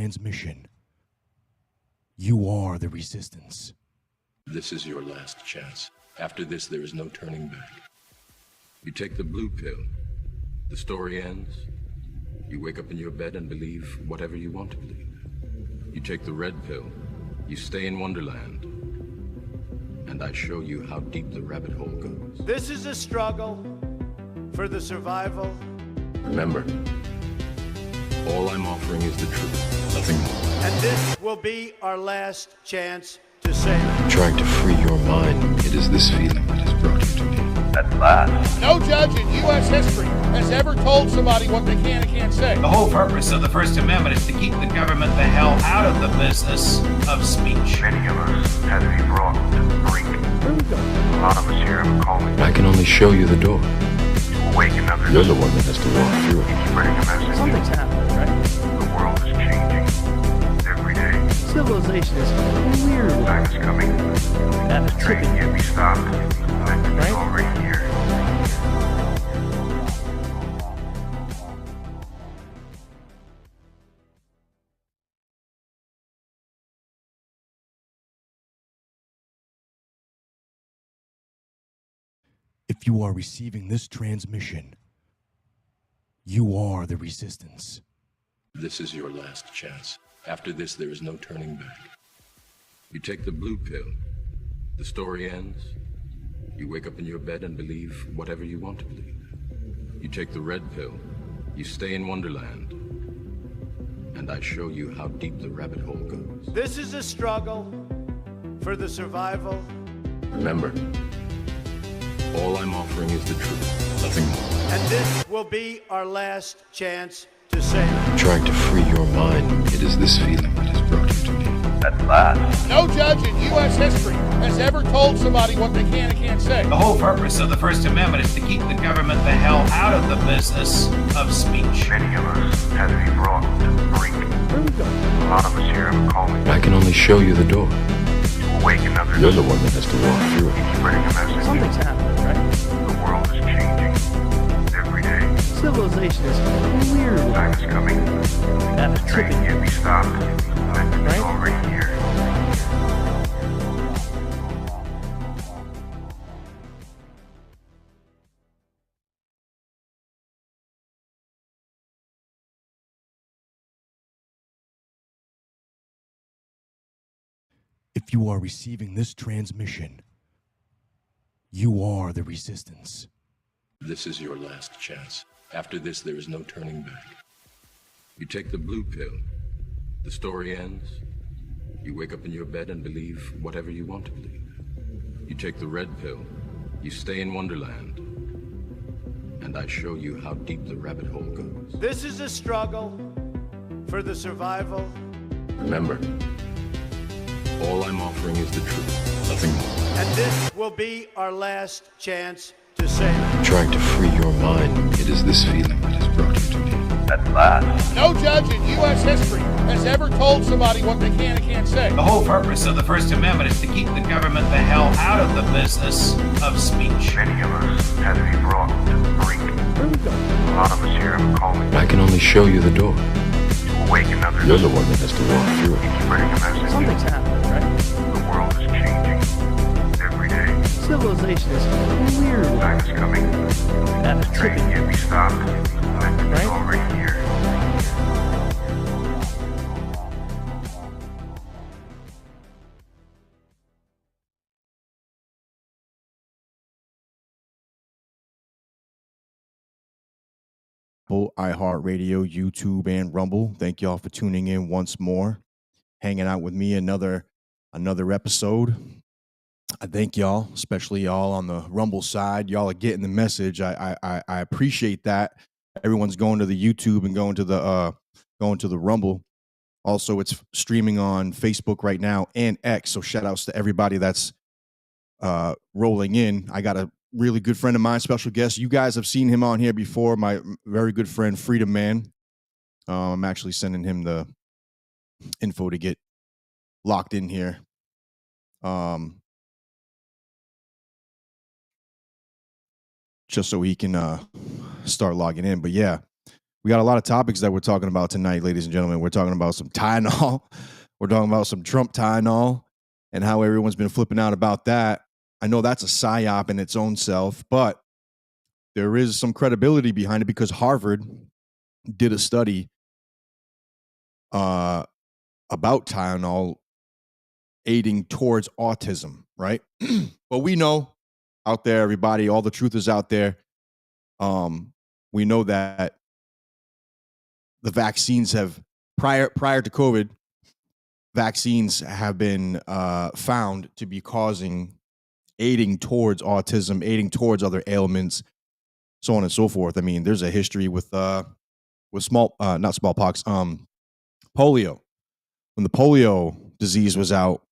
transmission. You are the resistance. This is your last chance. After this, there is no turning back. You take the blue pill. The story ends. You wake up in your bed and believe whatever you want to believe. You take the red pill. You stay in Wonderland. And I show you how deep the rabbit hole goes. This is a struggle for the survival. Remember, all I'm offering is the truth, nothing more. And this will be our last chance to say. Trying to free your mind. It is this feeling that has brought you to me. At last. No judge in U.S. history has ever told somebody what they can and can't say. The whole purpose of the First Amendment is to keep the government the hell out of the business of speech. Many of us had to be brought to the brink. A lot of us here have calling. I can only show you the door. To awaken others. You're the one that has to walk through it. Spreading a message. Something's happening, right? The world is changing every day. Civilization is weird. Time is coming. That The train can't be stopped. It's already here. If you are receiving this transmission, you are the resistance. This is your last chance. After this, there is no turning back. You take the blue pill. The story ends. You wake up in your bed and believe whatever you want to believe. You take the red pill. You stay in Wonderland. And I show you how deep the rabbit hole goes. This is a struggle for the survival. Remember, all I'm offering is the truth, nothing more. And this will be our last chance to say. Trying to free your mind. It is this feeling that has brought you to me. At last. No judge in U.S. history has ever told somebody what they can and can't say. The whole purpose of the First Amendment is to keep the government the hell out of the business of speech. Many of us had to be brought to the brink. A lot of us here have calling. I can only show you the door. To awaken others. You're the one that has to walk through it. Spreading a message. Something's happening, right? The world is changing every day. Civilization is weird. Time is coming. That The train can't be stopped. It's already here. If you are receiving this transmission, you are the resistance. This is your last chance. After this, there is no turning back. You take the blue pill. The story ends. You wake up in your bed and believe whatever you want to believe. You take the red pill. You stay in Wonderland. And I show you how deep the rabbit hole goes. This is a struggle for the survival. Remember, all I'm offering is the truth, nothing more. And this will be our last chance to say. Trying to free your mind. It is this feeling that has brought you to me. At last. No judge in U.S. history has ever told somebody what they can and can't say. The whole purpose of the First Amendment is to keep the government the hell out of the business of speech. Many of us had to be brought to the brink. A lot of us here have calling. I can only show you the door. To awaken others. You're the one that has to walk through it. Spreading a message. Something's happening, right? The world is changing every day. Civilization is weird. Time is coming. That The train can't be stopped. It's already here. iHeartRadio, YouTube, and Rumble. Thank y'all for tuning in once more, hanging out with me another episode. I thank y'all, especially y'all on the Rumble side. Y'all are getting the message. I appreciate that. Everyone's going to the YouTube and going to the Rumble. Also, it's streaming on Facebook right now and X. So shout outs to everybody that's rolling in. I got a really good friend of mine, special guest. You guys have seen him on here before. My very good friend, Freedom Man. I'm actually sending him the info to get locked in here. Just so he can start logging in. But yeah, We got a lot of topics that we're talking about tonight, ladies and gentlemen. We're talking about some Tylenol. We're talking about some Trump Tylenol and how everyone's been flipping out about that. I know that's a psyop in its own self, but there is some credibility behind it because Harvard did a study about Tylenol aiding towards autism, right? But we know out there, everybody, all the truth is out there. We know that the vaccines have prior to COVID, vaccines have been found to be aiding towards autism, aiding towards other ailments, so on and so forth. I mean, there's a history with not smallpox, polio. When the polio disease was out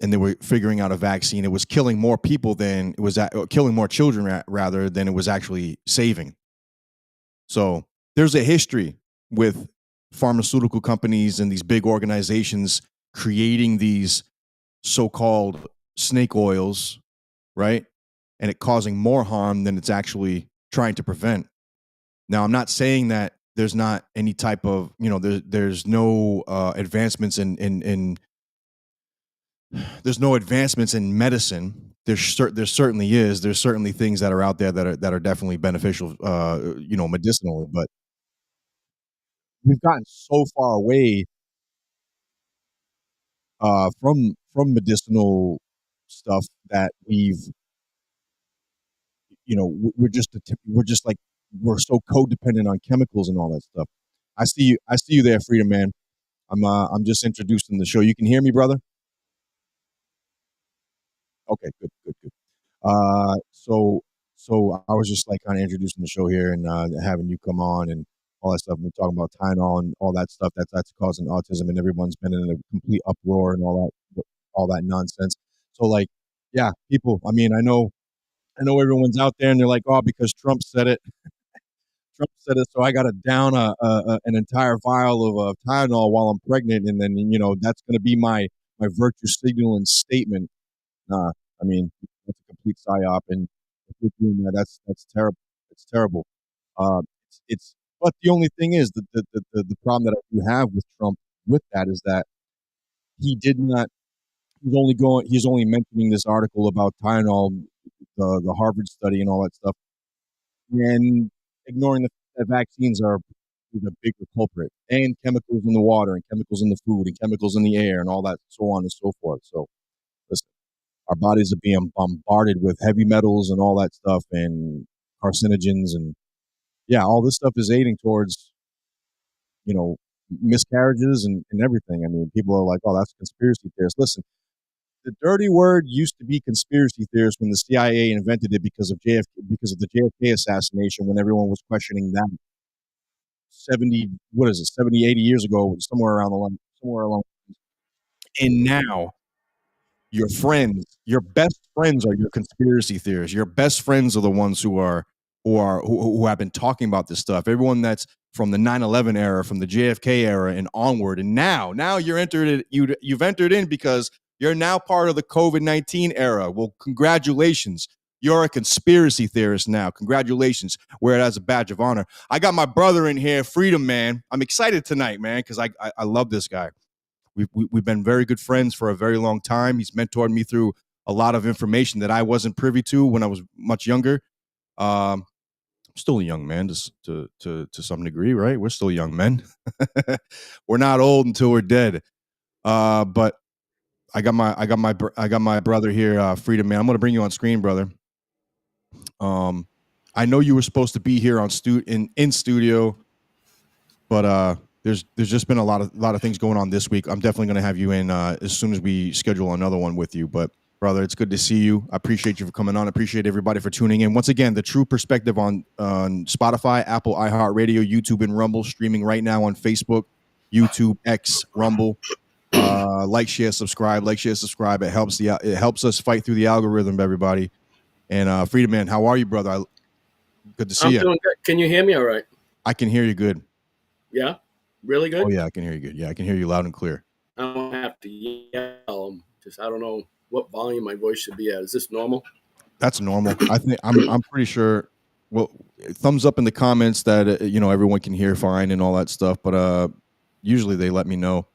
and they were figuring out a vaccine, it was killing more people than it was killing more children rather than it was actually saving. So there's a history with pharmaceutical companies and these big organizations creating these so-called snake oils, right? And it causing more harm than it's actually trying to prevent. Now, I'm not saying that there's not any type of, there's no advancements in there's no advancements in medicine. There certainly is. There's certainly things that are out there that are definitely beneficial, medicinally. But we've gotten so far away from medicinal stuff that we're just like we're so codependent on chemicals and all that stuff. I see you there, Freedom Man. I'm just introducing the show. You can hear me, brother? Okay, good, good, good. So I was just like kind of introducing the show here and having you come on and all that stuff. And we're talking about Tylenol and all that stuff that's causing autism, and everyone's been in a complete uproar and all that nonsense. So like, yeah, people. I mean, I know everyone's out there and they're like, oh, because Trump said it. Trump said it, so I got to down an entire vial of Tylenol while I'm pregnant, and then that's going to be my virtue signaling statement. I mean, that's a complete psyop, and if you're doing that, that's terrible. It's terrible. Uh, but the only thing is the problem that I do have with Trump with that is that he did not. He's only mentioning this article about Tylenol, the Harvard study, and all that stuff, and ignoring that vaccines are the bigger culprit, and chemicals in the water, and chemicals in the food, and chemicals in the air, and all that, so on and so forth. So, listen. Our bodies are being bombarded with heavy metals and all that stuff and carcinogens. And yeah, all this stuff is aiding towards, miscarriages and everything. I mean, people are like, oh, that's a conspiracy theorist. Listen, the dirty word used to be conspiracy theorist when the CIA invented it because of the JFK assassination, when everyone was questioning that 70, 80 years ago, somewhere along. And now your best friends are your conspiracy theorists. Your best friends are the ones who have been talking about this stuff. Everyone that's from the 9/11 era, from the JFK era and onward. And now you've entered in because you're now part of the COVID-19 era. Well, congratulations. You're a conspiracy theorist now. Congratulations. Wear it as a badge of honor. I got my brother in here, Freedom Man. I'm excited tonight, man, because I love this guy. We've been very good friends for a very long time. He's mentored me through a lot of information that I wasn't privy to when I was much younger. I'm still a young man to some degree, right? We're still young men. We're not old until we're dead. But I got my brother here, Freedom Man. I'm gonna bring you on screen, brother. I know you were supposed to be here in studio, but there's just been a lot of things going on this week. I'm definitely going to have you in as soon as we schedule another one with you. But brother, it's good to see you. I appreciate you for coming on. I appreciate everybody for tuning in. Once again, the True Perspective on Spotify, Apple, iHeartRadio, YouTube, and Rumble, streaming right now on Facebook, YouTube, X, Rumble. Like, share, subscribe. It helps us fight through the algorithm, everybody. And Freedom Man, how are you, brother? Good to see you. I'm doing good. Can you hear me all right? I can hear you good. Yeah? Really good? Oh, yeah, I can hear you good. Yeah, I can hear you loud and clear. I don't have to yell. I don't know what volume my voice should be at. Is this normal? That's normal. I think I'm pretty sure Well, thumbs up in the comments that everyone can hear fine and all that stuff. But usually they let me know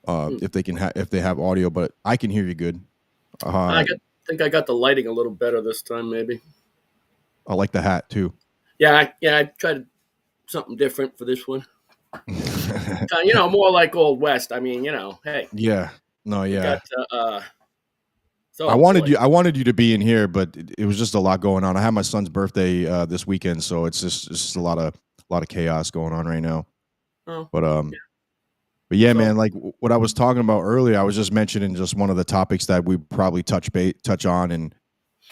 if they have audio. But I can hear you good. I think I got the lighting a little better this time, maybe. I like the hat too. Yeah, I tried something different for this one. More like Old West. I mean, hey, Yeah. No. you Yeah. got so I wanted you to be in here, but it was just a lot going on. I had my son's birthday this weekend, so it's just a lot of chaos going on right now. Oh, But yeah. But yeah, So- man, like what I was talking about earlier, I was just mentioning just one of the topics that we probably touch on, and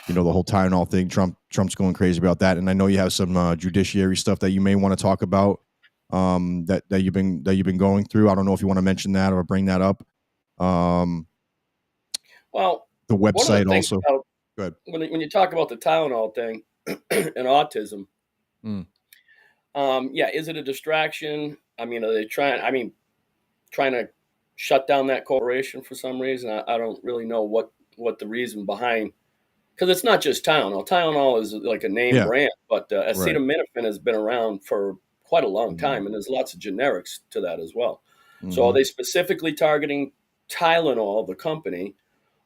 the whole Tylenol thing. Trump's going crazy about that, and I know you have some judiciary stuff that you may want to talk about. That you've been going through. I don't know if you want to mention that or bring that up. Well, the one of website the things also. about Go ahead. when you talk about the Tylenol thing and autism, Mm. is it a distraction? I mean, are they trying to shut down that corporation for some reason? I don't really know what the reason behind, because it's not just Tylenol. Tylenol is like a name Yeah. brand, but Right. acetaminophen has been around for quite a long time, and there's lots of generics to that as well. So are they specifically targeting Tylenol, the company,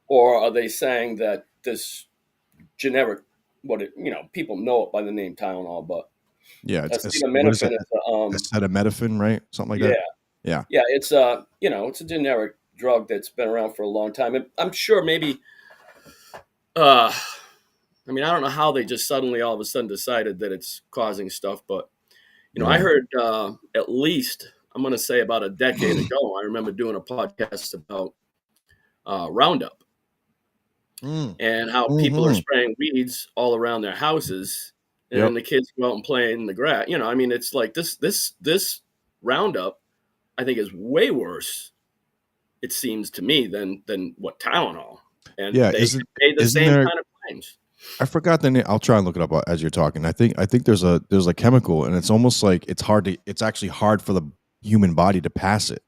or are they saying that this generic, people know it by the name Tylenol, but Yeah, it's what is acetaminophen it? is Acetaminophen, right? Something like yeah, that. Yeah. yeah, it's it's a generic drug that's been around for a long time. And I'm sure maybe I don't know how they just suddenly all of a sudden decided that it's causing stuff, but I Right. heard at least, I'm going to say, about a decade ago, I remember doing a podcast about Roundup and how people are spraying weeds all around their houses, and Yep. then the kids go out and play in the grass. It's like this Roundup, I think, is way worse, it seems to me, than what Tylenol, and Yeah. they Isn't made the isn't same there? kind of claims. I forgot the name. I'll try and look it up as you're talking. I think there's a chemical, and it's almost like it's actually hard for the human body to pass it.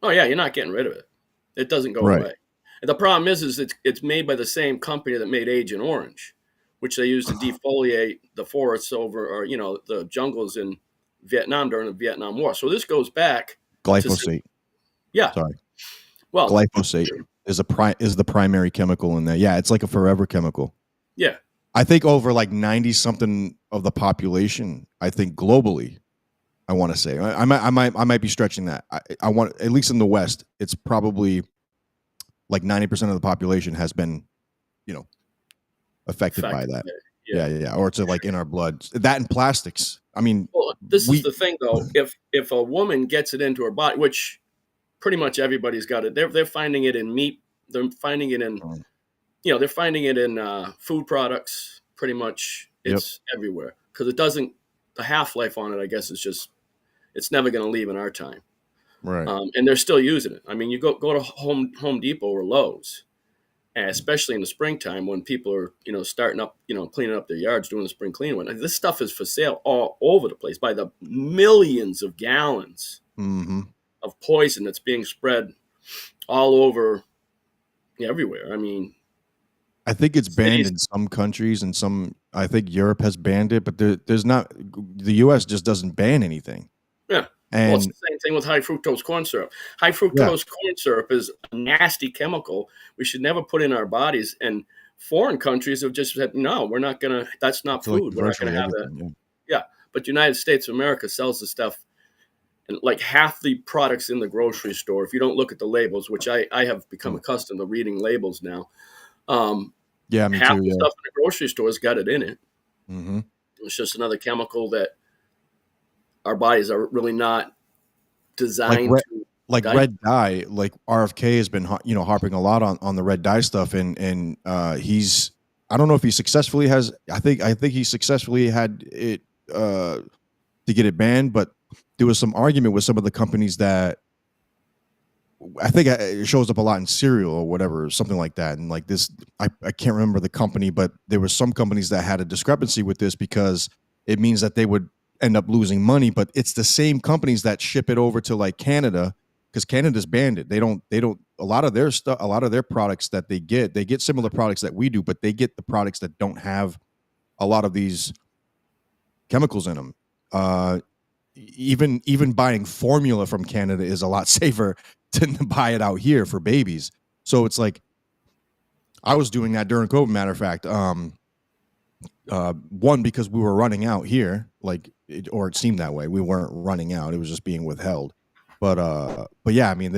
Oh yeah, you're not getting rid of it. It doesn't go Right. away. And the problem is it's made by the same company that made Agent Orange, which they used to defoliate the forests or the jungles in Vietnam during the Vietnam War. So this goes back to Glyphosate. yeah. Sorry. Well, Glyphosate is the primary chemical in there. Yeah, it's like a forever chemical. yeah. I think over like 90 something of the population, I think globally, I want to say I might be stretching that. I want, at least in the West, it's probably like 90% of the population has been, affected by that. Yeah. Or it's like in our blood. That and plastics. I mean, Well, this is the thing though. If a woman gets it into her body, which pretty much everybody's got it, they're finding it in meat. They're finding it in they're finding it in food products. Pretty much, it's everywhere because it doesn't. The half life on it, I guess, is just it's never going to leave in our time. right. And they're still using it. I mean, you go to Home Depot or Lowe's, and especially in the springtime when people are starting up, cleaning up their yards, doing the spring cleaning. This stuff is for sale all over the place by the millions of gallons of poison that's being spread all over everywhere. I mean, I think it's banned cities- in some countries, and I think Europe has banned it, but there's not. The U.S. just doesn't ban anything. Yeah. And Well, it's the same thing with high fructose corn syrup. High fructose corn syrup is a nasty chemical we should never put in our bodies. And foreign countries have just said, no, we're not going to, that's not for like food. We're not going virtually to have that. everything. Yeah. But the United States of America sells the stuff, and like half the products in the grocery store, if you don't look at the labels, which I have become accustomed to reading labels now, Yeah, me half too. the Yeah. stuff in the grocery store has got it in it. Mm-hmm. It's just another chemical that our bodies are really not designed to. Like dye. red dye, like RFK has been harping a lot on the red dye stuff, and he's, I don't know if he successfully has. I think he successfully had it to get it banned, but there was some argument with some of the companies that I think it shows up a lot in cereal or whatever, something like that. And like this, I can't remember the company, but there were some companies that had a discrepancy with this because it means that they would end up losing money. But it's the same companies that ship it over to like Canada, because Canada's banned it. They don't. A lot of their stuff, a lot of their products that they get similar products that we do, but they get the products that don't have a lot of these chemicals in them. Even buying formula from Canada is a lot safer than to buy it out here for babies. So it's like I was doing that during COVID. Matter of fact, one, because we were running out here, or it seemed that way. We weren't running out; it was just being withheld. But yeah, I mean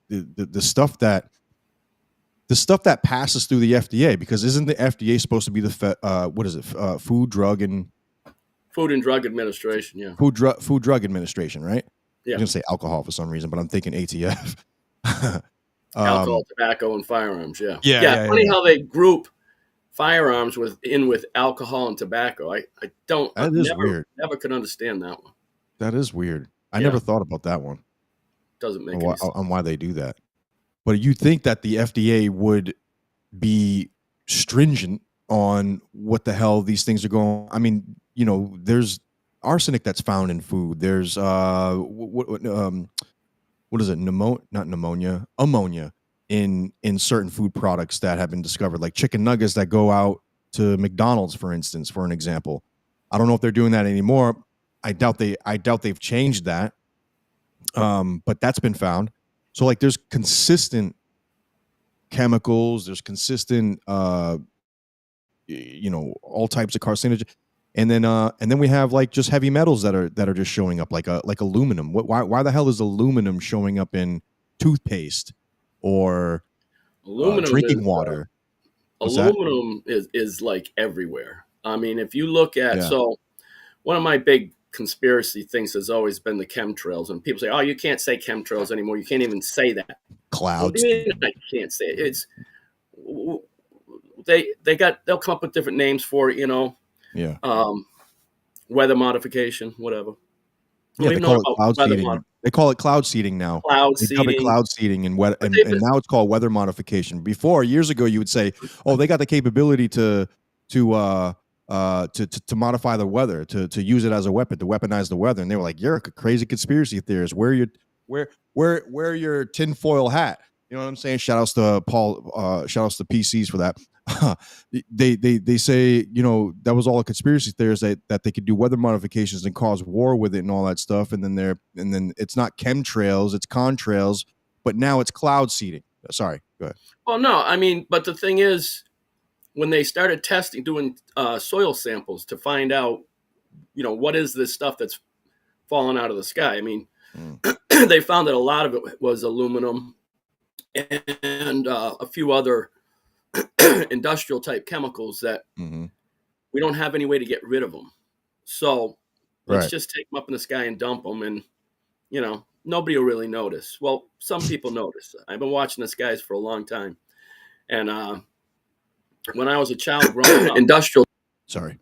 the stuff that passes through the FDA, because isn't the FDA supposed to be the what is it? Food and Drug Administration, yeah. Food Drug Administration, right? Yeah. I was gonna say alcohol for some reason, but I'm thinking ATF. Alcohol, tobacco, and firearms. Yeah. Yeah. Funny how they group firearms with alcohol and tobacco. I Weird. Never could understand that one. That is weird. I never thought about that one. Doesn't make any sense on why they do that. But you'd think that the FDA would be stringent on what the hell these things are going. I mean, there's arsenic that's found in food. There's what is it? Not pneumonia, ammonia in certain food products that have been discovered, like chicken nuggets that go out to McDonald's, for instance, for an example. I don't know if they're doing that anymore. I doubt they've changed that. But that's been found. So like there's consistent chemicals, there's consistent all types of carcinogens. And then we have like just heavy metals that are just showing up, like aluminum. Why the hell is aluminum showing up in toothpaste or drinking water? Aluminum is like everywhere. I mean, if you look at so one of my big conspiracy things has always been the chemtrails, and people say, "Oh, you can't say chemtrails anymore. You can't even say that." Clouds. I can't say it. It's they'll come up with different names for it, Yeah. Weather modification, whatever. Yeah, they call it cloud seeding. They call it cloud seeding now. Cloud seeding. Cloud seeding and now it's called weather modification. Before, years ago, you would say, "Oh, they got the capability to modify the weather, to use it as a weapon, to weaponize the weather." And they were like, "You're a crazy conspiracy theorist. Wear your tinfoil hat." You know what I'm saying? Shout outs to Paul. Shout outs to PCs for that. They say, that was all a conspiracy theories that they could do weather modifications and cause war with it and all that stuff. And then it's not chemtrails, it's contrails, but now it's cloud seeding. Sorry, go ahead. Well, no, I mean, but the thing is, when they started doing soil samples to find out, what is this stuff that's falling out of the sky? I mean, they found that a lot of it was aluminum and a few other industrial type chemicals that we don't have any way to get rid of them. So let's just take them up in the sky and dump them, and nobody will really notice. Well, some people notice. I've been watching the skies for a long time, and when I was a child growing up, industrial. Sorry.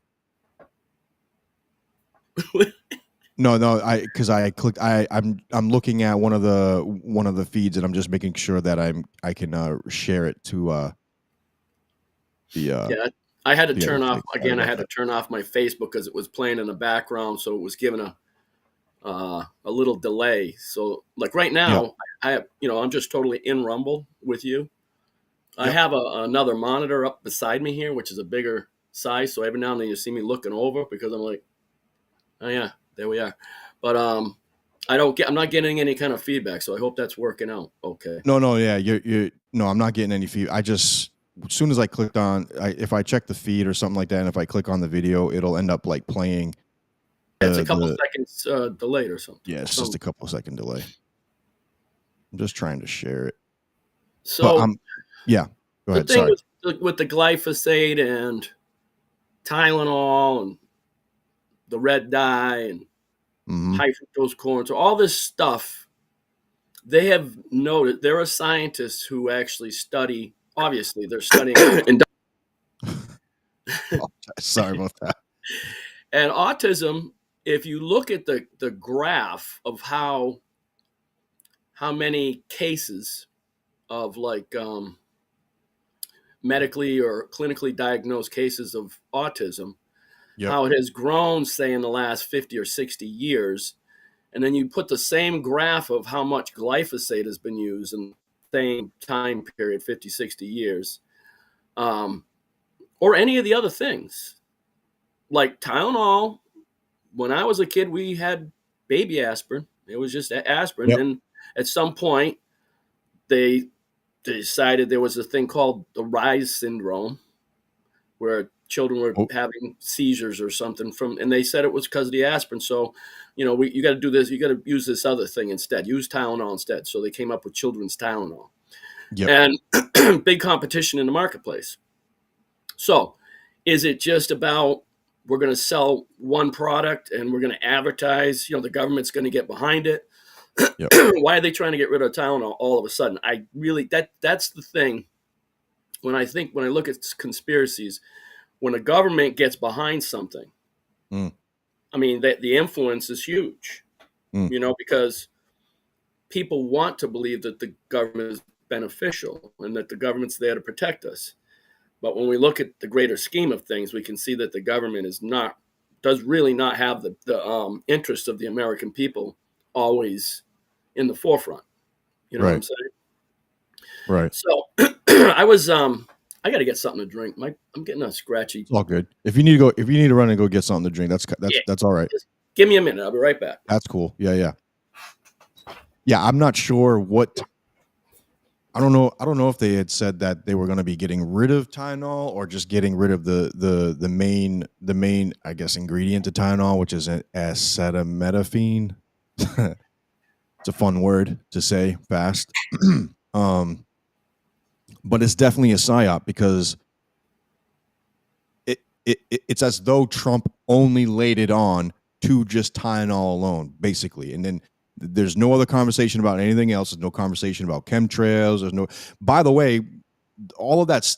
No, because I clicked. I'm looking at one of the feeds, and I'm just making sure that I can share it to I had to turn off again. I had to turn off my Facebook because it was playing in the background, so it was giving a little delay. So like right now, I'm just totally in Rumble with you. I have another monitor up beside me here, which is a bigger size. So every now and then you see me looking over because I'm like, oh yeah, there we are. But I'm not getting any kind of feedback. So I hope that's working out. Okay. No, yeah, I'm not getting any feedback. As soon as I clicked on, if I check the feed or something like that, and if I click on the video, it'll end up like playing. It's a couple seconds delayed or something. Yeah, it's just a couple second delay. I'm just trying to share it. So, go ahead. The thing with the glyphosate and Tylenol and the red dye and high fructose corn, so all this stuff, they have noted there are scientists who actually study. Obviously, they're studying. Sorry about that. And autism, if you look at the graph of how many cases of like medically or clinically diagnosed cases of autism, how it has grown, say, in the last 50 or 60 years, and then you put the same graph of how much glyphosate has been used in same time period, 50, 60 years, or any of the other things like Tylenol when I was a kid, we had baby aspirin. It was just aspirin. Yep. Then at some point, they decided there was a thing called the Rise syndrome, where children were Oh, having seizures or something and they said it was because of the aspirin. So, you got to do this. You got to use this other thing instead. Use Tylenol instead. So they came up with children's Tylenol, yep. and big competition in the marketplace. So, is it just about we're going to sell one product and we're going to advertise? The government's going to get behind it. Yep. Why are they trying to get rid of Tylenol all of a sudden? I really that's the thing. When I look at conspiracies, when a government gets behind something, Mm. I mean, the influence is huge, Mm. because people want to believe that the government is beneficial and that the government's there to protect us. But when we look at the greater scheme of things, we can see that the government does really not have the interest of the American people always in the forefront. You know what I'm Right. saying? Right. So I got to get something to drink. I'm getting a scratchy. It's all good. If you need to run and go get something to drink, Yeah, that's all right. just give me a minute. I'll be right back. That's cool. Yeah. I'm not sure what. I don't know if they had said that they were going to be getting rid of Tylenol or just getting rid of the main I guess ingredient to Tylenol, which is acetaminophen. It's a fun word to say fast. But it's definitely a psyop because it's as though Trump only laid it on to just Tylenol alone, basically. And then there's no other conversation about anything else. There's no conversation about chemtrails. There's no. By the way, all of that's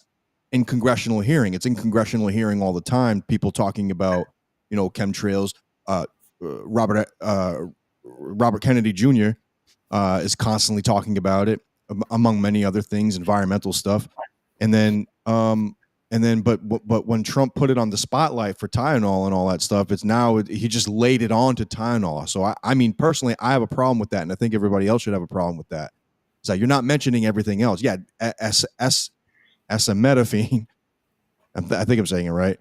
in congressional hearing. It's in congressional hearing all the time. People talking about chemtrails. Robert Kennedy Jr. Is constantly talking about it, among many other things, environmental stuff. But when Trump put it on the spotlight for Tylenol and all that stuff, he just laid it on to Tylenol. So I mean, personally, I have a problem with that, and I think everybody else should have a problem with that. So you're not mentioning everything else. Yeah, acetaminophen. I think I'm saying it right.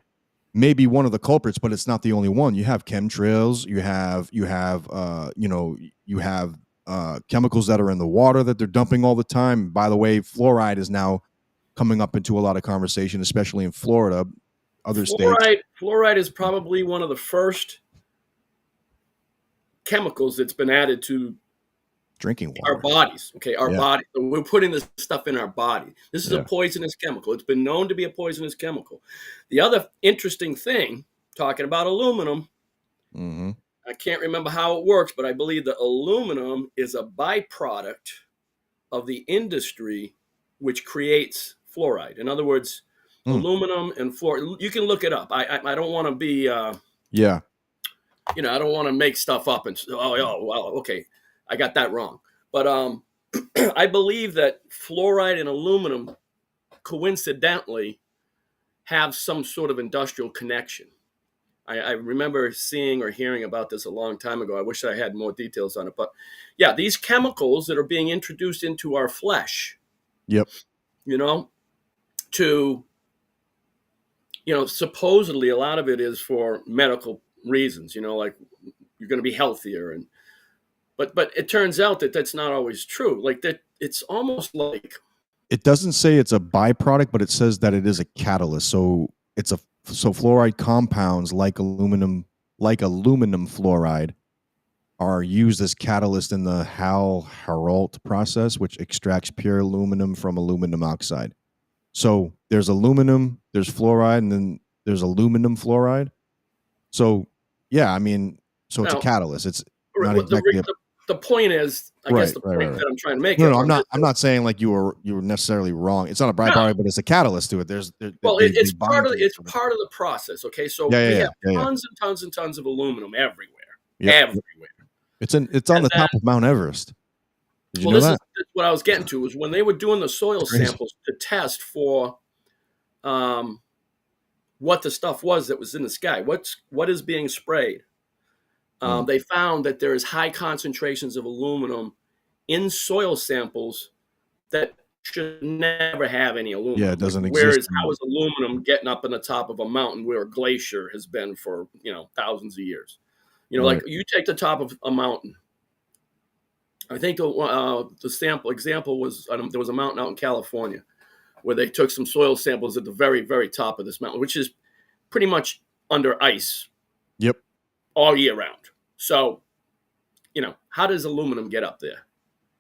Maybe one of the culprits, but it's not the only one. You have chemtrails. You have chemicals that are in the water that they're dumping all the time. By the way, fluoride is now coming up into a lot of conversation, especially in Florida, other states. Fluoride is probably one of the first chemicals that's been added to Drinking water. our bodies. Okay, our Yeah. body. We're putting this stuff in our body. This is Yeah. a poisonous chemical. It's been known to be a poisonous chemical. The other interesting thing, talking about aluminum, Mm-hmm. I can't remember how it works, but I believe that aluminum is a byproduct of the industry which creates fluoride. In other words, aluminum and fluoride. You can look it up. I don't want to be Yeah. I don't want to make stuff up and okay, I got that wrong. But I believe that fluoride and aluminum coincidentally have some sort of industrial connection. I remember seeing or hearing about this a long time ago. I wish I had more details on it. But yeah, these chemicals that are being introduced into our flesh, Yep. Supposedly a lot of it is for medical reasons, like you're going to be healthier. But it turns out that that's not always true. Like that, it's almost like. It doesn't say it's a byproduct, but it says that it is a catalyst. So fluoride compounds like aluminum fluoride are used as catalyst in the Hall-Héroult process, which extracts pure aluminum from aluminum oxide. So there's aluminum, there's fluoride, and then there's aluminum fluoride. So yeah, I mean, so it's a catalyst. It's not exactly the point is, I guess the point that I'm trying to make. No, I'm not saying like you were necessarily wrong. It's not a byproduct, but it's a catalyst to it. It's part of the process. Okay, so we have tons and tons and tons of aluminum everywhere. Everywhere. It's on the top of Mount Everest. Did you know that? Is what I was getting to was when they were doing the soil samples to test for what the stuff was that was in the sky. What is being sprayed? They found that there is high concentrations of aluminum in soil samples that should never have any aluminum. Yeah, it doesn't exist. Whereas how is aluminum getting up in the top of a mountain where a glacier has been for thousands of years? You know, Right. like you take the top of a mountain. I think the sample example was there was a mountain out in California where they took some soil samples at the very, very top of this mountain, which is pretty much under ice Yep. all year round. So, how does aluminum get up there?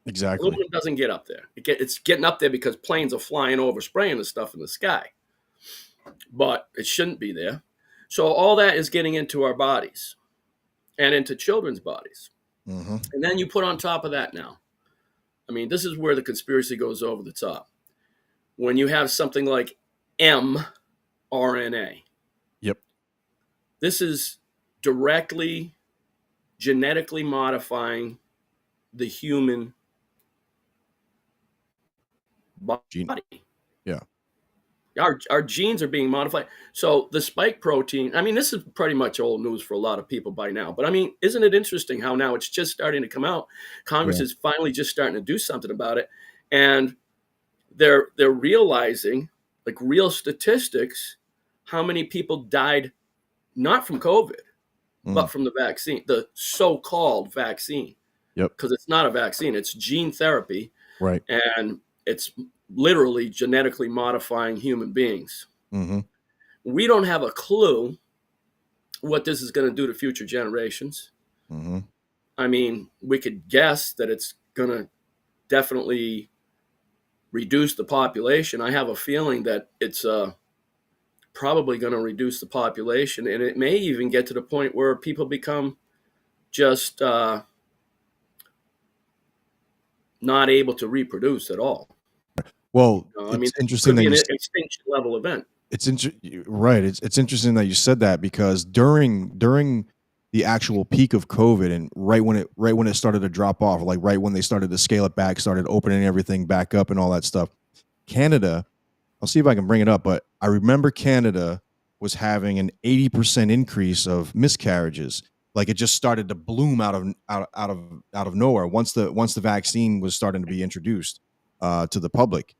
Exactly. Aluminum doesn't get up there. It's getting up there because planes are flying over, spraying the stuff in the sky. But it shouldn't be there. So all that is getting into our bodies and into children's bodies. Mm-hmm. And then you put on top of that now. I mean, this is where the conspiracy goes over the top. When you have something like mRNA, Yep. this is directly genetically modifying the human Gene. body. Yeah. Our genes are being modified. So the spike protein, I mean, this is pretty much old news for a lot of people by now. But I mean, isn't it interesting how now it's just starting to come out? Congress Yeah. is finally just starting to do something about it. And they're realizing, like real statistics, how many people died not from COVID, but from the vaccine, the so-called vaccine. Yep. Because it's not a vaccine, it's gene therapy. Right. And it's literally genetically modifying human beings. Mm-hmm. We don't have a clue what this is going to do to future generations. Mm-hmm. I mean, we could guess that it's going to definitely reduce the population. I have a feeling that it's probably going to reduce the population, and it may even get to the point where people become just not able to reproduce at all. Well, I mean, it's it interesting could that be an you extinction level event. right. It's interesting that you said that because during the actual peak of COVID and right when it started to drop off, like right when they started to scale it back, started opening everything back up and all that stuff, Canada, I'll see if I can bring it up, but I remember Canada was having an 80% increase of miscarriages. Like it just started to bloom out of nowhere once the vaccine was starting to be introduced to the public,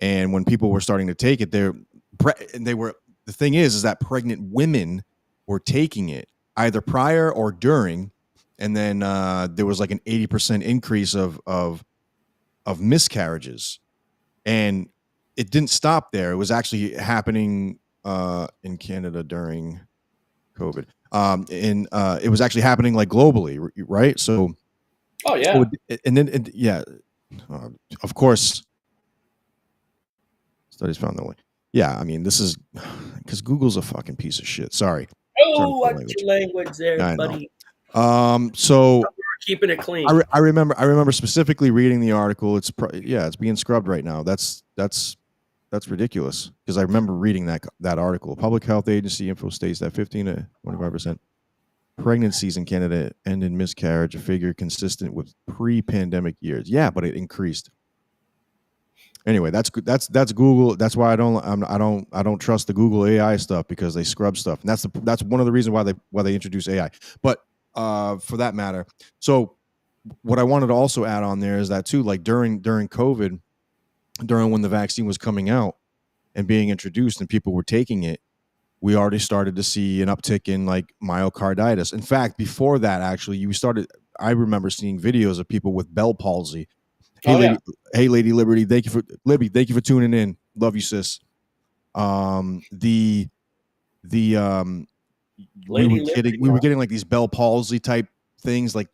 and when people were starting to take it, the thing is that pregnant women were taking it either prior or during, and then there was like an 80% increase of miscarriages, and it didn't stop there. It was actually happening in Canada during COVID. It was actually happening like globally, right? So, Oh yeah. and then yeah, of course, studies found the way. Yeah, I mean, this is because Google's a fucking piece of shit. Sorry. Oh, watch your language there, I know. buddy. So We're keeping it clean. I remember specifically reading the article. It's being scrubbed right now. That's ridiculous because I remember reading that article. Public Health Agency info states that 15 to 25% pregnancies in Canada end in miscarriage, a figure consistent with pre-pandemic years. Yeah, but it increased. Anyway, that's Google. That's why I don't trust the Google AI stuff because they scrub stuff, and that's one of the reasons why they introduce AI. But for that matter, so what I wanted to also add on there is that too, like during COVID, during when the vaccine was coming out and being introduced and people were taking it, we already started to see an uptick in like myocarditis. In fact, before that, actually, I remember seeing videos of people with Bell palsy. Hey, Lady Liberty, thank you for tuning in. Love you, sis. We were getting like these Bell palsy type things, like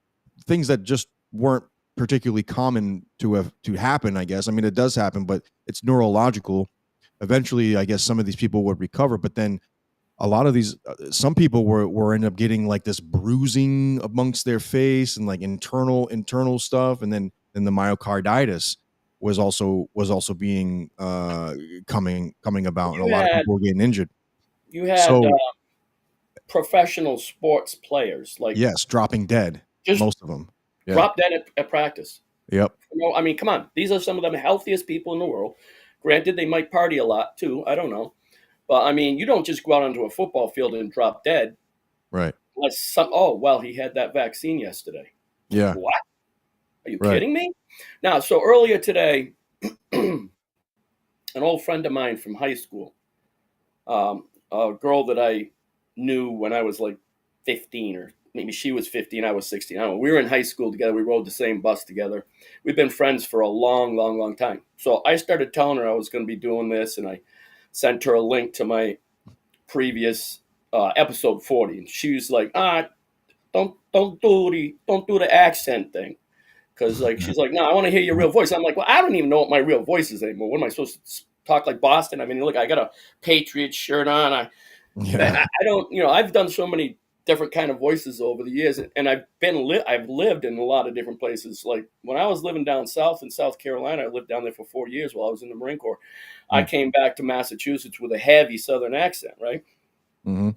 things that just weren't particularly common to happen, I guess. I mean, it does happen, but it's neurological. Eventually, I guess some of these people would recover, but then a lot of these, some people were end up getting like this bruising amongst their face and like internal stuff, and then the myocarditis was also being coming about, and a lot of people were getting injured. You had professional sports players like dropping dead, most of them. Yeah. Drop dead at practice. Yep. I mean, come on. These are some of the healthiest people in the world. Granted, they might party a lot too. I don't know. But I mean, you don't just go out onto a football field and drop dead. Right. Unless he had that vaccine yesterday. Yeah. What? Are you kidding me? Now, so earlier today, an old friend of mine from high school, a girl that I knew when I was like 15 or maybe she was 15, I was 16. I don't know. We were in high school together. We rode the same bus together. We've been friends for a long, long, long time. So I started telling her I was going to be doing this, and I sent her a link to my previous episode 40, and she was like, don't do the accent thing, because like she's like, no, I want to hear your real voice. I'm like, well, I don't even know what my real voice is anymore. What am I supposed to talk like Boston? I mean, look, I got a Patriots shirt on. Yeah. I don't, I've done so many different kind of voices over the years, and I've lived in a lot of different places. Like when I was living down south in South Carolina, I lived down there for 4 years while I was in the Marine Corps. I Mm. came back to Massachusetts with a heavy Southern accent, right? Mm-hmm.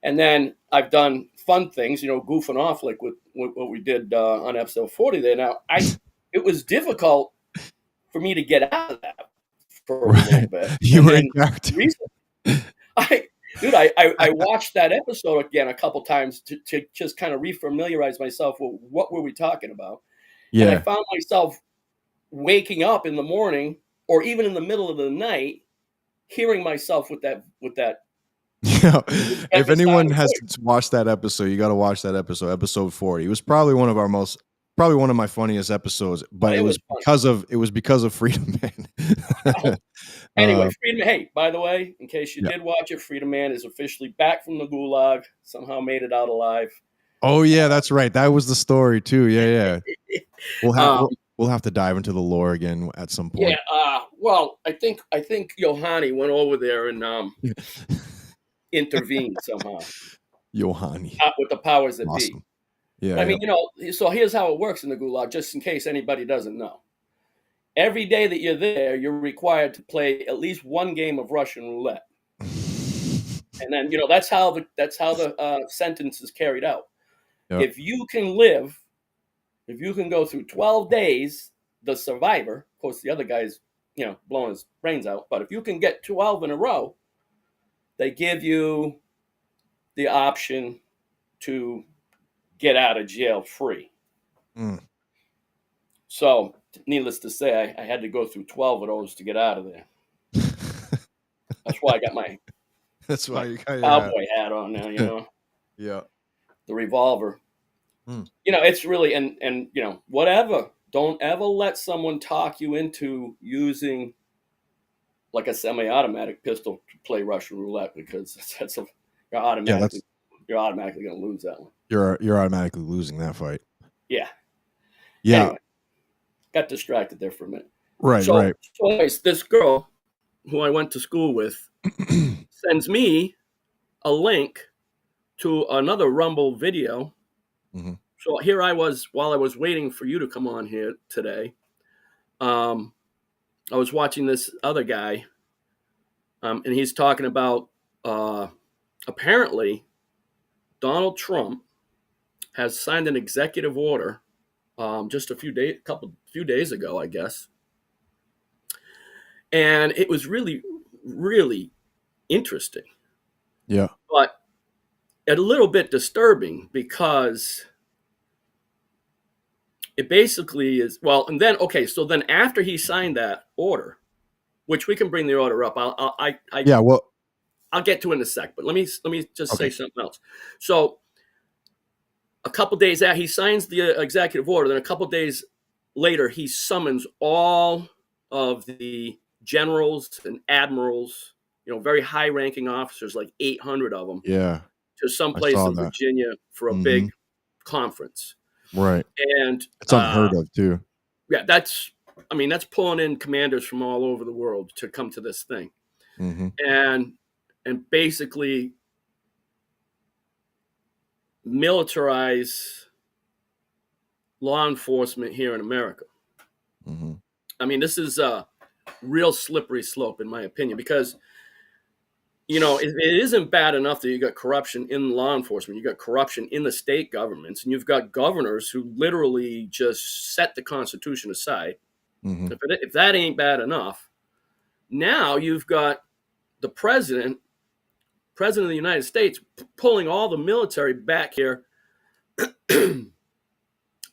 And then I've done fun things, goofing off like with what we did on episode 40 there. Now, it was difficult for me to get out of that for a little Right. bit. You And were in then character. recently, I watched that episode again a couple times to just kind of refamiliarize myself with what were we talking about. And I Yeah. found myself waking up in the morning or even in the middle of the night, hearing myself with that Yeah. If heavy anyone sounding has voice. watched that episode, you got to watch that episode 40. It was probably probably one of my funniest episodes, but It it was was fun. because of Freedom Man. Anyway, uh, Freedom. Hey, by the way, in case you yeah. did watch it, Freedom Man is officially back from the gulag. Somehow made it out alive. Oh yeah, that's right. That was the story too. Yeah, yeah. We'll have Um, we'll have to dive into the lore again at some yeah. point. Well, I think Johanny went over there and intervened somehow Johanny. with the powers that be. Awesome. Yeah, I yeah. mean, so here's how it works in the gulag, just in case anybody doesn't know. Every day that you're there, you're required to play at least one game of Russian roulette, and then that's how the sentence is carried out. Yep. If you can go through 12 days, the survivor, of course, the other guy's blowing his brains out, but if you can get 12 in a row, they give you the option to get out of jail free. Mm. So, needless to say, I had to go through 12 of those to get out of there. That's why I got my That's why you got cowboy hat on now, yeah. the revolver. Mm. It's really, and whatever. Don't ever let someone talk you into using like a semi-automatic pistol to play Russian roulette, because you're automatically going to lose that one. You're automatically losing that fight. Yeah. Yeah. Anyway, got distracted there for a minute. Right, So, right. So anyways, this girl who I went to school with sends me a link to another Rumble video. Mm-hmm. So here I was, while I was waiting for you to come on here today, I was watching this other guy, and he's talking about apparently Donald Trump has signed an executive order just a few days ago, I guess. And it was really, really interesting. Yeah. But a little bit disturbing, because it basically is, well, and then, okay, so then after he signed that order, which we can bring the order up, Yeah, well, I'll get to it in a sec, but let me just okay. say something else. So a couple days after he signs the executive order, then a couple days later, he summons all of the generals and admirals, very high-ranking officers, like 800 of them, Yeah. to some place saw in that. Virginia for a big conference. Right. And It's unheard of too. yeah, that's pulling in commanders from all over the world to come to this thing. Mm-hmm. And basically militarize law enforcement here in America. Mm-hmm. I mean, this is a real slippery slope, in my opinion, because it isn't bad enough that you got corruption in law enforcement. You got corruption in the state governments, and you've got governors who literally just set the Constitution aside. Mm-hmm. If that ain't bad enough, now you've got the president of the United States pulling all the military back here,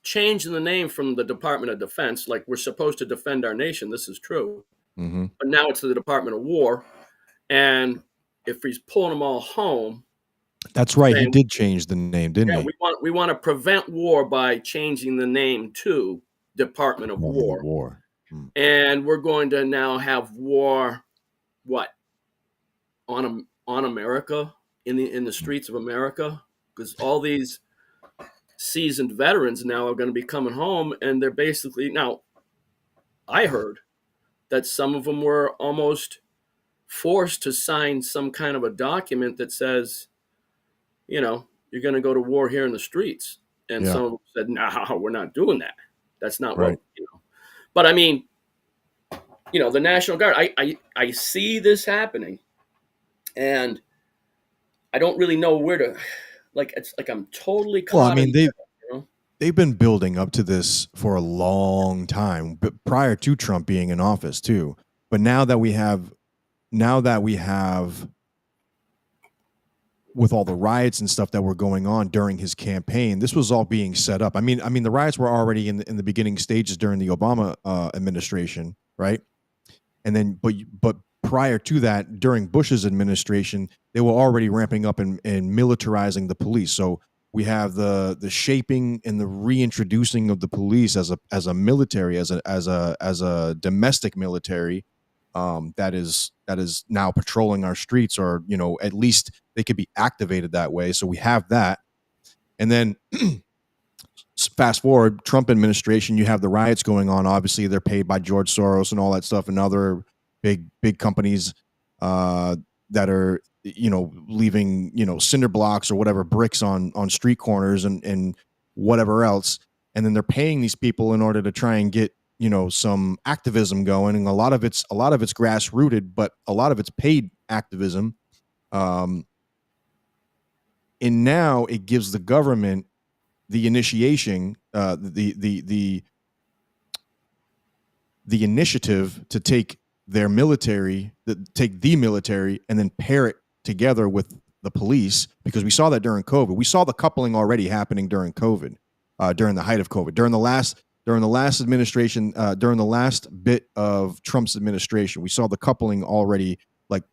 changing the name from the Department of Defense. Like, we're supposed to defend our nation. This is true. Mm-hmm. But now it's the Department of War. And if he's pulling them all home, That's right. He saying, did change the name, didn't yeah, he? we want to prevent war by changing the name to Department of Department of War, War. Mm. and we're going to now have war, what, on America, in the streets of America, because all these seasoned veterans now are going to be coming home, and they're basically now. I heard that some of them were almost forced to sign some kind of a document that says, you're going to go to war here in the streets. And Yeah. some of them said, no, we're not doing that. That's not Right. what. But I mean, the National Guard, I see this happening, and I don't really know where to, it's like I'm totally Well, I caught in mean, the middle. they've been building up to this for a long time, but prior to Trump being in office too. But now that we have with all the riots and stuff that were going on during his campaign, this was all being set up. I mean, the riots were already in the beginning stages during the Obama administration, right? And then, but prior to that, during Bush's administration, they were already ramping up and militarizing the police. So we have the shaping and the reintroducing of the police as a military, as a domestic military, that is now patrolling our streets, or at least they could be activated that way. So we have that, and then fast forward, Trump administration, you have the riots going on. Obviously, they're paid by George Soros and all that stuff, and other big companies that are leaving cinder blocks or whatever bricks on street corners and whatever else, and then they're paying these people in order to try and get some activism going, and a lot of it's grassrooted, but a lot of it's paid activism. And now it gives the government the initiation, the initiative to take their military, take the military, and then pair it together with the police, because we saw that during COVID. We saw the coupling already happening during COVID, during the height of COVID, during the last administration, during the last bit of Trump's administration. We saw the coupling already like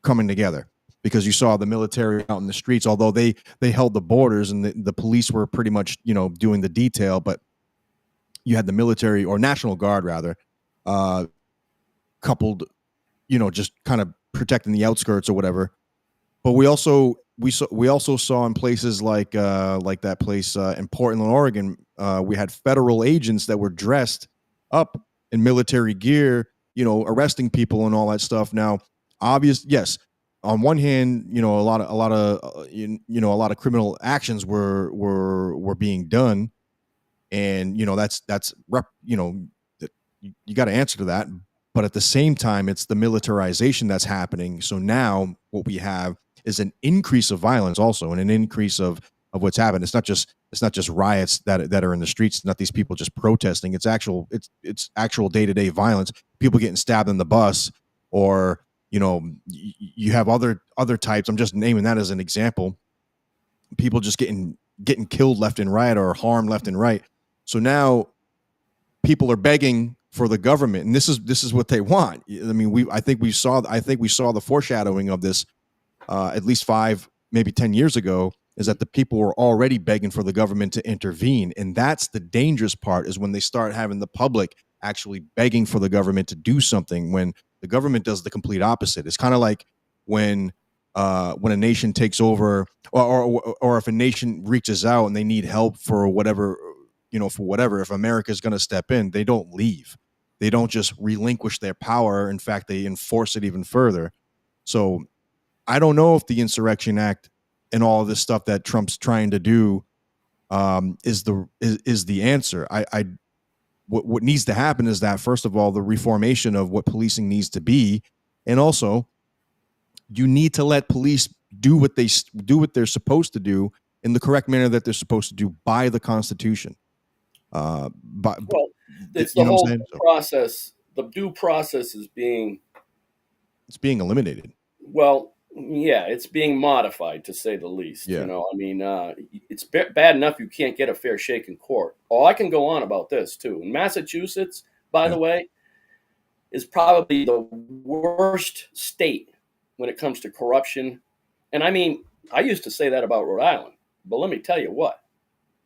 coming together, because you saw the military out in the streets, although they held the borders, and the police were pretty much doing the detail, but you had the military, or National Guard rather, coupled, just kind of protecting the outskirts or whatever. But we also saw in places like that place in Portland, Oregon, we had federal agents that were dressed up in military gear, arresting people and all that stuff. Now, yes, on one hand, a lot of criminal actions were being done, and that's you got to answer to that. But at the same time, it's the militarization that's happening. So now what we have is an increase of violence, also, and an increase of what's happened. It's not just riots that are in the streets. It's not these people just protesting. It's actual day-to-day violence. People getting stabbed in the bus, or you have other types. I'm just naming that as an example. People just getting killed left and right, or harmed left and right. So now people are begging for the government, and this is what they want. I mean, I think we saw the foreshadowing of this at least 5, maybe 10 years ago, is that the people were already begging for the government to intervene. And that's the dangerous part, is when they start having the public actually begging for the government to do something, when the government does the complete opposite. It's kind of like when a nation takes over, or if a nation reaches out and they need help for whatever, if America's going to step in, they don't leave. They don't just relinquish their power. In fact, they enforce it even further. So I don't know if the Insurrection Act and all of this stuff that Trump's trying to do is the answer. What needs to happen is that, first of all, the reformation of what policing needs to be, and also you need to let police do what they're supposed to do in the correct manner that they're supposed to do by the Constitution. It's you the know what I'm whole saying? process. The due process is being eliminated. Well, yeah, it's being modified, to say the least. Yeah. I mean, it's bad enough you can't get a fair shake in court. Oh, I can go on about this too. In Massachusetts, by the way, is probably the worst state when it comes to corruption. And I mean, I used to say that about Rhode Island, but let me tell you what,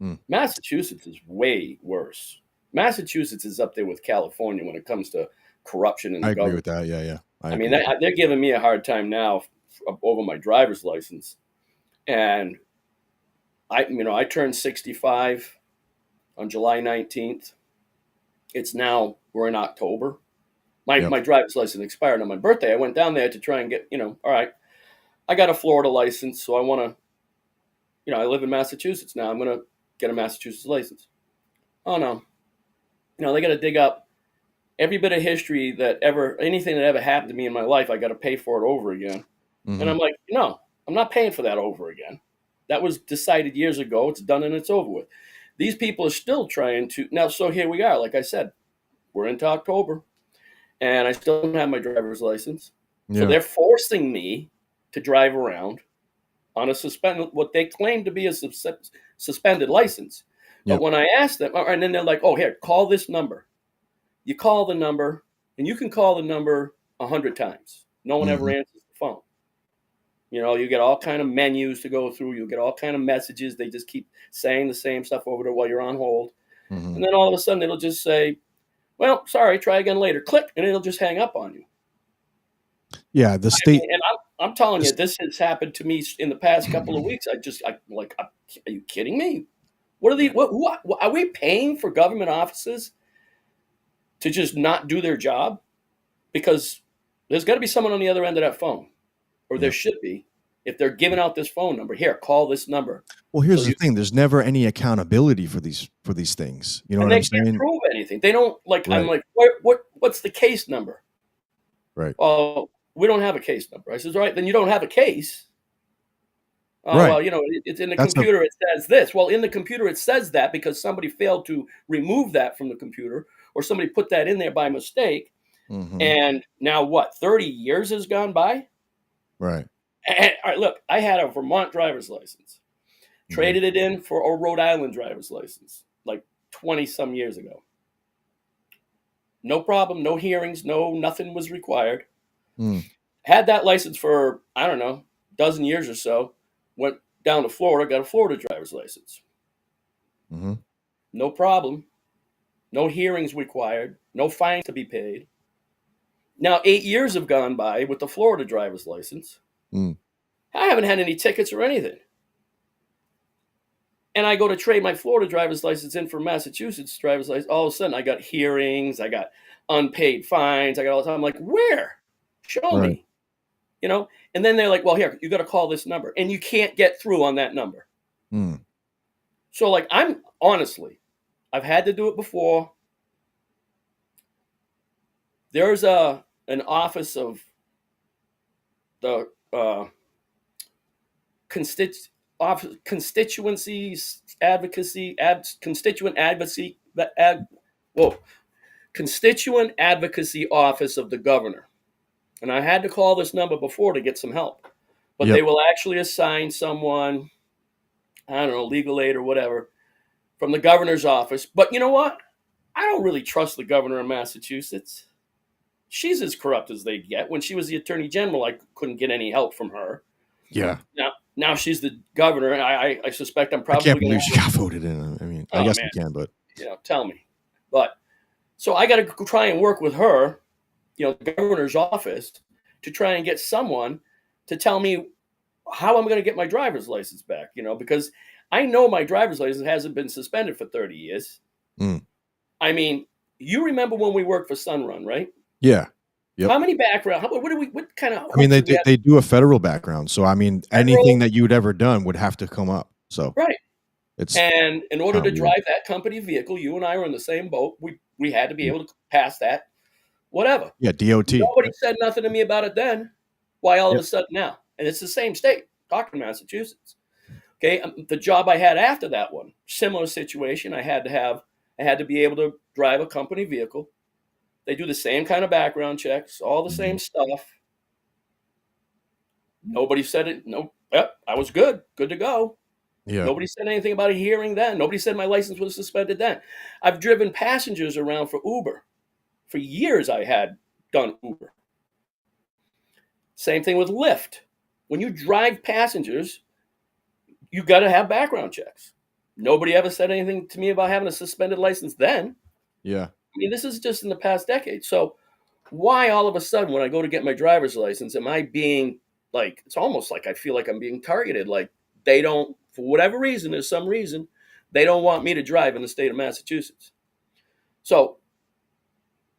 Mm. Massachusetts is way worse. Massachusetts is up there with California when it comes to corruption in I the agree government. with that. Yeah, yeah. I I mean, agree with that. they're giving me a hard time now over my driver's license, and I turned 65 on July 19th. We're in October. My Yep. my driver's license expired on my birthday. I went down there to try and get, all right, I got a Florida license, so I want to, I live in Massachusetts now. I'm going to get a Massachusetts license. Oh no. They got to dig up every bit of history anything that ever happened to me in my life. I got to pay for it over again. And Hmm. I'm like, no, I'm not paying for that over again. That was decided years ago. It's done and it's over with. These people are still trying to now. So here we are. Like I said, we're into October, and I still don't have my driver's license. So Yeah. they're forcing me to drive around on a suspended, what they claim to be a suspended license. But Yep. when I asked them, and then they're like, "Oh, here, call this number." You call the number, and you can call the number 100 times. No one ever Hmm. answers the phone. You get all kind of menus to go through. You get all kind of messages. They just keep saying the same stuff over there while you're on hold. Hmm. And then all of a sudden, it'll just say, "Well, sorry, try again later." Click, and it'll just hang up on you. Yeah. The state. And I'm telling you, This, this has happened to me in the past couple of weeks. Are you kidding me? What are the what are we paying for government offices to just not do their job? Because there's got to be someone on the other end of that phone, or there yeah. should be, if they're giving out this phone number. Here, call this number. Well, So here's the thing. There's never any accountability for these things. You know and what they I'm can't saying? prove anything. They don't like. I'm Right. like, what's the case number? Right. Oh, we don't have a case number. I says, all right, then you don't have a case. Oh, Right. well, it's in the That's a computer. It says this. Well, in the computer, it says that because somebody failed to remove that from the computer, or somebody put that in there by mistake. Mhm. And now what? 30 years has gone by. Right. And, all right, look, I had a Vermont driver's license. Mhm. Traded it in for a Rhode Island driver's license like 20 some years ago. No problem, no hearings, nothing was required. Mm. Had that license for, I don't know, dozen years or so. Went down to Florida, got a Florida driver's license. Mhm. No problem. No hearings required. No fine to be paid. Now, 8 years have gone by with the Florida driver's license. Mm. I haven't had any tickets or anything. And I go to trade my Florida driver's license in for Massachusetts driver's license. All of a sudden, I got hearings. I got unpaid fines. I got all the time. I'm like, where? Show Right. me. And then they're like, well, here, you got to call this number. And you can't get through on that number. Mm. So, like, I've had to do it before. There's an office of the constituencies advocacy, constituent advocacy, constituent advocacy office of the governor. And I had to call this number before to get some help. But Yep. they will actually assign someone, I don't know, legal aid or whatever, from the governor's office. But you know what? I don't really trust the governor of Massachusetts. She's as corrupt as they get. When she was the attorney general, I couldn't get any help from her. Yeah. Now she's the governor, and I suspect I'm I probably can't going to believe she got voted in. I mean, I Oh guess man, we can, but tell me. But so I got to try and work with her, the governor's office, to try and get someone to tell me how I'm going to get my driver's license back. Because I know my driver's license hasn't been suspended for 30 years. Mm. I mean, you remember when we worked for Sunrun, right? yeah. Yep. How many background? What kind of? I mean, hooks did we have? they do a federal background, so I mean, anything Federal, that you'd ever done would have to come up. So right? it's And in order kind to of weird. drive that company vehicle, you and I were in the same boat. We had to be able to pass that. Whatever. Yeah, DOT. Nobody Yep. said nothing to me about it then. Why all of Yep. a sudden now? And it's the same state, talking Massachusetts. Okay, the job I had after that one, similar situation. I had to be able to drive a company vehicle. They do the same kind of background checks, all the Mhm. same stuff. Nobody said it. No, yep, I was good to go. Yeah. Nobody said anything about a hearing then. Nobody said my license was suspended then. I've driven passengers around for Uber. For years, I had done Uber. Same thing with Lyft. When you drive passengers, you got to have background checks. Nobody ever said anything to me about having a suspended license then. Yeah. I mean, this is just in the past decade. So why all of a sudden when I go to get my driver's license, am I being like, it's almost like I feel like I'm being targeted. Like they don't, for whatever reason, there's some reason, they don't want me to drive in the state of Massachusetts. So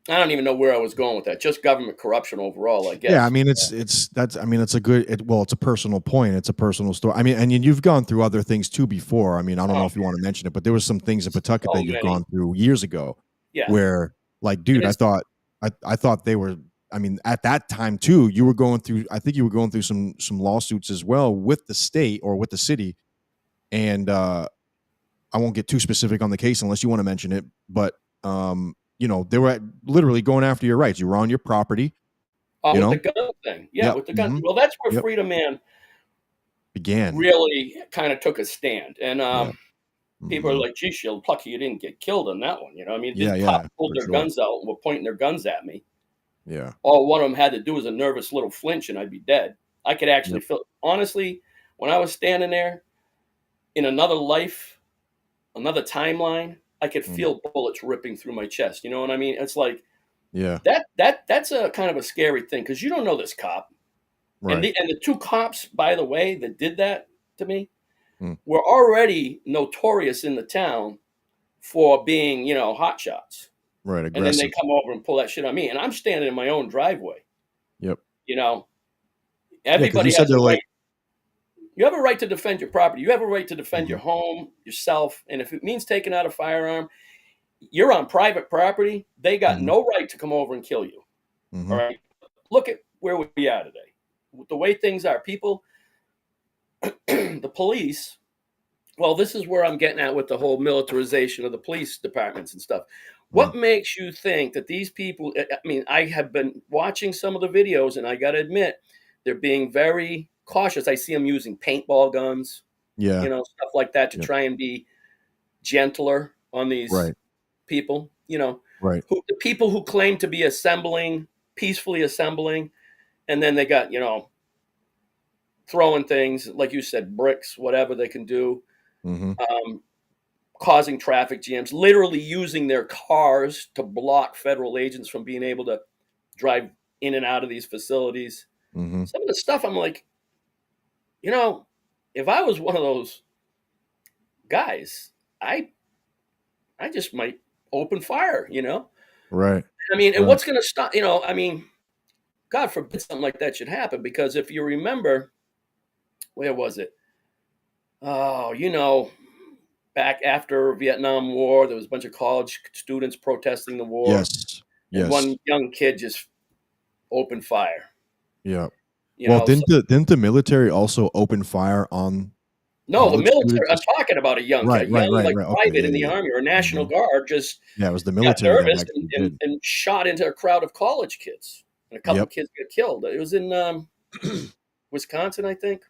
I don't even know where I was going with that. Just government corruption overall, I guess. Yeah, I mean, it's a good, well, it's a personal point. It's a personal story. I mean, and you've gone through other things too before. I mean, I don't know Oh, if you want to mention it, but there was some things in Pawtucket so that you've many. gone through years ago Yeah. where, like, dude, And I thought they were, I mean, at that time too, you were going through, I think you were going through some lawsuits as well with the state or with the city. And I won't get too specific on the case unless you want to mention it, but you know, they were literally going after your rights. You were on your property, you with know? the gun thing. Yeah, Yep. with the gun. Mhm. Well, that's where Yep. Freedom Man Began. really kind of took a stand. And Yeah. people are Mhm. like, gee, Shield, plucky you didn't get killed on that one. You know, I mean, these Yeah, cops yeah, pulled for their sure. guns out and were pointing their guns at me. Yeah. All one of them had to do was a nervous little flinch and I'd be dead. I could actually Yep. feel, honestly, when I was standing there in another life, another timeline, I could Mm. feel bullets ripping through my chest. You know what I mean? It's like Yeah. that's a kind of a scary thing because you don't know this cop. And Right. the two cops, by the way, that did that to me Mm. were already notorious in the town for being, you know, hot shots. Right. And then they Aggressive. come over and pull that shit on me. And I'm standing in my own driveway. Yep. You know, Yeah, because you everybody said has a they're like, right. You have a right to defend your property. You have a right to defend your Mhm. home, yourself. And if it means taking out a firearm, you're on private property. They got Mhm. no right to come over and kill you. All Mhm. right. Look at where we are today. The way things are, people, the police, well, this is where I'm getting at with the whole militarization of the police departments and stuff. Mm. What makes you think that these people, I mean, I have been watching some of the videos and I got to admit, they're being very cautious. I see them using paintball guns, Yeah. you know, stuff like that to Yep. try and be gentler on these Right. people, you know, Right. the people who claim to be assembling, peacefully assembling, and then they got, you know, throwing things, like you said, bricks, whatever they can do, Mhm. causing traffic jams, literally using their cars to block federal agents from being able to drive in and out of these facilities. Mhm. Some of the stuff I'm like, you know, if I was one of those guys, I just might open fire, you know? Right. I mean, and Right. what's going to stop, you know, I mean, God forbid something like that should happen because if you remember, where was it? Oh, you know, back after Vietnam War, there was a bunch of college students protesting the war, Yes. and Yes. one young kid just opened fire. Yeah. You Well, know, so, didn't the military also open fire on no, the college military. students? I'm talking about a young Right. kid, Right. young Right. like Right. Okay. private Yeah. in the Yeah. army or Yeah. National Mhm. Guard, just Yeah. It was the got military that nervous actually and, did. and shot into a crowd of college kids, and a couple Yep. of kids got killed. It was in Wisconsin, I think.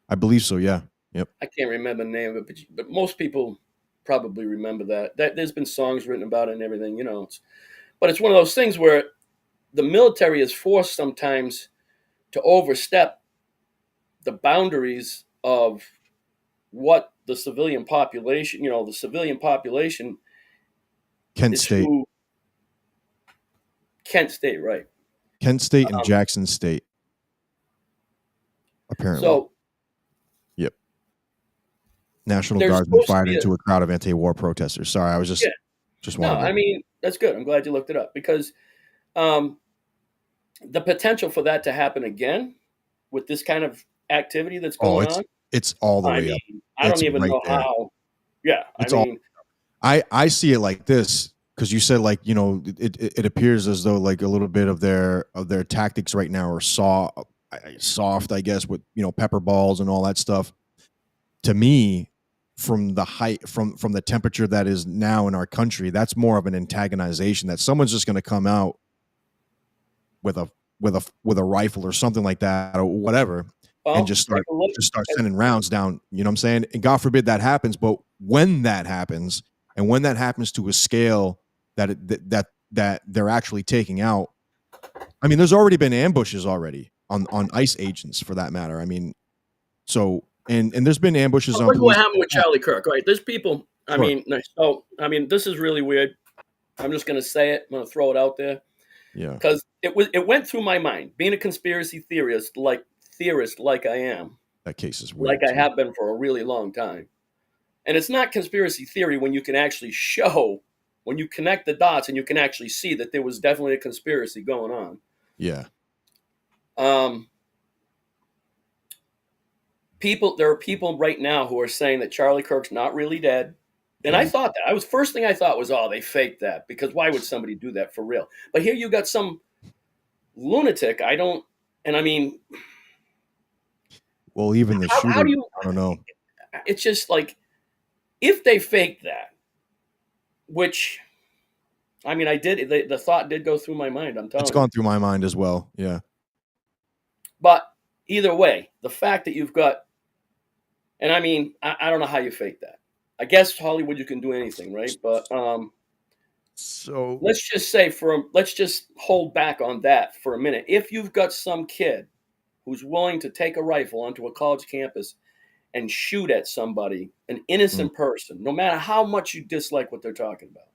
I believe so. Yeah. Yep. I can't remember the name of it, but most people probably remember that. That there's been songs written about it and everything, you know. But it's one of those things where the military is forced sometimes to overstep the boundaries of what the civilian population, you know, the civilian population Kent is State. who Kent State, right? Kent State and Um, Jackson State. Apparently. so Yep. National there's Guardsmen supposed to fired be a into a crowd of anti-war protesters. Sorry, I was yeah. just No, wanted I to. mean that's good. I'm glad you looked it up because um, the potential for that to happen again with this kind of activity that's Oh, going on. it's all the I way up. mean, I don't It's even right know there. how. Yeah, I It's all. mean, I see it like this because you said, like, you know, it appears as though like a little bit of their tactics right now are soft, I guess, with, you know, pepper balls and all that stuff. To me, from the height, from the temperature that is now in our country, that's more of an antagonization that someone's just going to come out with a rifle or something like that or whatever, and well, just take a look. start sending rounds down. You know what I'm saying? And God forbid that happens, but when that happens, and when that happens to a scale that they're actually taking out, I mean, there's already been ambushes already on ICE agents for that matter. I mean, so and there's been ambushes on Look what police. happened with Charlie Kirk, right? There's people. Sure. This is really weird. I'm just going to say it. I'm going to throw it out there Yeah, because it went through my mind. Being a conspiracy theorist like I am, that case is like weird. I have been for a really long time. And it's not conspiracy theory when you can actually show, when you connect the dots and you can actually see that there was definitely a conspiracy going on. Yeah, There are people right now who are saying that Charlie Kirk's not really dead. And I yeah. thought that. First thing I thought was, oh, they faked that, because why would somebody do that for real? But here you got some lunatic. Well, even the how do shooter, you, I don't know. it's just like, if they faked that, which, the thought did go through my mind, I'm telling It's you. gone through my mind as well. Yeah, But either way, the fact that you've got, and I don't know how you fake that. I guess Hollywood, you can do anything, right? But so let's just hold back on that for a minute. If you've got some kid who's willing to take a rifle onto a college campus and shoot at somebody, an innocent person, no matter how much you dislike what they're talking about.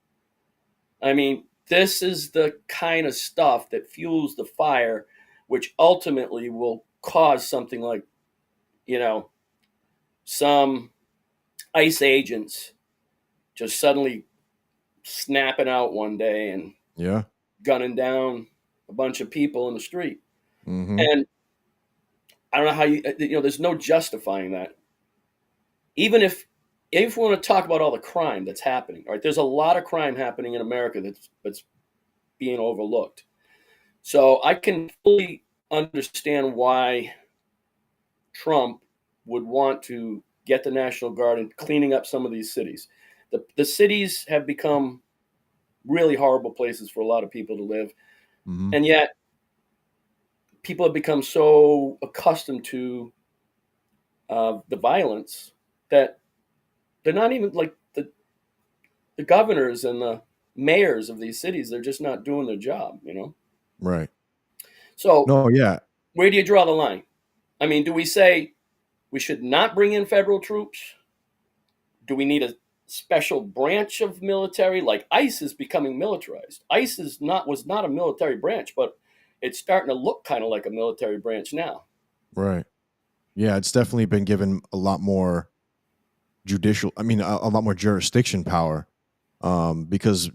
This is the kind of stuff that fuels the fire, which ultimately will cause something like, some ICE agents just suddenly snapping out one day and yeah, gunning down a bunch of people in the street. mm-hmm. And I don't know how there's no justifying that. Even if we want to talk about all the crime that's happening, right? There's a lot of crime happening in America that's being overlooked. So I can fully understand why Trump would want to get the National Guard and cleaning up some of these cities. The cities have become really horrible places for a lot of people to live. Mm-hmm. And yet people have become so accustomed to the violence that they're not even like the governors and the mayors of these cities. They're just not doing their job, Right. So No, yeah. where do you draw the line? Do we say we should not bring in federal troops? Do we need a special branch of military? Like ICE is becoming militarized. ICE was not a military branch, but it's starting to look kind of like a military branch now. Right. Yeah, it's definitely been given a lot more a lot more jurisdiction power, because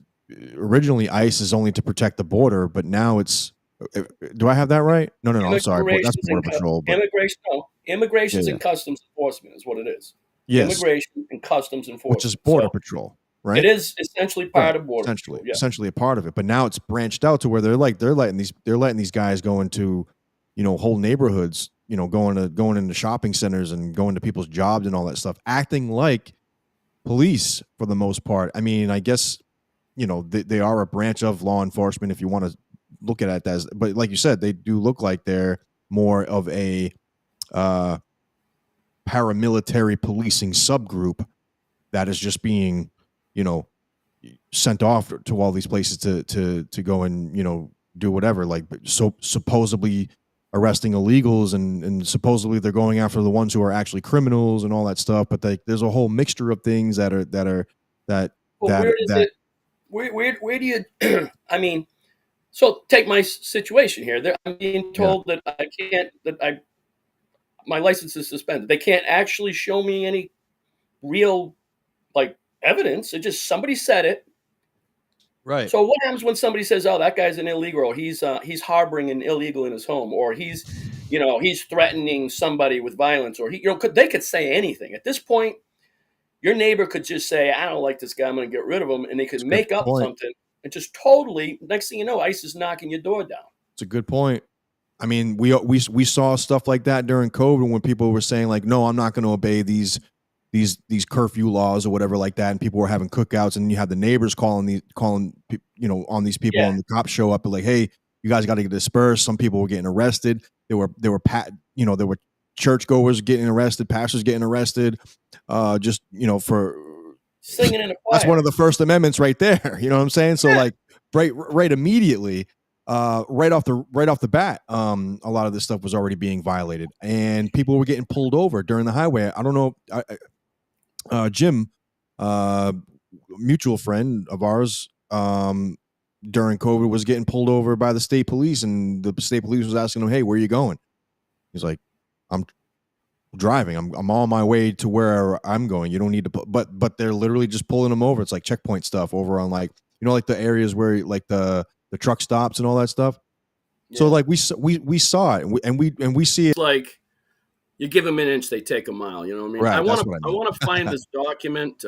originally ICE is only to protect the border, but now it's. Do I have that right? No. I'm sorry. That's Border Patrol. But Immigrations and Customs Enforcement is what it is. Yes. Immigration and Customs Enforcement, which is Border Patrol, right? It is essentially part of Border Patrol. Yeah. Essentially a part of it. But now it's branched out to where they're letting these guys go into, whole neighborhoods, going into shopping centers and going to people's jobs and all that stuff, acting like police for the most part. I guess, they are a branch of law enforcement if you want to look at it as, but like you said, they do look like they're more of a paramilitary policing subgroup that is just being, sent off to all these places to go and, do whatever, like supposedly arresting illegals and supposedly they're going after the ones who are actually criminals and all that stuff. But there's a whole mixture of things that where do you, so take my situation here. I'm being told that I can't, my license is suspended. They can't actually show me any real evidence. It just, somebody said it. Right. So what happens when somebody says, "Oh, that guy's an illegal," or he's harboring an illegal in his home, or he's threatening somebody with violence, or they could say anything. At this point, your neighbor could just say, "I don't like this guy. I'm going to get rid of him," and they could make up something, and just totally. Next thing you know, ICE is knocking your door down. It's a good point. We saw stuff like that during COVID when people were saying like, "No, I'm not going to obey these curfew laws or whatever like that," and people were having cookouts, and you had the neighbors calling on these people, and the cops show up and like, "Hey, you guys got to get dispersed." Some people were getting arrested. There were churchgoers getting arrested, pastors getting arrested, just for singing in a choir. That's one of the First Amendments right there. You know what I'm saying? So right immediately, right off the bat, a lot of this stuff was already being violated, and people were getting pulled over during the highway. I don't know, Jim, mutual friend of ours, during COVID was getting pulled over by the state police, and the state police was asking him, "Hey, where are you going?" He's like, "I'm driving. I'm on my way to where I'm going. You don't need to put." But they're literally just pulling him over. It's like checkpoint stuff over on, like, like the areas where, like, the truck stops and all that stuff. Yeah. So like we saw it, and we see it. It's like you give them an inch, they take a mile. You know what I mean? Right, I that's want what I to mean. I want to find this document.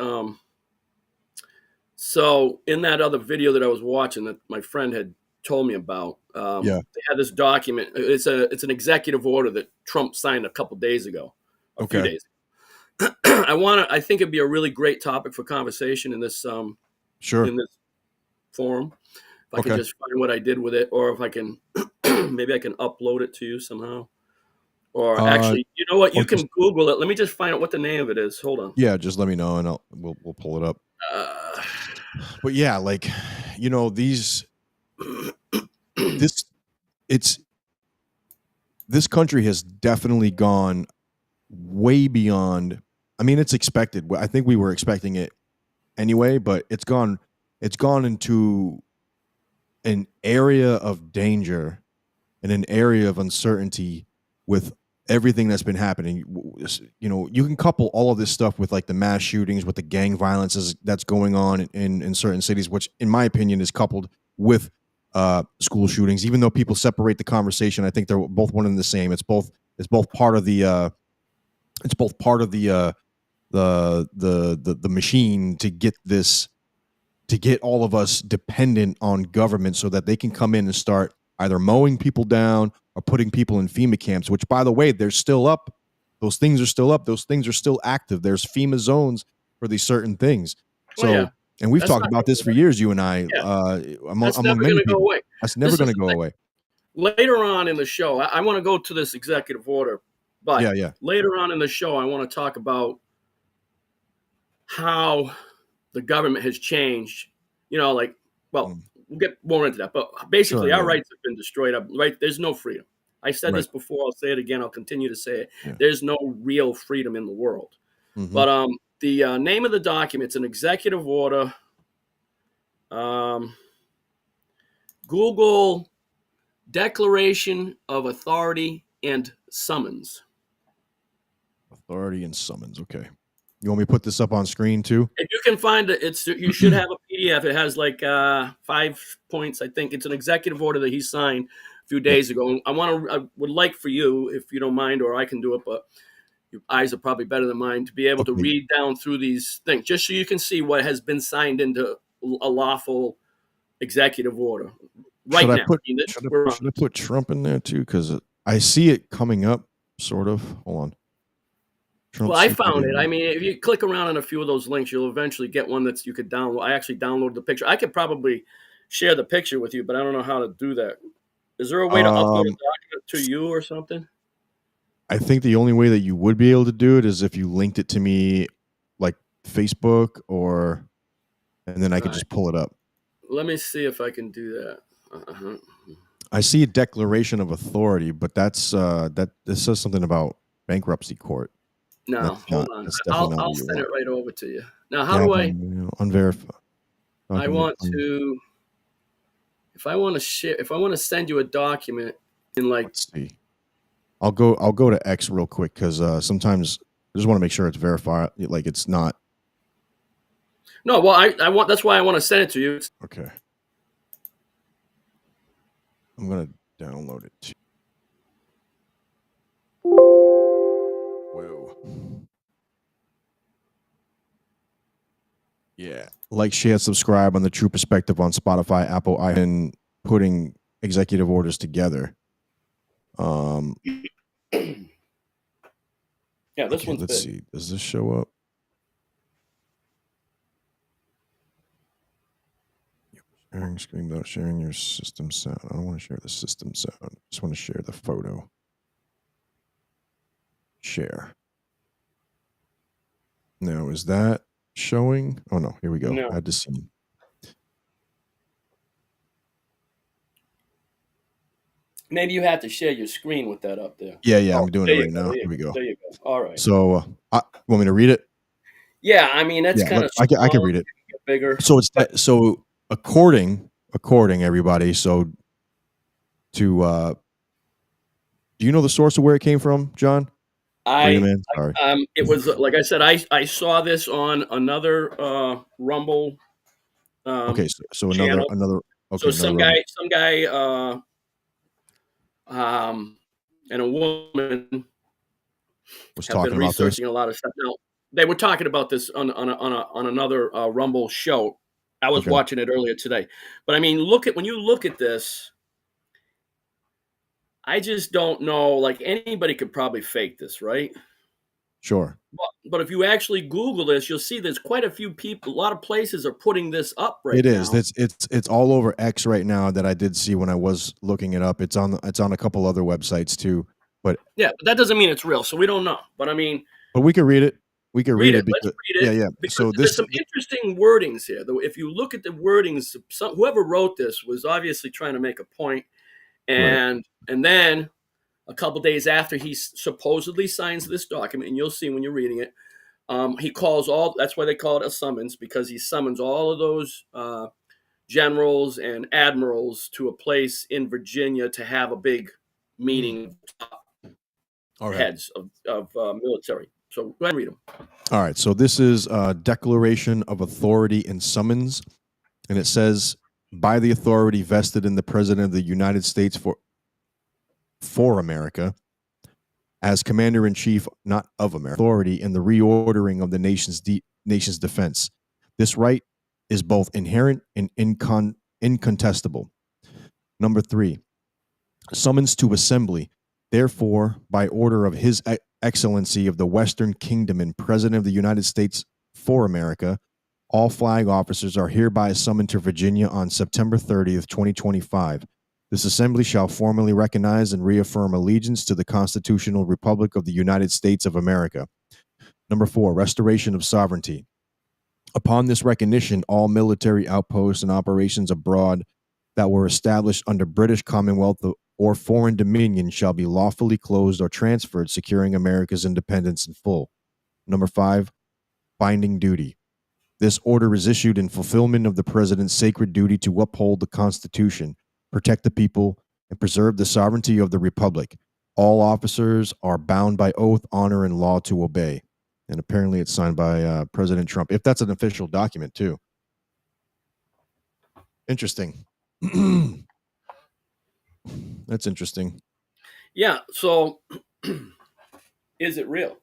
So in that other video that I was watching that my friend had told me about, Yeah. they had this document. It's an executive order that Trump signed a couple days ago, a few Okay. days. I think it'd be a really great topic for conversation in this Sure. in this forum. If I Okay. can just find what I did with it, or if I can, maybe I can upload it to you somehow. Or actually, you know what? You or can just- Google it. Let me just find out what the name of it is. Hold on. Yeah, just let me know, and we'll pull it up. But yeah, like, these this country has definitely gone way beyond. I mean, it's expected. I think we were expecting it anyway, but it's gone into an area of danger and an area of uncertainty with everything that's been happening. You can couple all of this stuff with, like, the mass shootings, with the gang violence that's going on in certain cities, which in my opinion is coupled with school shootings. Even though people separate the conversation, I think they're both one and the same. It's both part of the the machine to get all of us dependent on government so that they can come in and start either mowing people down or putting people in FEMA camps, which, by the way, they're still up. Those things are still up. Those things are still active. There's FEMA zones for these certain things. So, Oh, yeah. and we've That's talked not about this for years, you and I, Yeah. That's among never many going to go people. away. That's never This going is to the go thing. away. Later on in the show, I want to go to this executive order, but Yeah. later on in the show, I want to talk about how the government has changed. We'll get more into that, but basically, Sure, our yeah. rights have been destroyed. There's no freedom. I said this Right. before. I'll say it again. I'll continue to say it. Yeah. There's no real freedom in the world. Mhm. But the name of the document, it's an executive order. Google Declaration of Authority and Summons. Authority and summons. Okay. You want me to put this up on screen too? If you can find it, you should have a PDF. It has like 5 points. I think it's an executive order that he signed a few days ago. And I would like for you, if you don't mind, or I can do it, but your eyes are probably better than mine, to be able to Okay. read down through these things, just so you can see what has been signed into a lawful executive order right Should I now. should I put Trump in there too? Because I see it coming up, sort of. Hold on. Trump Well, I found it. secretary. I mean, if you click around on a few of those links, you'll eventually get one that you could download. I actually downloaded the picture. I could probably share the picture with you, but I don't know how to do that. Is there a way to upload a document to you or something? I think the only way that you would be able to do it is if you linked it to me, like Facebook, and then I could just pull it up. Let me see if I can do that. Uh-huh. I see a declaration of authority, but this says something about bankruptcy court. No, hold on. That's definitely not I'll what you send want. it right over to you. Now, how do I? Unverify? I want to. If I want to share, if I want to send you a document in like. Let's see. I'll go to X real quick because sometimes I just want to make sure it's verified, like it's not. No, well, I want. That's why I want to send it to you. Okay. I'm gonna download it too. Whoa. Yeah. Like, share, subscribe on the True Perspective on Spotify, Apple, and putting executive orders together. Yeah, this one's let's big. see. Does this show up? Sharing screen without sharing your system sound. I don't want to share the system sound. I just want to share the photo. Share. Now, is that showing? Oh, no. Here we go. No. Add to scene. Maybe you have to share your screen with that up there. Yeah, Oh, I'm doing it there you right go. now. Here we go. There you go. All right. So, want me to read it? Yeah, I mean that's Yeah, kind of I can small, read it. bigger. So it's But so according everybody. So to do you know the source of where it came from, John? Freedom Man. Sorry. it was like I said, I saw this on another Rumble Okay, so channel. So another Rumble some guy, and a woman was have been talking about this. researching a lot of stuff. Now they were talking about this on another Rumble show. I was Okay, watching it earlier today, but I mean, when you look at this, I just don't know. Like anybody could probably fake this, right? sure. But if you actually Google this, you'll see there's quite a few people. A lot of places are putting this up It right is. now. It's all over X right now that I did see when I was looking it up. It's on a couple other websites too. But Yeah, but that doesn't mean it's real, so we don't know. But I mean, we can read it. We can read read it. it Let's because read it yeah. because So there's this some interesting wordings here. Though, if you look at the wordings, whoever wrote this was obviously trying to make a point, right. and then a couple days after he supposedly signs this document, and you'll see when you're reading it, he calls all. That's why they call it a summons, because he summons all of those generals and admirals to a place in Virginia to have a big meeting of All right. heads of military. So go ahead and read them. All right. So this is a declaration of authority and summons, and it says, by the authority vested in the President of the United States for America, as Commander in Chief, not of America, authority in the reordering of the nation's defense. This right is both inherent and incontestable. Number 3, summons to assembly. Therefore, by order of His Excellency of the Western Kingdom and President of the United States for America, all flag officers are hereby summoned to Virginia on September 30th, 2025. This assembly shall formally recognize and reaffirm allegiance to the Constitutional Republic of the United States of America. Number 4, restoration of sovereignty. Upon this recognition, all military outposts and operations abroad that were established under British Commonwealth or foreign dominion shall be lawfully closed or transferred, securing America's independence in full. Number 5, binding duty. This order is issued in fulfillment of the President's sacred duty to uphold the Constitution, protect the people, and preserve the sovereignty of the Republic. All officers are bound by oath, honor, and law to obey. And apparently it's signed by President Trump, if that's an official document, too. Interesting. That's interesting. Yeah. So, is it real?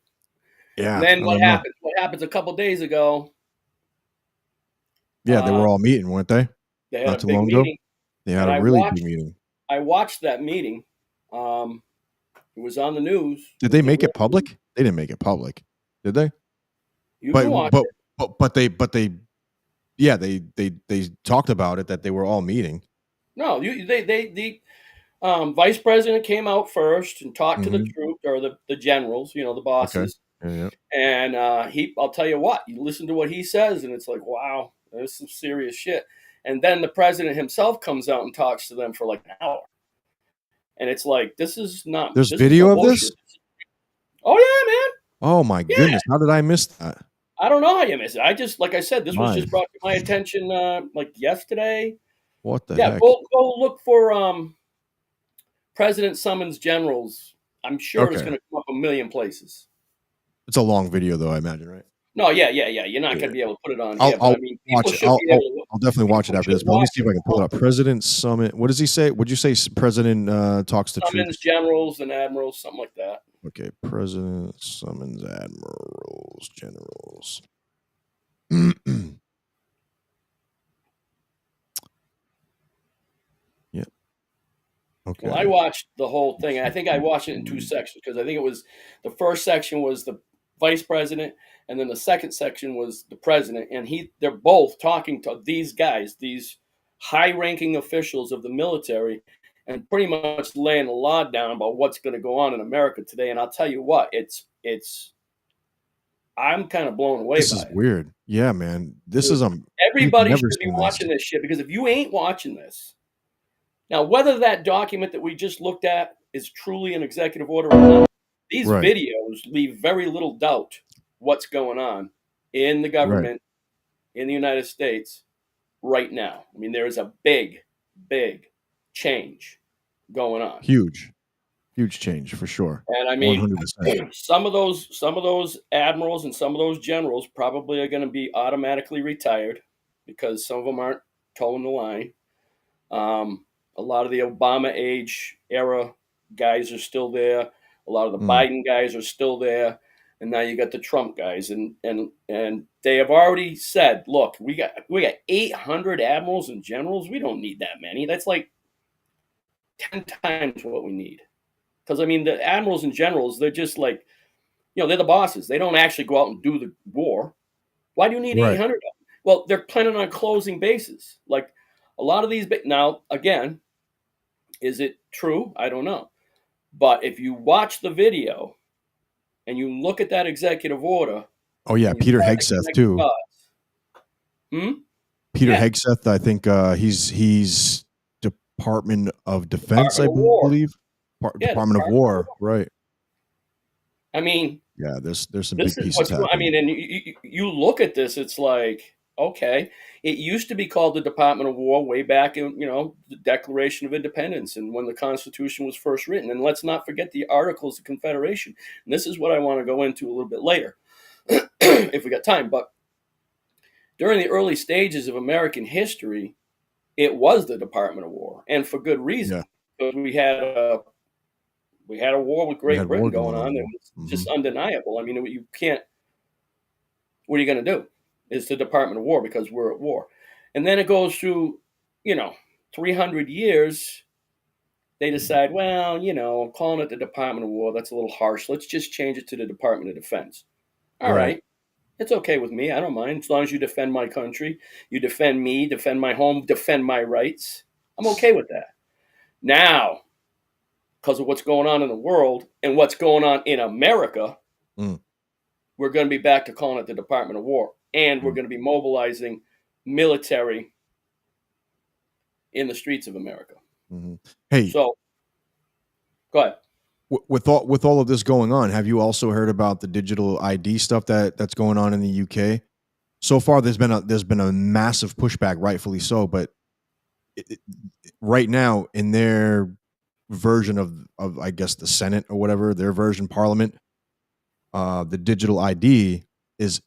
Yeah. And then I what don't know. happens? What happens a couple days ago? Yeah, they were all meeting, weren't they? They had Not a too big long ago. meeting. They had and a really big meeting. I watched that meeting. It was on the news. Did they make it public? They didn't make it public, did they? You can watch it. But they talked about it, that they were all meeting. No, the vice president came out first and talked to the troops or the generals, the bosses. Okay. Yeah. And I'll tell you what, you listen to what he says, and it's like, wow, there's some serious shit. And then the president himself comes out and talks to them for like an hour. And it's like, this is not. There's this video is of this? Oh, yeah, man. Oh, my goodness. How did I miss that? I don't know how you miss it. I just, like I said, this was Mine. just brought to my attention like yesterday. What the heck? Go look for President Summons Generals. I'm sure it's going to come up a million places. It's a long video, though, I imagine, right? No, yeah. You're not going to be able to put it on here. I'll But, I mean, watch it. I'll definitely watch it after this. But let me see if I can pull it up. President Summit. What does he say? Would you say President talks to Summons troops? generals and admirals, something like that. Okay, President summons admirals, generals. Yeah. Okay. Well, I watched the whole thing. I think I watched it in 2 sections because I think it was the first section was the vice president, and then the second section was the president. And they're both talking to these guys, these high-ranking officials of the military, and pretty much laying the law down about what's going to go on in America today. And I'll tell you what, I'm kind of blown away This by is it. weird. Yeah, man. This is Everybody should be watching this shit, because if you ain't watching this, Now, whether that document that we just looked at is truly an executive order or not, these Right. videos leave very little doubt what's going on in the Right. government in the United States right now. I mean, there is a big, big change going on. Huge. Huge change for sure. And I mean, 100%. some of those admirals and some of those generals probably are going to be automatically retired because some of them aren't towing the line. A lot of the Obama age era guys are still there. A lot of the Mm. Biden guys are still there, and now you got the Trump guys, and they have already said, "Look, we got 800 admirals and generals. We don't need that many. That's like 10 times what we need." Because I mean, the admirals and generals, they're just like, they're the bosses. They don't actually go out and do the war. Why do you need Right. 800 of them? Well, they're planning on closing bases. Like a lot of these. Now, again, is it true? I don't know. But if you watch the video and you look at that executive order, Oh yeah, and you Peter try to Hegseth connect the too. dots, Peter yeah, Hegseth, I think he's Department of Defense, I Department of War. believe. Yeah, Department of Department of War, War. right? I mean, Yeah, there's some this big is pieces what's going. I mean, happening. and you look at this, it's like, okay, it used to be called the Department of War way back in the Declaration of Independence and when the Constitution was first written. And let's not forget the Articles of Confederation. And this is what I want to go into a little bit later, if we got time. But during the early stages of American history, it was the Department of War, and for good Yeah, reason, because we had a war with we Great had war Britain going going on. on that was Hmm. just undeniable. I mean, you can't. What are you going to do? It's the Department of War because we're at war, and then it goes through, you know, 300 years. They decide, well, calling it the Department of War, that's a little harsh. Let's just change it to the Department of Defense. All Right. right. It's okay with me. I don't mind. As long as you defend my country, you defend me, defend my home, defend my rights. I'm okay with that. Now, because of what's going on in the world and what's going on in America, Mm. we're going to be back to calling it the Department of War. And we're Mm. going to be mobilizing military in the streets of America. Hmm. Hey, So, go ahead. with all of this going on, have you also heard about the digital ID stuff that's going on in the UK? So far, there's been a massive pushback, rightfully so. But it, right now, in their version of I guess the Senate or whatever, their version Parliament, the digital ID is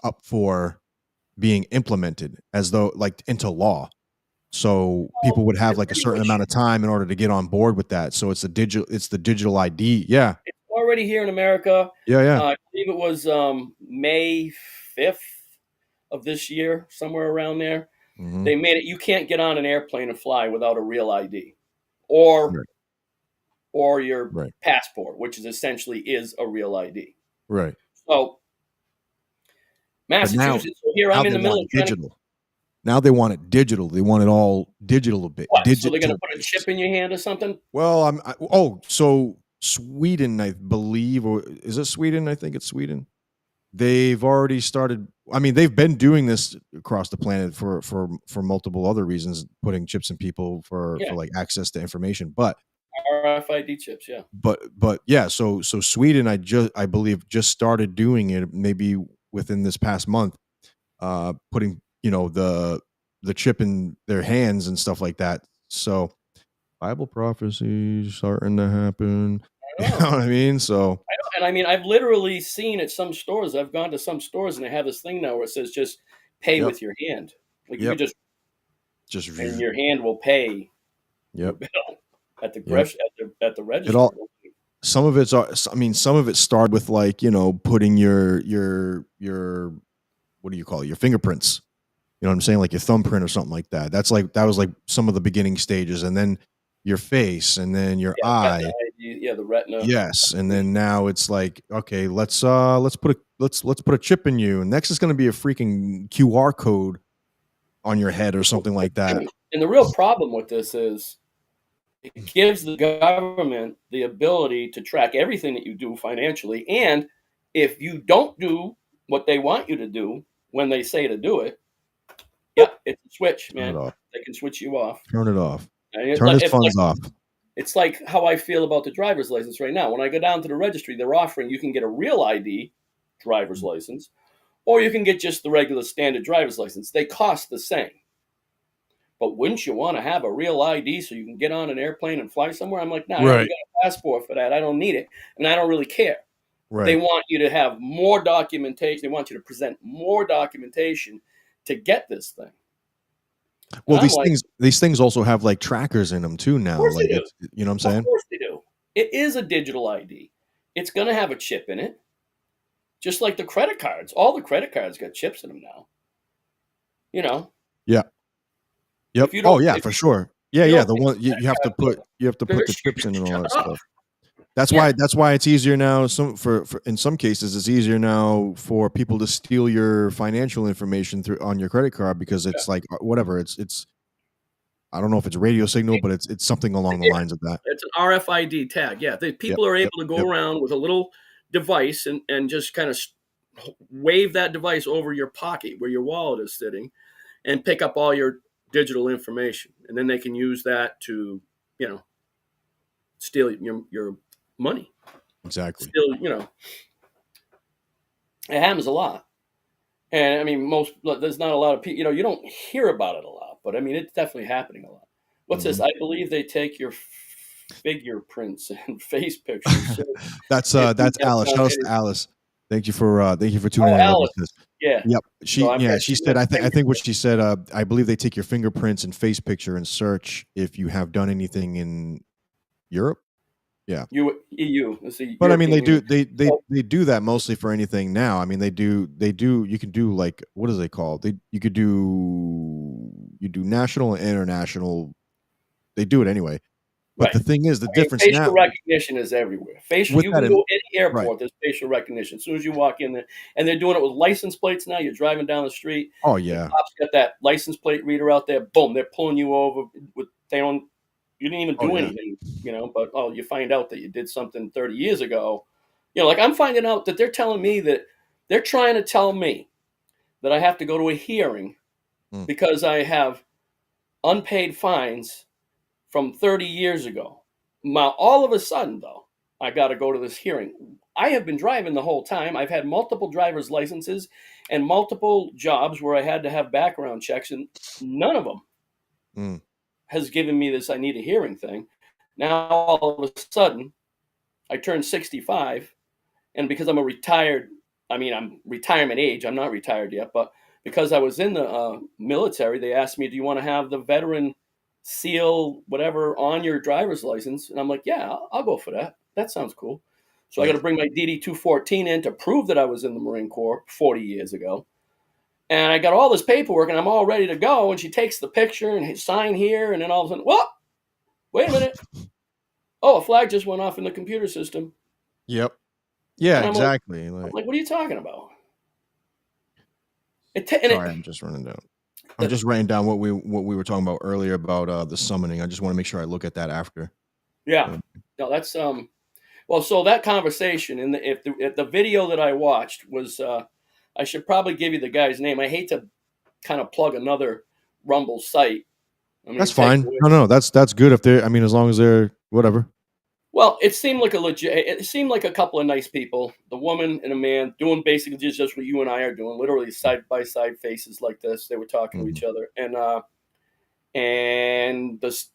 up for being implemented as though like into law. So Well, people would have it's like a pretty certain much amount of time in order to get on board with that. So it's the digital ID. Yeah. it's already here in America. Yeah. Yeah. I believe it was May 5th of this year, somewhere around there. Hmm. They made it. You can't get on an airplane and fly without a real ID, or Right. or your Right. passport, which is essentially is a real ID. Right. So But Massachusetts. So here I'm in they the middle want of trying to. digital. Now they want it digital. They want it all digital a bit. What? So they're going to Digital put a based. chip in your hand or something? Well, so Sweden, I believe, or is it Sweden? I think it's Sweden. They've already started. I mean, they've been doing this across the planet for multiple other reasons, putting chips in people Yeah, for like access to information. But RFID chips. Yeah. yeah, so Sweden, I believe just started doing it maybe within this past month, putting the chip in their hands and stuff like that. So Bible prophecy starting to happen. I You know know. what I mean? So I know. And I mean, I've literally seen at some stores. I've gone to some stores and they have this thing now where it says just pay yep, with your hand. Like you yep, could just, just and your hand will pay your yep, bill at the yep. at the It register. all some of it's I mean, some of it started with like putting your what do you call it, your fingerprints. You know what I'm saying? Like your thumbprint or something like that. That was like some of the beginning stages, and then your face, and then your Yeah, retina eye. ID. Yeah, the retina. Yes, and then now it's like, okay, let's put a chip in you, and next is going to be a freaking QR code on your head or something like that. And the real problem with this is it gives the government the ability to track everything that you do financially. And if you don't do what they want you to do when they say to do it, yeah, it's a switch, Turn it man. off. They can switch you off. Turn it off. And it's Turn like his funds off. it's like how I feel about the driver's license right now. When I go down to the registry, they're offering you can get a real ID driver's license, or you can get just the regular standard driver's license. They cost the same. But wouldn't you want to have a real ID so you can get on an airplane and fly somewhere? I'm like, no, I already Right. got a passport for that. I don't need it. And I don't really care. They Right. want you to have more documentation. They want you to present more documentation to get this thing. And Well, I'm like, these things also have like trackers in them too of now. course they Like do. it's you know what I'm Of saying? course they do. It is a digital ID. It's going to have a chip in it, just like the credit cards. All the credit cards got chips in them now. You know, Yeah. Yep. if you Oh don't, yeah, if for sure. Yeah, you yeah. don't The take one the you have to credit put you have to card, put they're the chips in and all that shut up. stuff. That's Yeah, why it's easier now. For in some cases, it's easier now for people to steal your financial information through on your credit card because yeah. it's like whatever. It's I don't know if it's radio signal, but it's something along the Yeah, lines of that. it's an RFID tag. Yeah, Yep. people are Yep. able to go Yep. around with a little device and just kind of wave that device over your pocket where your wallet is sitting and pick up all your digital information. And then they can use that to, you know, steal your money. Exactly. Steal, it happens a lot. And I mean, there's not a lot of people, you don't hear about it a lot, but I mean, it's definitely happening a lot. What's this? Mhm. I believe they take your fingerprints and face pictures. So That's if you that's have Alice. done Shout out to any, Alice. Thank you for tuning oh, in, Rebel Alice, Sis. yeah. Yep. So I bet She she said went I think what fingerprint. she said, I believe they take your fingerprints and face picture and search if you have done anything in Europe. Yeah. EU, it's the But I mean European they do Union. So, they do that mostly for anything now. I mean they do you can do like what is it called? You could do national and international. They do it anyway. But right. the thing is the I mean, difference facial now recognition is everywhere. with You that can in go any right. airport, there's facial recognition. As soon as you walk in there, and they're doing it with license plates now. You're driving down the street, Oh the yeah. cops got that license plate reader out there. Boom, they're pulling you over with they don't. You didn't even Oh do yeah. anything, but you find out that you did something 30 years ago. Like I'm finding out that they're telling me that they're trying to tell me that I have to go to a hearing Mm. because I have unpaid fines from 30 years ago. Now, all of a sudden, though, I got to go to this hearing. I have been driving the whole time. I've had multiple driver's licenses and multiple jobs where I had to have background checks, and none of them Mm. has given me this I need a hearing thing. Now, all of a sudden, I turned 65, and because I'm I'm retirement age, I'm not retired yet, but because I was in the military, they asked me, do you want to have the veteran seal whatever on your driver's license? And I'm like, yeah, I'll go for that. That sounds cool. So I got Yeah. to bring my DD 214 in to prove that I was in the Marine Corps 40 years ago. And I got all this paperwork and I'm all ready to go. And she takes the picture and sign here. And then all of a sudden, whoa, wait a minute. Oh, a flag just went off in the computer system. Yep. Yeah, And exactly. I'm Like like, what are you talking about? sorry, I'm just running down. I'm just writing down what we were talking about earlier about the summoning. I just want to make sure I look at that after. Yeah. No, that's well, so that conversation and if the video that I watched was I should probably give you the guy's name. I hate to kind of plug another Rumble site. I mean, That's take fine. away. No, that's good if they're I mean as long as they're whatever. Well, it seemed like it seemed like a couple of nice people, the woman and a man doing basically just what you and I are doing, literally side by side faces like this. They were talking to Mhm. each other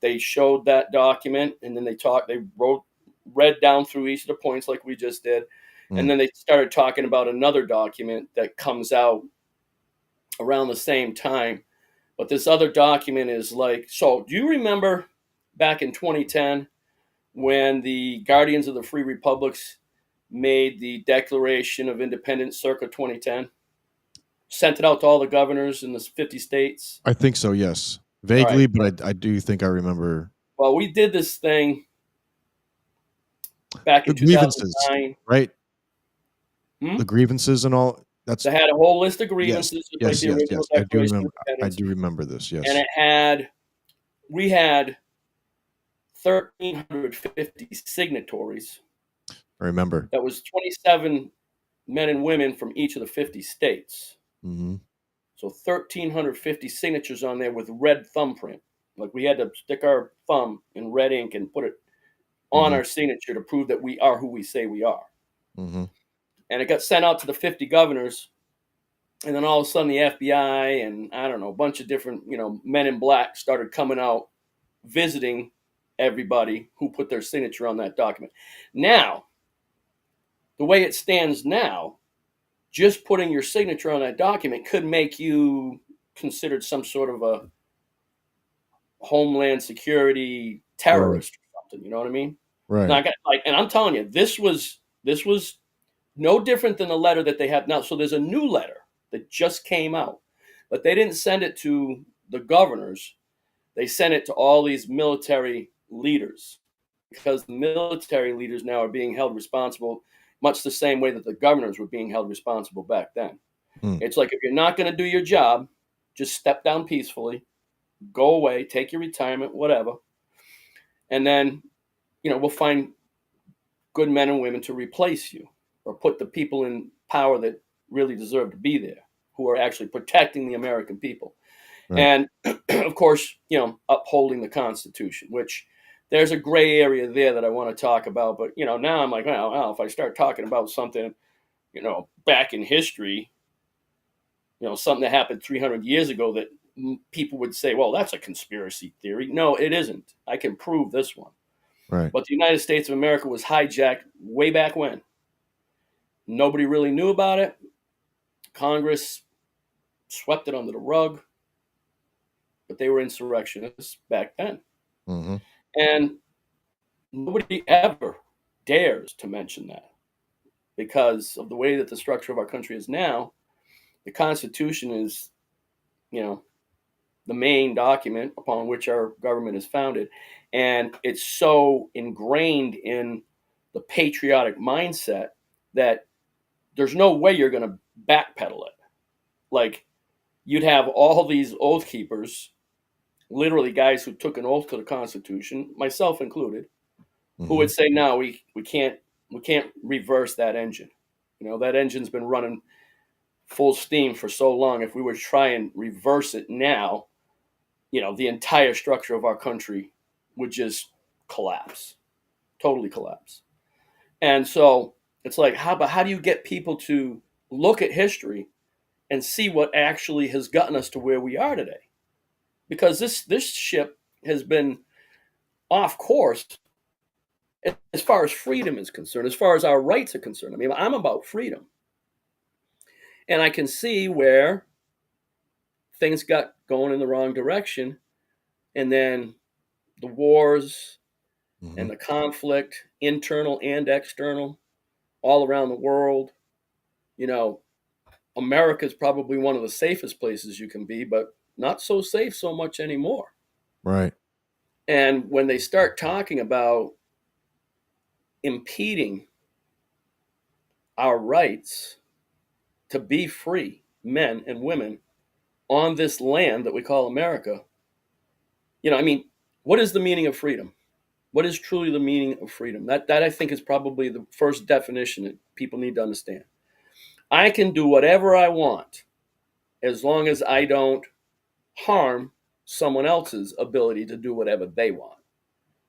they showed that document and then they read down through each of the points like we just did, and Mm. then they started talking about another document that comes out around the same time. But this other document is like, so do you remember back in 2010 when the Guardians of the Free Republics made the Declaration of Independence circa 2010, sent it out to all the governors in the 50 states? I think so, yes. All right. Vaguely, but I do think I remember Well, we did this thing back the in grievances, 2009. right? Hmm? The grievances and all. That's They had a whole list of yes, grievances, just like the yes. original I do Declaration remember. of Independence. This. And Yes, we had 1,350 signatories. I remember. That was 27 men and women from each of the 50 states. Hmm. So 1,350 signatures on there with red thumbprint. Like we had to stick our thumb in red ink and put it on Mhm. our signature to prove that we are who we say we are. Mhm. And it got sent out to the 50 governors. And then all of a sudden, the FBI and I don't know, a bunch of different, men in black started coming out visiting everybody who put their signature on that document. Now, the way it stands now, just putting your signature on that document could make you considered some sort of a homeland security Right. terrorist or something. You know what I mean? Now, Right. and I'm telling you, this was no different than the letter that they have now. So there's a new letter that just came out, but they didn't send it to the governors. They sent it to all these military leaders because the military leaders now are being held responsible, much the same way that the governors were being held responsible back then. Mm. It's like if you're not going to do your job, just step down peacefully, go away, take your retirement, whatever, and then we'll find good men and women to replace you or put the people in power that really deserve to be there, who are actually protecting the American people. Right. And of course, upholding the Constitution, which there's a gray area there that I want to talk about. But, now I'm like, well, if I start talking about something, back in history, something that happened 300 years ago that people would say, well, that's a conspiracy theory. No, it isn't. I can prove this one. Right. But the United States of America was hijacked way back when. Nobody really knew about it. Congress swept it under the rug, but they were insurrectionists back then. Mhm. And nobody ever dares to mention that because of the way that the structure of our country is now. The Constitution is, you know, the main document upon which our government is founded. And it's so ingrained in the patriotic mindset that there's no way you're going to backpedal it. Like, you'd have all these oath keepers, literally guys who took an oath to the Constitution, myself included, who Mhm. would say, "No, we can't reverse that engine. That engine's been running full steam for so long. If we were to try and reverse it now, the entire structure of our country would just collapse, totally collapse." And so it's like, how do you get people to look at history and see what actually has gotten us to where we are today? Because this ship has been off course as far as freedom is concerned, as far as our rights are concerned. I mean, I'm about freedom. And I can see where things got going in the wrong direction. And then the wars and Mhm. the conflict, internal and external, all around the world. You know, America is probably one of the safest places you can be, but not so safe so much anymore. Right. And when they start talking about impeding our rights to be free, men and women, on this land that we call America, I mean, what is the meaning of freedom? What is truly the meaning of freedom? That I think is probably the first definition that people need to understand. I can do whatever I want as long as I don't harm someone else's ability to do whatever they want.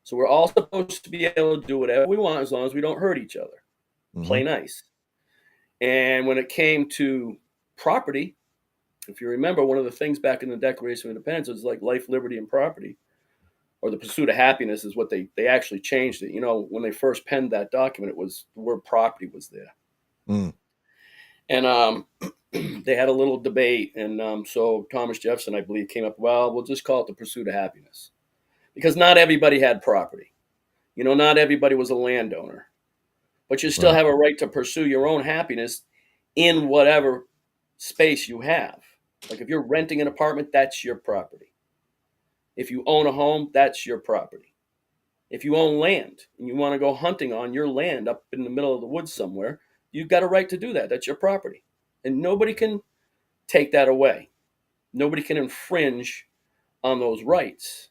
So we're all supposed to be able to do whatever we want as long as we don't hurt each other. Mhm. Play nice. And when it came to property, if you remember, one of the things back in the Declaration of Independence was like life, liberty, and property, or the pursuit of happiness is what they actually changed it. When they first penned that document, it was the word property was there. Mm. And they had a little debate. And so Thomas Jefferson, I believe, came up, well, we'll just call it the pursuit of happiness. Because not everybody had property. Not everybody was a landowner. But you still Right. have a right to pursue your own happiness in whatever space you have. Like if you're renting an apartment, that's your property. If you own a home, that's your property. If you own land and you want to go hunting on your land up in the middle of the woods somewhere, you've got a right to do that. That's your property. And nobody can take that away. Nobody can infringe on those rights.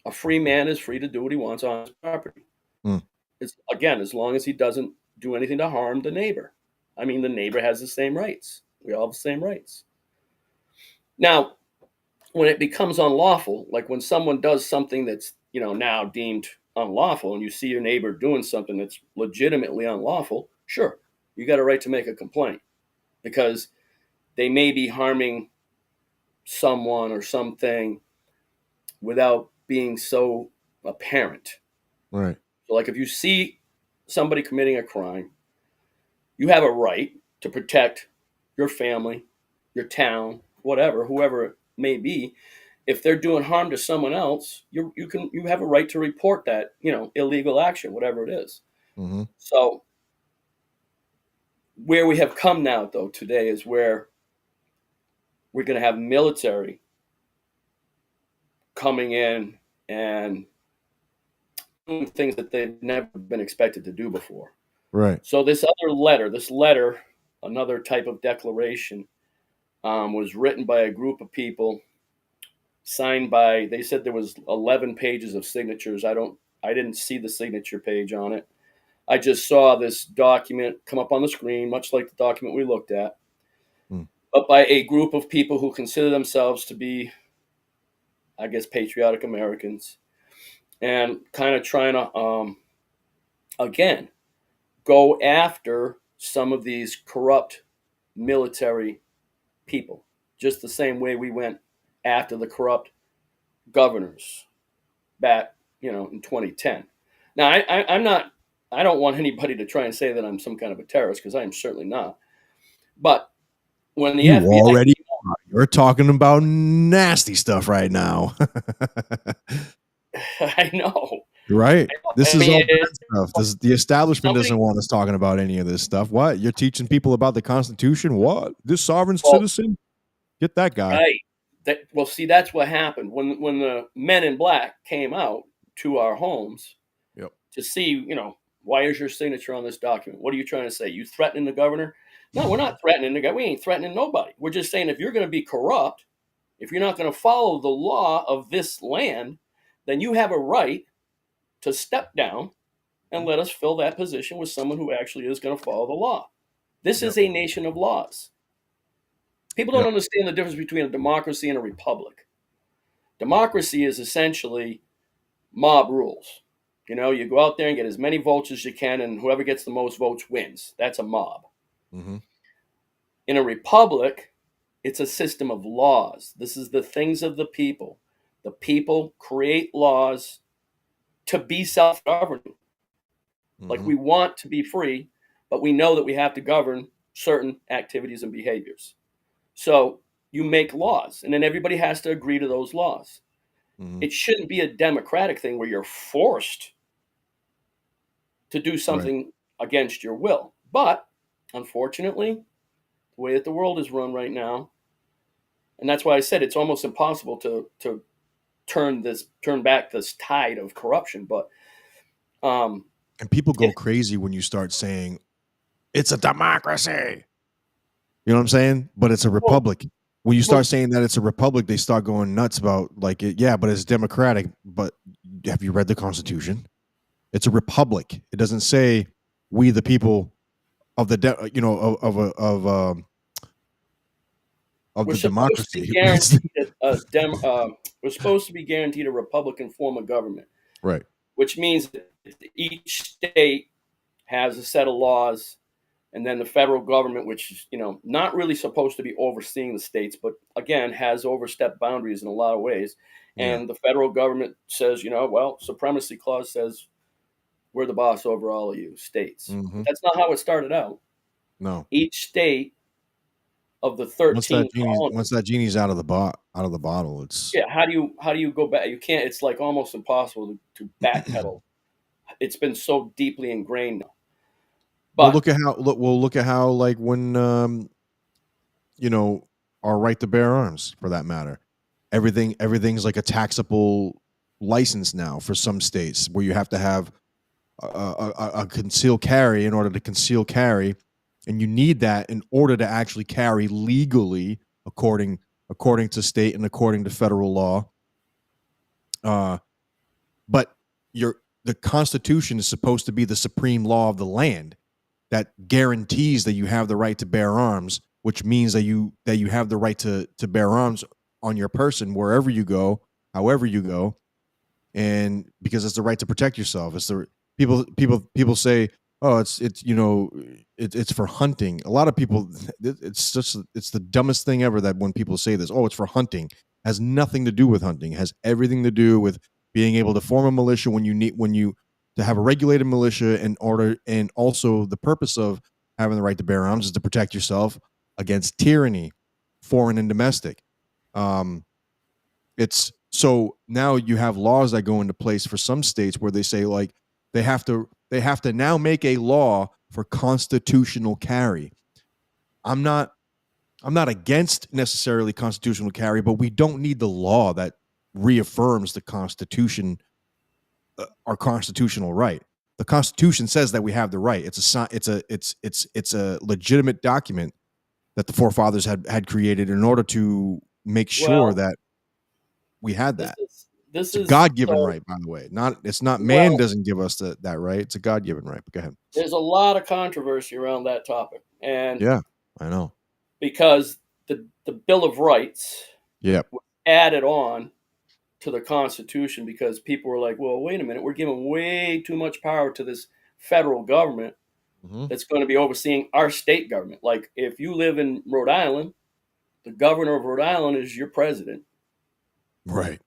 A free man is free to do what he wants on his property. Mm. It's, again, as long as he doesn't do anything to harm the neighbor. I mean, the neighbor has the same rights. We all have the same rights. Now, when it becomes unlawful, like when someone does something that's, now deemed unlawful, and you see your neighbor doing something that's legitimately unlawful, sure, you got a right to make a complaint because they may be harming someone or something without being so apparent. Right. So, like, if you see somebody committing a crime, you have a right to protect your family, your town, whatever, whoever it may be. If they're doing harm to someone else, you have a right to report that, illegal action, whatever it is. Mm-hmm. So where we have come now, though, today is where we're going to have military coming in and doing things that they've never been expected to do before. Right. So this letter, another type of declaration, was written by a group of people, signed by, they said there was 11 pages of signatures. I didn't see the signature page on it. I just saw this document come up on the screen, much like the document we looked at, but by a group of people who consider themselves to be, I guess, patriotic Americans, and kind of trying to, again, go after some of these corrupt military people, just the same way we went after the corrupt governors back, in 2010. Now, I'm not. I don't want anybody to try and say that I'm some kind of a terrorist, because I am certainly not. But when the You FBI, already are. You're talking about nasty stuff right now. I know, Right. This I is all mean, bad stuff. The establishment somebody, doesn't want us talking about any of this stuff. What? You're teaching people about the Constitution? What? This sovereign well, citizen? Get that guy. right. Well, see, that's what happened when the men in black came out to our homes. Yep. To see, why is your signature on this document? What are you trying to say? You threatening the governor? No, we're not threatening the guy. We ain't threatening nobody. We're just saying, if you're going to be corrupt, if you're not going to follow the law of this land, then you have a right to step down and let us fill that position with someone who actually is going to follow the law. This Yep. is a nation of laws. People don't understand the difference between a democracy and a republic. Democracy is essentially mob rules. You go out there and get as many votes as you can, and whoever gets the most votes wins. That's a mob. Mm-hmm. In a republic, it's a system of laws. This is the things of the people. The people create laws to be self-governing. Like, we want to be free, but we know that we have to govern certain activities and behaviors. So you make laws, and then everybody has to agree to those laws. Mm-hmm. It shouldn't be a democratic thing where you're forced to do something against your will. But unfortunately, the way that the world is run right now, and that's why I said it's almost impossible to turn back this tide of corruption. But And people go crazy when you start saying it's a democracy. You know what I'm saying? But it's a republic. When you start saying that it's a republic, they start going nuts about like it. Yeah, but it's democratic. But have you read the Constitution? It's a republic. It doesn't say we the people of the we're the democracy. We're supposed to be guaranteed a Republican form of government, Right. which means that each state has a set of laws, and then the federal government, which is not really supposed to be overseeing the states, but again has overstepped boundaries in a lot of ways. And the federal government says, supremacy clause says we're the boss over all of you states. Mm-hmm. That's not how it started out. No. Each state of the 13 colonies. Once that genie's out of the bottle, it's How do you go back? You can't. It's like almost impossible to backpedal. It's been so deeply ingrained now. But look at how like when our right to bear arms, for that matter, everything's like a taxable license now for some states, where you have to have a concealed carry in order to conceal carry, and you need that in order to actually carry legally according to state and according to federal law. But the Constitution is supposed to be the supreme law of the land that guarantees that you have the right to bear arms, which means that you have the right to bear arms on your person wherever you go, however you go, and because it's the right to protect yourself. It's the people say, oh, it's it's for hunting. A lot of people, it's the dumbest thing ever that when people say this, oh, it's for hunting, has nothing to do with hunting. It has everything to do with being able to form a militia when you to have a regulated militia in order, and also the purpose of having the right to bear arms is to protect yourself against tyranny, foreign and domestic. Um, it's so now you have laws that go into place for some states where they say like they have to now make a law for constitutional carry. I'm not I'm not against necessarily constitutional carry, but we don't need the law that reaffirms the Constitution, our constitutional right. The Constitution says that we have the right. It's a legitimate document that the forefathers had created in order to make sure Well, that we had this that. is this It's a is God-given so right, by the way. Not it's not man well. doesn't give us that right. It's a God-given right. But go ahead. There's a lot of controversy around that topic, and Yeah, I know. because the Bill of Rights Yeah. was added on to the Constitution because people were like, well, wait a minute, we're giving way too much power to this federal government Mhm. that's going to be overseeing our state government. Like, if you live in Rhode Island, the governor of Rhode Island is your president, Right.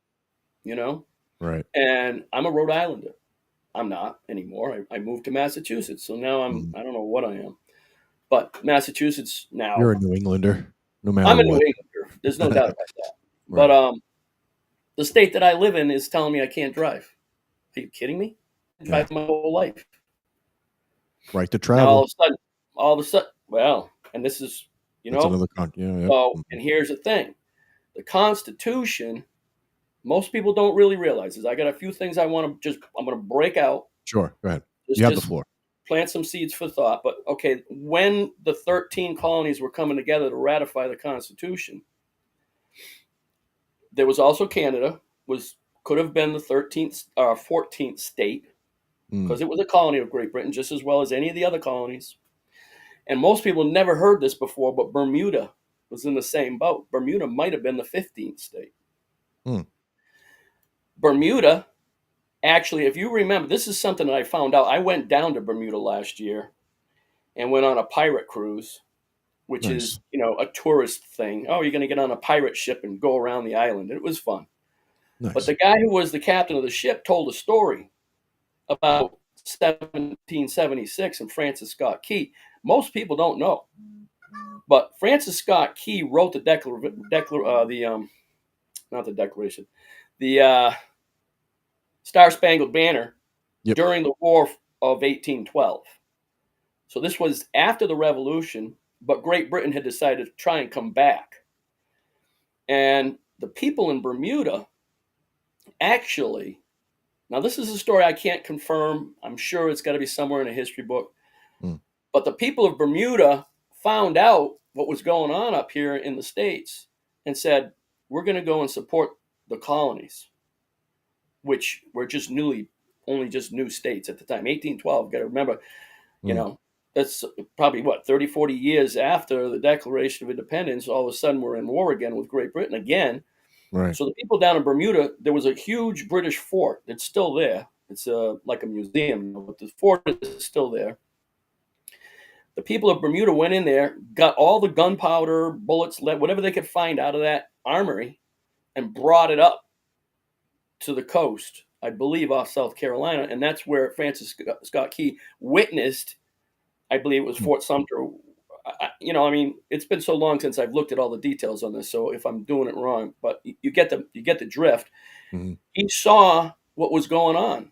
you know? Right. And I'm a Rhode Islander. I'm not anymore. I moved to Massachusetts. So now Mhm. I don't know what I am. But Massachusetts You're now, a New Englander, no I'm matter a New what. Englander. There's no doubt about that. But Right. the state that I live in is telling me I can't drive. Are you kidding me? I Yeah. drive my whole life. Right to Now travel. all of a sudden, well, and this is, That's another yeah, yep. so, Mhm. and here's the thing. The Constitution, most people don't really realize is I got a few things I'm going to break out, Sure. Go ahead. You have the just floor. plant some seeds for thought. But okay, when the 13 colonies were coming together to ratify the Constitution, there was also Canada, could have been the 13th or 14th state Mm. because it was a colony of Great Britain just as well as any of the other colonies. And most people never heard this before, but Bermuda was in the same boat. Bermuda might have been the 15th state. Mm. Bermuda, actually, if you remember, this is something that I found out. I went down to Bermuda last year and went on a pirate cruise, which Nice. is, a tourist thing. Oh, you're going to get on a pirate ship and go around the island. It was fun. But Nice. the guy who was the captain of the ship told a story about 1776 and Francis Scott Key. Most people don't know, but Francis Scott Key wrote the not the Declaration, the Star Spangled Banner Yep. during the War of 1812. So this was after the Revolution, but Great Britain had decided to try and come back. And the people in Bermuda actually, now this is a story I can't confirm. I'm sure it's got to be somewhere in a history book. Mm. But the people of Bermuda found out what was going on up here in the States and said, we're going to go and support the colonies, which were only just new states at the time. 1812, got to remember, Mm. that's probably 30, 40 years after the Declaration of Independence. All of a sudden, we're in war again with Great Britain again. Right. So the people down in Bermuda, there was a huge British fort that's still there. It's like a museum, but the fort is still there. The people of Bermuda went in there, got all the gunpowder, bullets, lead, whatever they could find out of that armory, and brought it up to the coast, I believe off South Carolina. And that's where Francis Scott Key witnessed, I believe it was Mm. Fort Sumter. It's been so long since I've looked at all the details on this. So if I'm doing it wrong, but you get the drift. Mm-hmm. He saw what was going on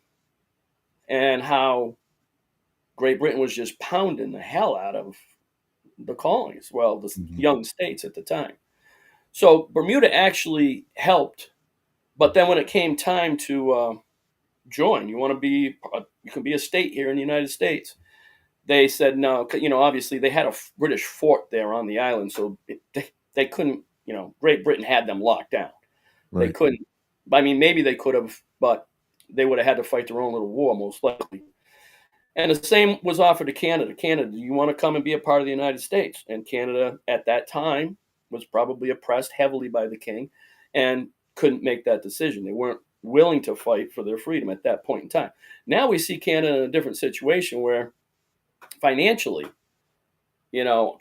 and how Great Britain was just pounding the hell out of the colonies, well, the Mm-hmm. young states at the time. So Bermuda actually helped, but then when it came time to join, you can be a state here in the United States. They said no. Obviously they had a British fort there on the island, so they couldn't. Great Britain had them locked down. They Right. couldn't. I mean, maybe they could have, but they would have had to fight their own little war, most likely. And the same was offered to Canada. Canada, do you want to come and be a part of the United States? And Canada at that time was probably oppressed heavily by the king. and couldn't make that decision. They weren't willing to fight for their freedom at that point in time. Now we see Canada in a different situation where financially,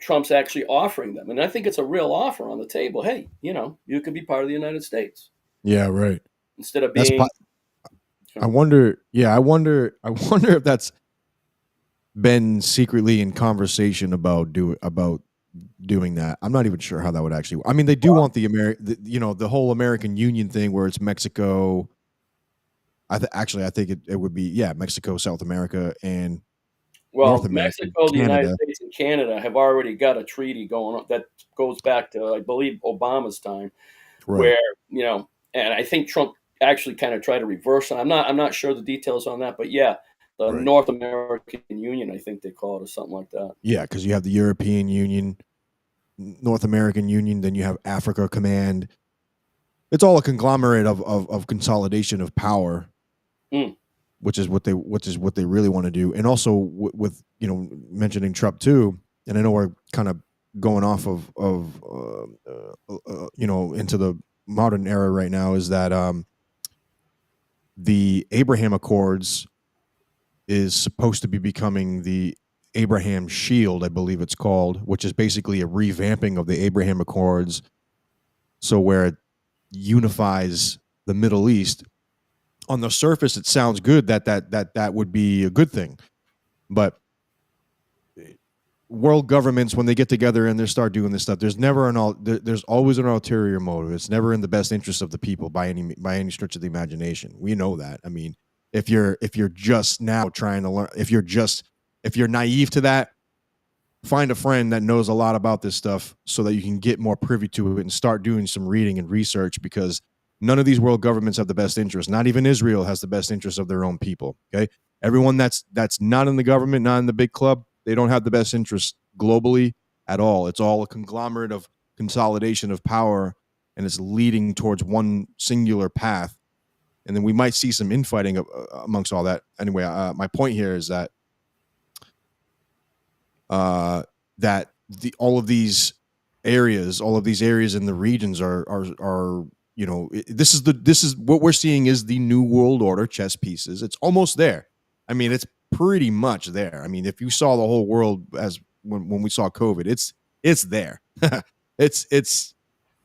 Trump's actually offering them. And I think it's a real offer on the table. Hey, you can be part of the United States Yeah, right. instead of That's being. I wonder. Yeah, I wonder. I wonder if that's been secretly in conversation about doing that. I'm not even sure how that would actually. I mean, they do want the whole American Union thing where it's Mexico. I think it would be Mexico, South America, and North Well, America, Mexico, the United Canada. States, and Canada have already got a treaty going on that goes back to, I believe, Obama's time, Right. where and I think Trump actually kind of tried to reverse it. I'm not sure the details on that, but yeah, the Right. North American Union, I think they call it, or something like that. Yeah, because you have the European Union, North American Union, then you have Africa Command. It's all a conglomerate of consolidation of power, which is what they really want to do. And also with mentioning Trump too, and I know we're kind of going off of into the modern era right now, is that the Abraham Accords is supposed to be becoming the Abraham Shield, I believe it's called, which is basically a revamping of the Abraham Accords. So where it unifies the Middle East. On the surface, it sounds good that would be a good thing, but world governments, when they get together and they start doing this stuff, there's always an ulterior motive. It's never in the best interest of the people by any stretch of the imagination. We know that. I mean, if you're just now trying to learn, if you're naive to that, find a friend that knows a lot about this stuff so that you can get more privy to it and start doing some reading and research, because none of these world governments have the best interest. Not even Israel has the best interest of their own people. Okay. Everyone that's not in the government, not in the big club, they don't have the best interest globally at all. It's all a conglomerate of consolidation of power, and it's leading towards one singular path. And then we might see some infighting amongst all that. Anyway, my point here is that all of these areas in the regions are this is what we're seeing is the new world order chess pieces. It's almost there. I mean, it's pretty much there. I mean, if you saw the whole world as when we saw COVID, it's there. it's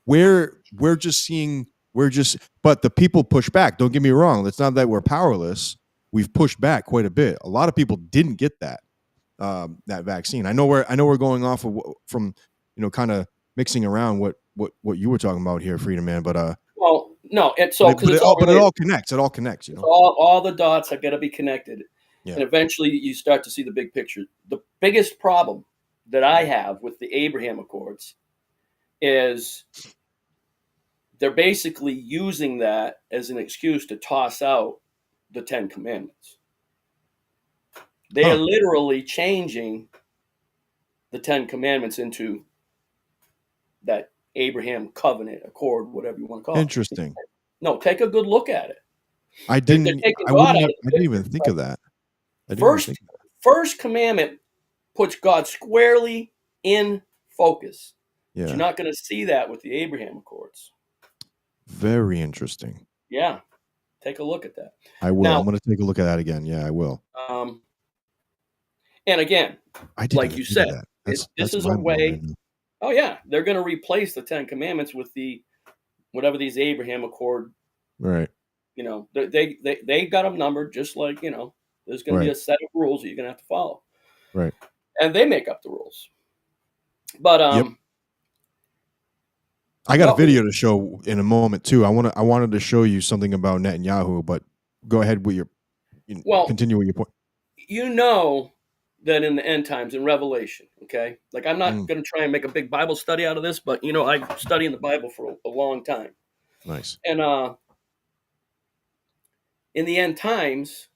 we're just but the people push back. Don't get me wrong. It's not that we're powerless. We've pushed back quite a bit. A lot of people didn't get that vaccine. I know we're going off from kind of mixing around what you were talking about here, Freedom Man. But well, no, it's so because it all connects. It all connects. All the dots have got to be connected, yeah. And eventually you start to see the big picture. The biggest problem that I have with the Abraham Accords is they're basically using that as an excuse to toss out the 10 Commandments. They are literally changing the 10 Commandments into that Abraham covenant accord, whatever you want to call it. Interesting. No, take a good look at it. I didn't even think of that. First commandment puts God squarely in focus. Yeah. But you're not going to see that with the Abraham Accords. Very interesting. Yeah. Take a look at that. I will. I'm going to take a look at that again. Yeah, I will. And again, like you said, this is a way. Oh yeah, they're going to replace the 10 Commandments with whatever these Abraham Accord. Right. They got them numbered, just like there's going to be a set of rules that you're going to have to follow. Right. And they make up the rules. But yep. I got a video to show in a moment too. I wanted to show you something about Netanyahu, but go ahead with continue with your point. That in the end times, in Revelation, okay? Like, I'm not going to try and make a big Bible study out of this, but, I'm studying the Bible for a long time. Nice. And in the end times,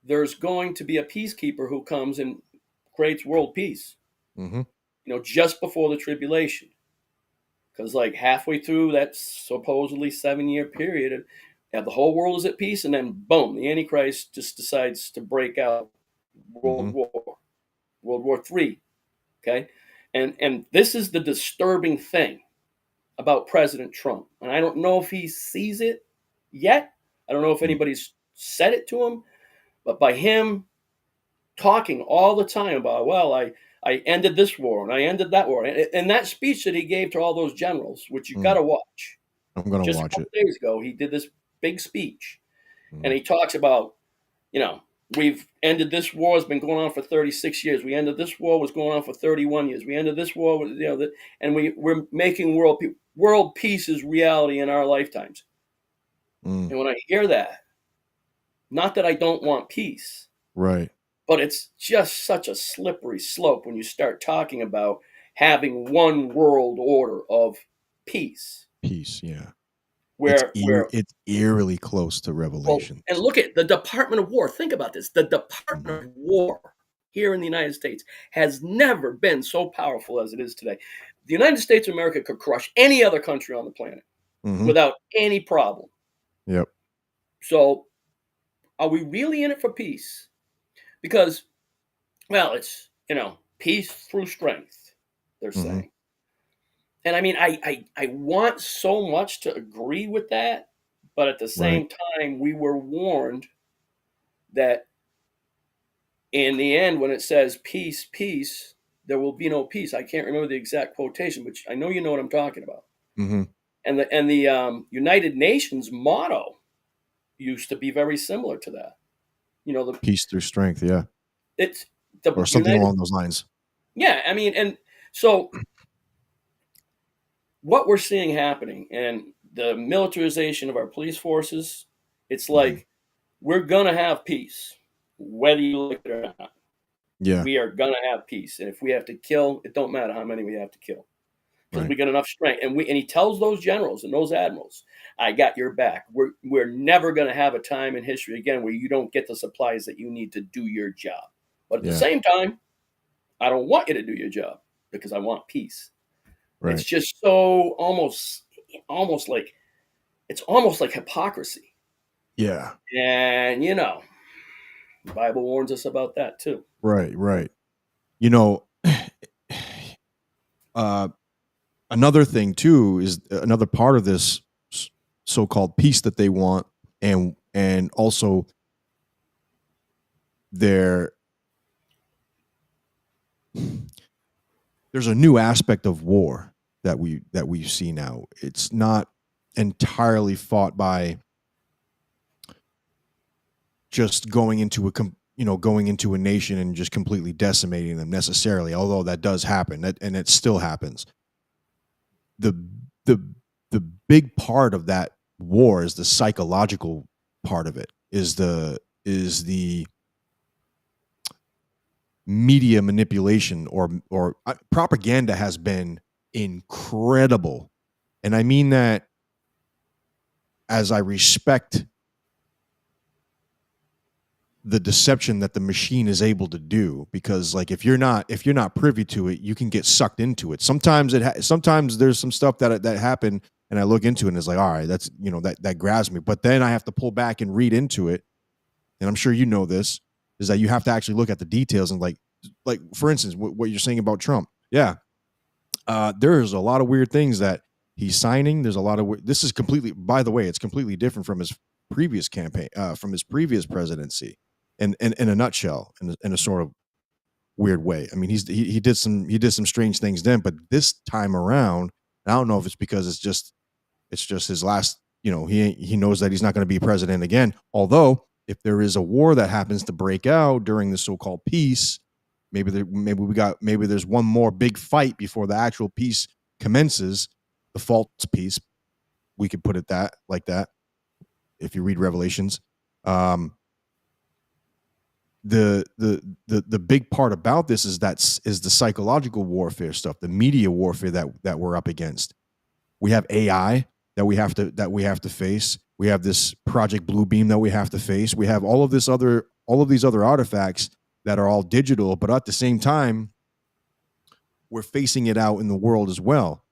there's going to be a peacekeeper who comes and creates world peace, just before the tribulation. Because, like, halfway through that supposedly 7-year period, the whole world is at peace, and then, boom, the Antichrist just decides to break out World War III, okay? And this is the disturbing thing. about President Trump. And I don't know if he sees it yet. I don't know if anybody's said it to him, but by him talking all the time about, well, I ended this war and I ended that war. And that speech that he gave to all those generals, which you got to watch. I'm gonna Just a watch couple it. days ago, he did this big speech, and he talks about, we've ended this war has been going on for 36 years. We ended this war was going on for 31 years. We ended this war, and we're making world peace is reality in our lifetimes. And when I hear that, not that I don't want peace, Right. but it's just such a slippery slope when you start talking about having one world order of peace. Peace. Yeah. Where It's eerily close to well, Revelation. and look at the Department of War. Think about this. The Department of War here in the United States has never been so powerful as it is today. The United States of America could crush any other country on the planet without any problem. Yep. So are we really in it for peace? Because, well, it's, peace through strength, they're saying. And I mean, I want so much to agree with that, but at the same time, we were warned that in the end, when it says peace, peace, there will be no peace. I can't remember the exact quotation, but I know you know what I'm talking about. And the United Nations motto used to be very similar to that. The Peace through strength. Yeah. it's the Or something along those lines. Yeah, I mean, and so what we're seeing happening and the militarization of our police forces, it's like we're gonna have peace, whether you like it or not. Yeah. We are gonna have peace, and if we have to kill, it don't matter how many we have to kill, because we got enough strength. And he tells those generals and those admirals, "I got your back. We're never gonna have a time in history again where you don't get the supplies that you need to do your job. But at the same time, I don't want you to do your job because I want peace." It's just so almost like it's almost like hypocrisy. Yeah. And the Bible warns us about that too. Right. Another thing too is another part of this so-called peace that they want, and also there's a new aspect of war that we see now. It's not entirely fought by just going into a nation and just completely decimating them necessarily, although that does happen, and it still happens. The big part of that war is the psychological part of it, is the media manipulation or propaganda has been incredible. And I mean that as I respect the deception that the machine is able to do, because like if you're not privy to it, you can get sucked into it. Sometimes sometimes there's some stuff that happen and I look into it and it's like, all right, that's that grabs me, but then I have to pull back and read into it. And I'm sure this is that you have to actually look at the details and like for instance, what you're saying about Trump. Yeah. There's a lot of weird things that he's signing. There's a lot of this is completely, by the way, it's completely different from his previous campaign, from his previous presidency. In a nutshell, in a sort of weird way. I mean, he did some strange things then, but this time around, I don't know if it's because it's just his last. He knows that he's not going to be president again. Although, if there is a war that happens to break out during the so-called peace, maybe there's one more big fight before the actual peace commences, the false peace. We could put it like that. If you read Revelations. The big part about this is the psychological warfare stuff, the media warfare that we're up against. We have AI that we have to face. We have this Project Bluebeam that we have to face. We have all of these other artifacts that are all digital, but at the same time, we're facing it out in the world as well.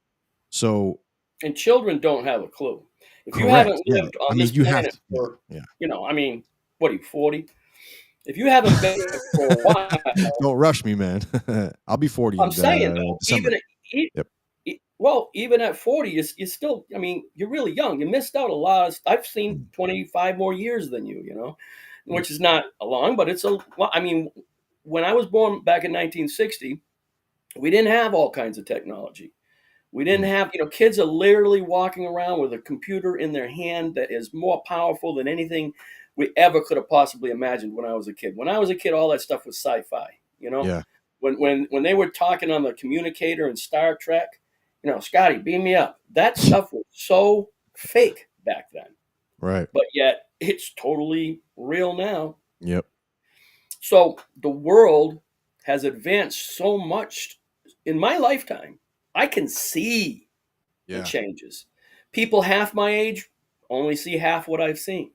So, and children don't have a clue. If you correct, haven't lived on this planet for, I mean, what are you, 40? If you haven't been here for a while, don't rush me, man. I'll be 40. I'm saying though, December. Well, even at 40, you still, I mean, you're really young. You missed out a lot. I've seen 25 more years than you know, which is not a long, but it's a lot. I mean, when I was born back in 1960, we didn't have all kinds of technology. We didn't have, kids are literally walking around with a computer in their hand that is more powerful than anything we ever could have possibly imagined when I was a kid. When I was a kid, all that stuff was sci-fi, Yeah. When they were talking on the communicator in Star Trek, Scotty, beam me up. That stuff was so fake back then. Right. But yet it's totally real now. Yep. So the world has advanced so much in my lifetime. I can see the changes. People half my age only see half what I've seen.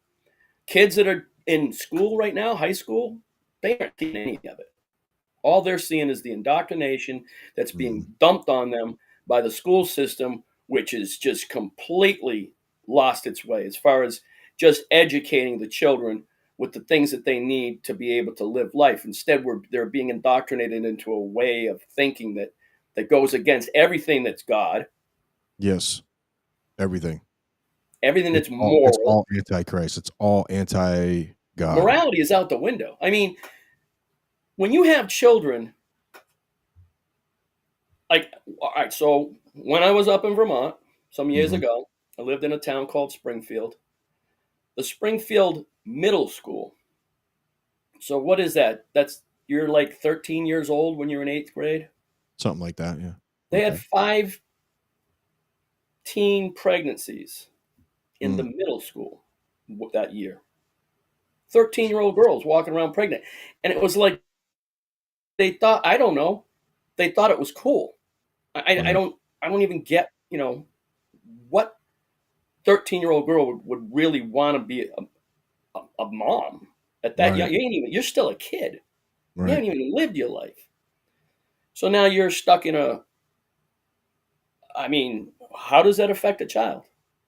Kids that are in school right now, high school, they aren't seeing any of it. All they're seeing is the indoctrination that's being dumped on them by the school system, which is just completely lost its way as far as just educating the children with the things that they need to be able to live life. Instead, they're being indoctrinated into a way of thinking that goes against everything that's God. Yes. Everything. Everything that's It's moral. all anti-Christ. It's all anti-God. Morality is out the window. I mean, when you have children, like, all right, so when I was up in Vermont some years ago, I lived in a town called Springfield. The Springfield Middle School. So what is that? You're like 13 years old when you're in 8th grade? Something like that, yeah. They had 5 teen pregnancies in the middle school that year. 13-year-old girls walking around pregnant. And it was like they thought, I don't know, they thought it was cool. I don't even get, what 13-year-old girl would really want to be a mom at that young. You're still a kid. Right. You haven't even lived your life. So now you're stuck in how does that affect a child?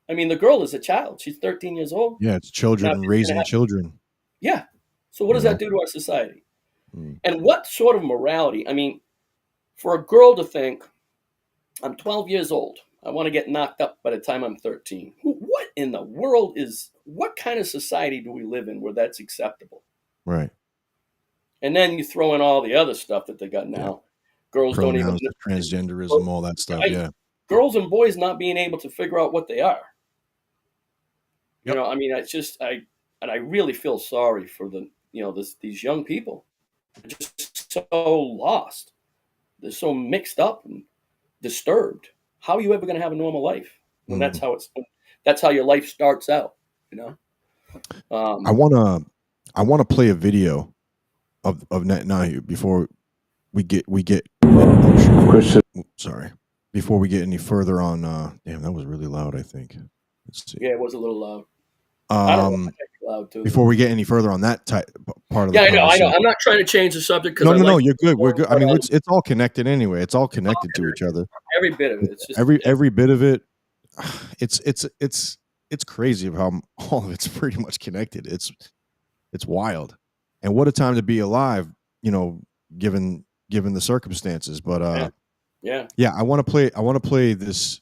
I mean, the girl is a child. She's 13 years old. Yeah, it's children raising children. Yeah. So what does that do to our society? And what sort of morality? I mean, for a girl to think, I'm 12 years old. I want to get knocked up by the time I'm 13. What in the world what kind of society do we live in where that's acceptable? Right. And then you throw in all the other stuff that they got now. Yeah. Girls Pronouns, don't even transgenderism, all that stuff. Yeah. Girls and boys not being able to figure out what they are. Yep. It's just I really feel sorry for these young people. They're just so lost. They're so mixed up and disturbed. How are you ever going to have a normal life when that's how your life starts out? I wanna play a video of Netanyahu before we get sorry, before we get any further on. Damn, that was really loud. I think. Let's see. Yeah, it was a little loud. I don't know loud too. Before we get any further on that part of the I know. I'm not trying to change the subject. No, you're good. We're good. I mean, it's all connected anyway. It's all connected to each other. Every bit of it. It's just, every bit of it. It's crazy of how all of it's pretty much connected. It's wild, and what a time to be alive. Given the circumstances. But yeah. I want to play this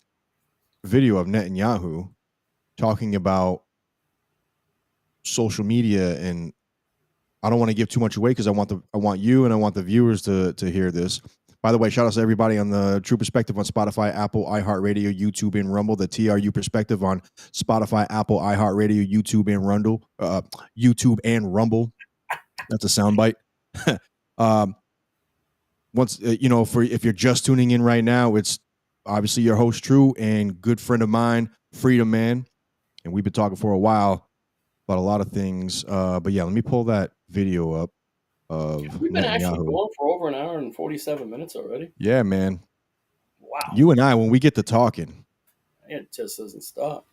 video of Netanyahu talking about social media, and I don't want to give too much away because I want you and I want the viewers to hear this. By the way, shout out to everybody on the True Perspective on Spotify, Apple, iHeartRadio, YouTube, and Rumble. The TRU Perspective on Spotify, Apple, iHeartRadio, YouTube, and Rumble. That's a soundbite. Once if you're just tuning in right now, it's obviously your host True and good friend of mine, Freedom Man, and we've been talking for a while about a lot of things. But yeah, let me pull that video up of we've been Netanyahu. Actually going for over an hour and 47 minutes already. Yeah, man. Wow. You and I, when we get to talking, it just doesn't stop.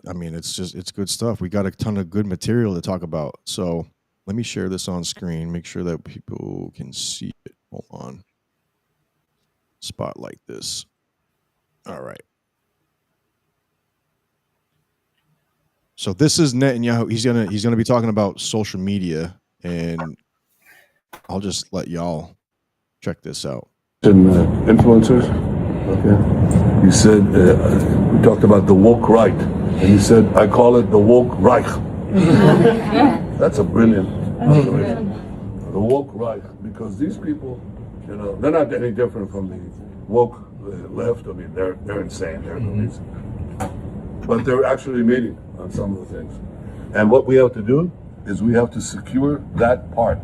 I mean, it's good stuff. We got a ton of good material to talk about. So let me share this on screen. Make sure that people can see it. Hold on. Spotlight this. All right. So this is Netanyahu. He's gonna be talking about social media, and I'll just let y'all check this out. Influencers. Okay. He said, we talked about the woke right, and he said, I call it the woke Reich. That's a brilliant observation. The woke Reich, because these people, they're not any different from the woke left. I mean, they're insane. They're crazy. But they're actually meeting on some of the things. And what we have to do is we have to secure that part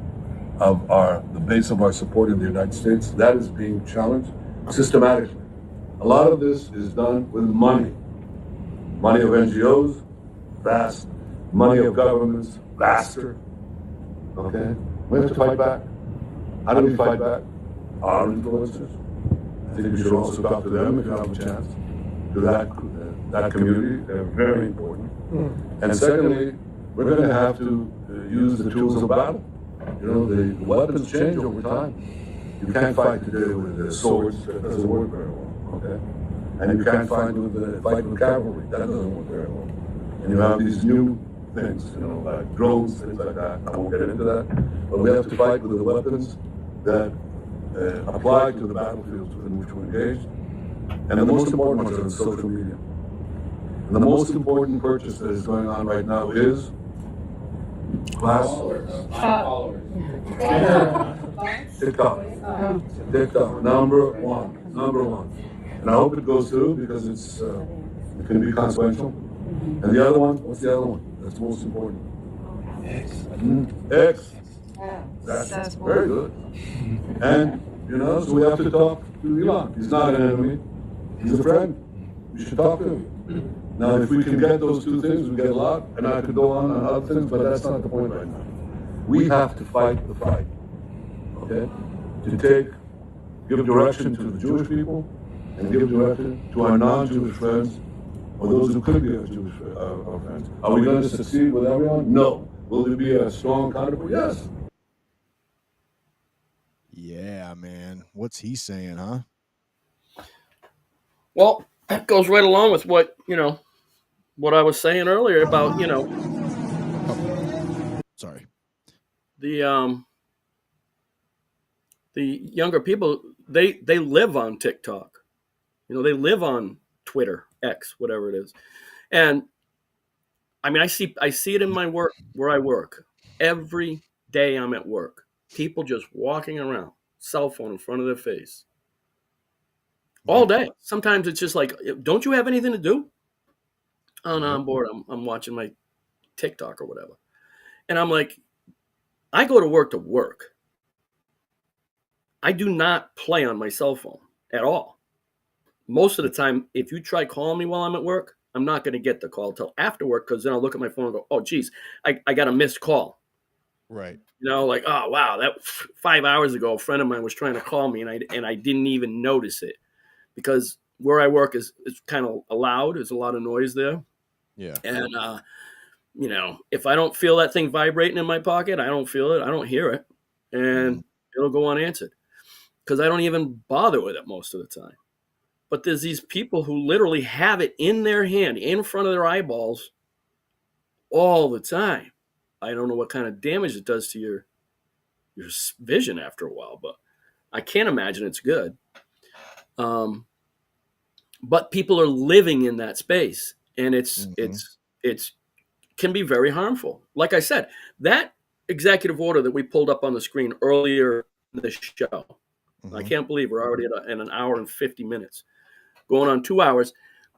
of the base of our support in the United States. That is being challenged systematically. A lot of this is done with money. Money of NGOs, vast. Money of governments, vaster. Okay? We have to fight back. How do we fight back? Our influencers. I think we should also talk to them if you have a chance. To that community, they're very important. And secondly, we're going to have to use the tools of battle. The weapons change over time. You can't fight today with swords. That doesn't work very well. Okay? And you can't fight with cavalry. That doesn't work very well. And you have these new things, like drones, things like that. I won't get into that. But we have to fight with the weapons that apply to the battlefields in which we're engaged. And the most important ones are in social media. And the most important purchase that is going on right now is TikTok. TikTok, number one. And I hope it goes through because it can be consequential. And the other one, what's the other one? That's most important. X. That's very good. And, so we have to talk to Elon. He's not an enemy. He's a friend. We should talk to him. Now, if we can get those two things, we get a lot. And I could go on other things, but that's not the point right now. We have to fight the fight. Okay? To give direction to the Jewish people and give direction to our non-Jewish friends, or those who could be our Jewish our friends. Are we going to succeed with everyone? No. Will there be a strong counterpart? Yes. Yeah, man. What's he saying, huh? Well, that goes right along with what I was saying earlier about Sorry. The younger people they live on TikTok, they live on Twitter, X, whatever it is, and I mean I see it in my work where I work every day. I'm at work, people just walking around, cell phone in front of their face all day. Sometimes it's just like, don't you have anything to do? Oh no, I'm bored. I'm watching my TikTok or whatever, and I'm like, I go to work. I do not play on my cell phone at all. Most of the time, if you try calling me while I'm at work, I'm not going to get the call till after work, because then I'll look at my phone and go, oh, geez, I got a missed call. Right. Like, oh, wow, that 5 hours ago, a friend of mine was trying to call me, and I didn't even notice it, because where I work is kind of loud. There's a lot of noise there. Yeah. And, if I don't feel that thing vibrating in my pocket, I don't feel it. I don't hear it. And it'll go unanswered, because I don't even bother with it most of the time. But there's these people who literally have it in their hand, in front of their eyeballs all the time. I don't know what kind of damage it does to your vision after a while, but I can't imagine it's good. But people are living in that space, and it's can be very harmful. Like I said, that executive order that we pulled up on the screen earlier in the show, I can't believe we're already at an hour and 50 minutes, going on 2 hours.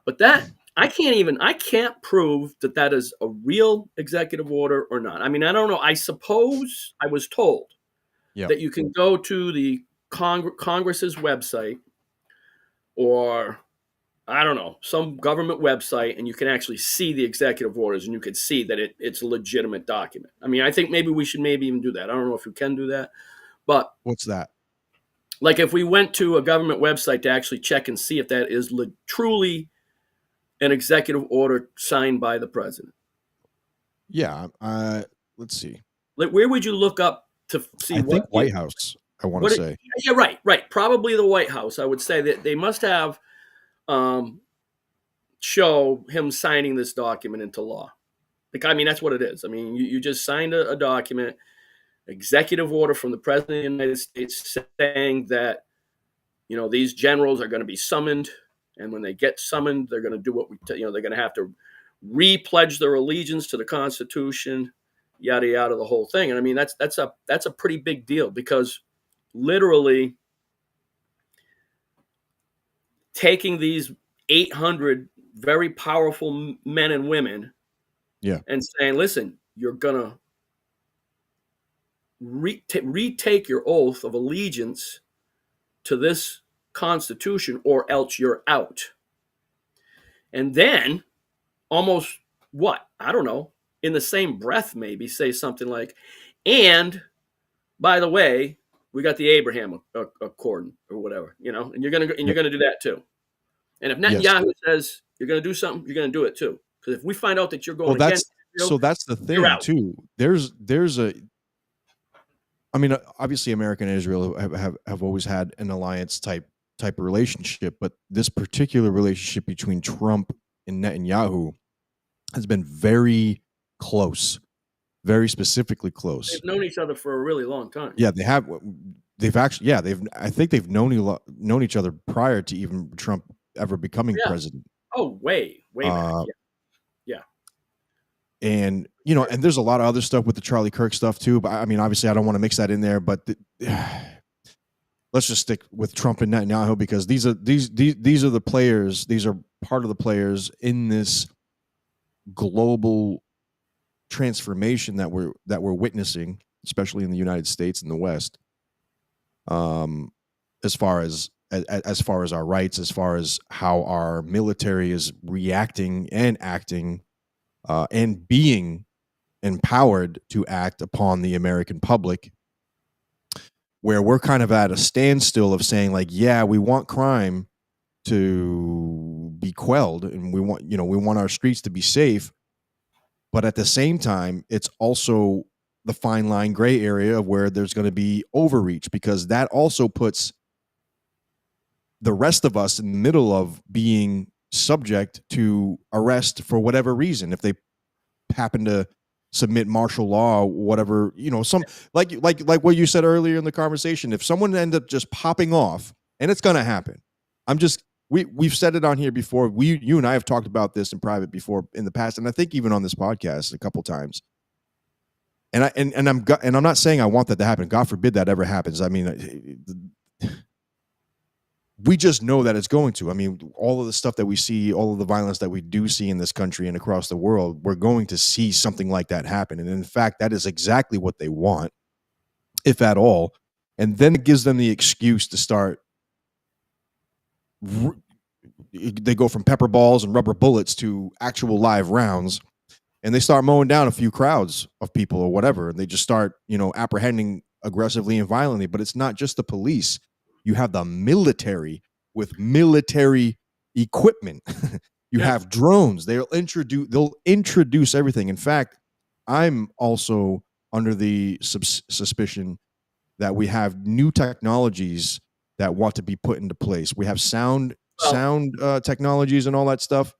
But that, I can't prove that is a real executive order or not. I mean, I don't know. I suppose I was told that you can go to the Congress's website, or I don't know, some government website, and you can actually see the executive orders, and you can see that it's a legitimate document. I mean, I think maybe we should even do that. I don't know if you can do that, but what's that? Like if we went to a government website to actually check and see if that is truly an executive order signed by the president. Yeah. Let's see. Like, where would you look up to see? I think White House, I want to say. Yeah, right. Probably the White House. I would say that they must have show him signing this document into law. Like, I mean, that's what it is. I mean, you just signed a document, executive order from the president of the United States, saying that these generals are going to be summoned, and when they get summoned, they're going to do what they're going to have to re-pledge their allegiance to the Constitution, yada yada, the whole thing. And I mean, that's a pretty big deal, because literally taking these 800 very powerful men and women, Yeah. and saying, listen, you're gonna retake your oath of allegiance to this Constitution, or else you're out. And then, almost, what, I don't know, in the same breath, maybe say something like, and by the way, we got the Abraham Accord or whatever, and you're gonna do that too. And if Yes. Netanyahu says you're gonna do something, you're gonna do it too. Because if we find out that you're going Well, against Israel, that's the you're thing out. too. I mean, obviously, America and Israel have always had an alliance type relationship, but this particular relationship between Trump and Netanyahu has been very close, very specifically close. They've known each other for a really long time. Yeah, they have. They've actually, yeah, I think they've known each other prior to even Trump ever becoming president. Oh, way back. Yeah. And and there's a lot of other stuff with the Charlie Kirk stuff too. But I mean, obviously, I don't want to mix that in there. But let's just stick with Trump and Netanyahu, because these are the players. These are part of the players in this global transformation that we're witnessing, especially in the United States and the West. As far as our rights, as far as how our military is reacting and acting, and being empowered to act upon the American public, where we're kind of at a standstill of saying, like, yeah, we want crime to be quelled, and we want our streets to be safe, but at the same time, it's also the fine line gray area of where there's going to be overreach, because that also puts the rest of us in the middle of being subject to arrest for whatever reason. If they happen to submit martial law, whatever, some like what you said earlier in the conversation, if someone ended up just popping off, and it's going to happen. We've said it on here before. You and I have talked about this in private before in the past, and I think even on this podcast a couple times. And I'm not saying I want that to happen. God forbid that ever happens. I mean, we just know that it's going to. I mean, all of the stuff that we see, all of the violence that we do see in this country and across the world, we're going to see something like that happen. And in fact, that is exactly what they want, if at all. And then it gives them the excuse to start. They go from pepper balls and rubber bullets to actual live rounds, and they start mowing down a few crowds of people or whatever. And they just start, apprehending aggressively and violently. But it's not just the police. You have the military with military equipment. You have drones. They'll introduce everything. In fact, I'm also under the suspicion that we have new technologies that want to be put into place. We have sound technologies and all that stuff.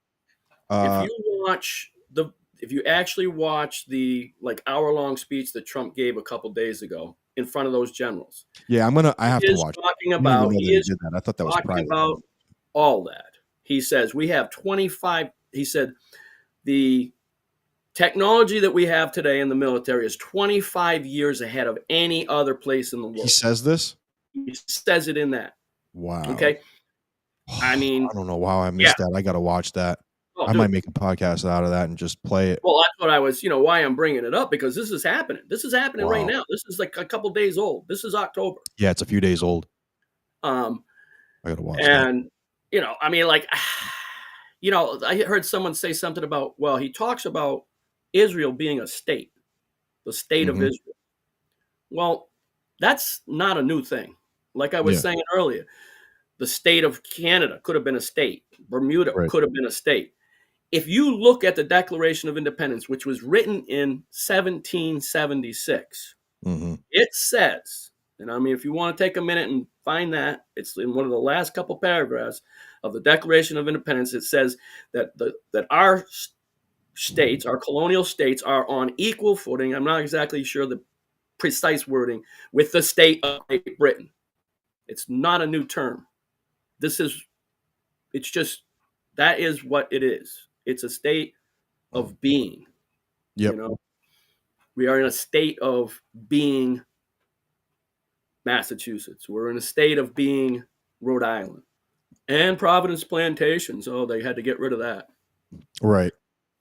If you actually watch the hour-long speech that Trump gave a couple days ago in front of those generals. Yeah, I have to watch. He is did that. I thought that was talking private. about all that. He says we have 25. He said the technology that we have today in the military is 25 years ahead of any other place in the world. He says this? He says it in that. Wow. Okay. I mean, I don't know. Wow, I missed that. I got to watch that. Oh, I might make a podcast out of that and just play it. Well, that's what I was, why I'm bringing it up, because this is happening. This is happening right now. This is like a couple days old. This is October. Yeah, it's a few days old. I got to watch that. And, I mean, I heard someone say something about, well, he talks about Israel being a state, the state of Israel. Well, that's not a new thing. Like I was saying earlier, the state of Canada could have been a state. Bermuda could have been a state. If you look at the Declaration of Independence, which was written in 1776, it says, and I mean, if you want to take a minute and find that, it's in one of the last couple paragraphs of the Declaration of Independence. It says that our states, our colonial states, are on equal footing. I'm not exactly sure the precise wording, with the state of Great Britain. It's not a new term. it's just, that is what it is. It's a state of being. Yep. You know, we are in a state of being Massachusetts. We're in a state of being Rhode Island and Providence Plantations. Oh, they had to get rid of that. Right.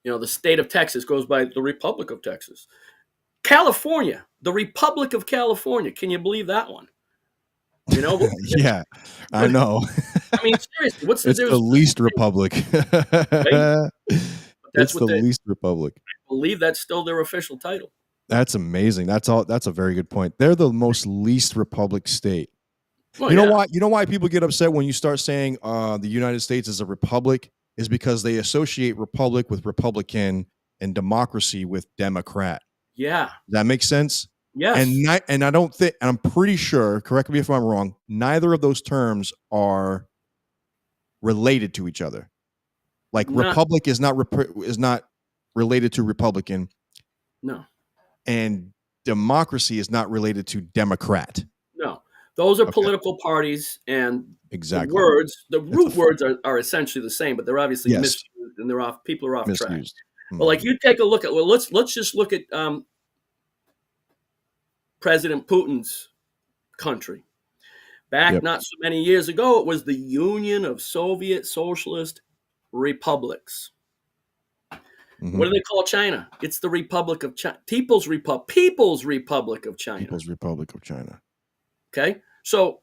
You know, the state of Texas goes by the Republic of Texas. California, the Republic of California. Can you believe that one? You know, Yeah, I know. I mean, seriously, what's the It's the difference? least republic. Right? It's what the they least republic. believe. That's still their official title. That's amazing. That's a very good point. They're the most least republic state. Well, You know yeah. why? You know why people get upset when you start saying the United States is a republic is because they associate republic with Republican and democracy with Democrat. Yeah. Does that make sense? Yes. And I don't think, and I'm pretty sure, correct me if I'm wrong, neither of those terms are related to each other. Like republic is not related to Republican. No. And democracy is not related to Democrat. No. Those are political parties, and exactly the root words are essentially the same, but they're obviously misused, and people are off track. Mm-hmm. But like, you take a look at, let's just look at President Putin's country. Back not so many years ago, it was the Union of Soviet Socialist Republics. Mm-hmm. What do they call China? It's the Republic of China. People's Republic of China. People's Republic of China. Okay? So,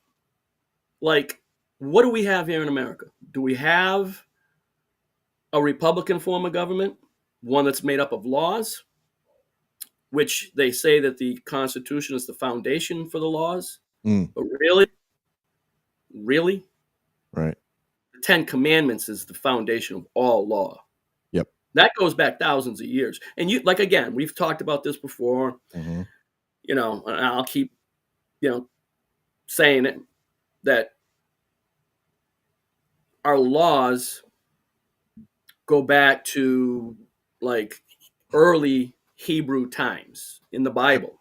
like, what do we have here in America? Do we have a Republican form of government? One that's made up of laws, which they say that the Constitution is the foundation for the laws. But really? Right. The 10 Commandments is the foundation of all law. Yep. That goes back thousands of years. And again, we've talked about this before. Mm-hmm. You know, and I'll keep, saying it, that our laws go back to like early Hebrew times in the Bible.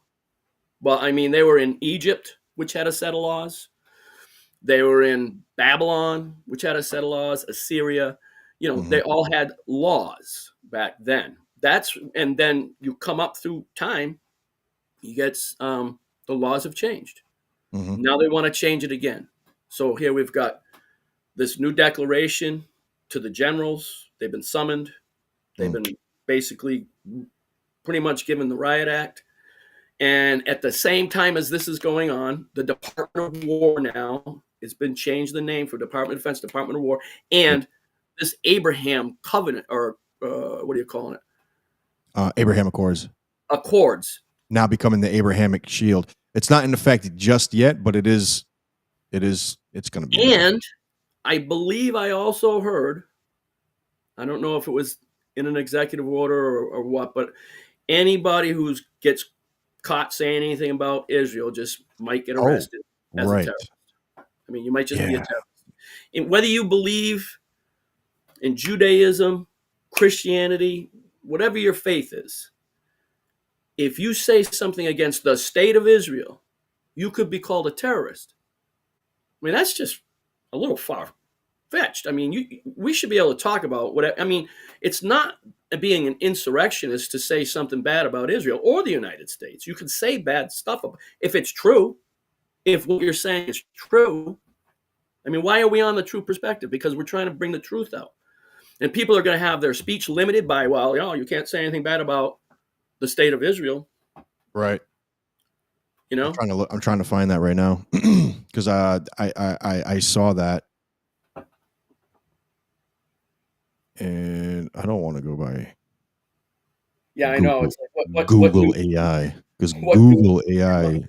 Well, I mean, they were in Egypt, which had a set of laws. They were in Babylon, which had a set of laws. Assyria, they all had laws back then. And then you come up through time, you get the laws have changed. Mm-hmm. Now they want to change it again. So here we've got this new declaration to the generals. They've been summoned. They've been basically pretty much given the riot act. And at the same time as this is going on, the Department of War now has been changed the name for Department of Defense, Department of War, and this Abraham Covenant, or what are you calling it? Abraham Accords. Accords. Now becoming the Abrahamic Shield. It's not in effect just yet, but it's going to be. And I believe I also heard, I don't know if it was in an executive order or what, but anybody who gets caught saying anything about Israel just might get arrested as a terrorist. I mean, you might just be a terrorist. And whether you believe in Judaism, Christianity, whatever your faith is, if you say something against the state of Israel, you could be called a terrorist. I mean, that's just a little far-fetched. I mean, we should be able to talk about what. I mean, it's not being an insurrectionist to say something bad about Israel or the United States. You can say bad stuff if it's true. If what you're saying is true, I mean, why are we on the true perspective? Because we're trying to bring the truth out. And people are going to have their speech limited by, you can't say anything bad about the state of Israel. Right. I'm trying to find that right now because I saw that, and I don't want to go by. Yeah, Google, I know. It's like Google AI, because Google AI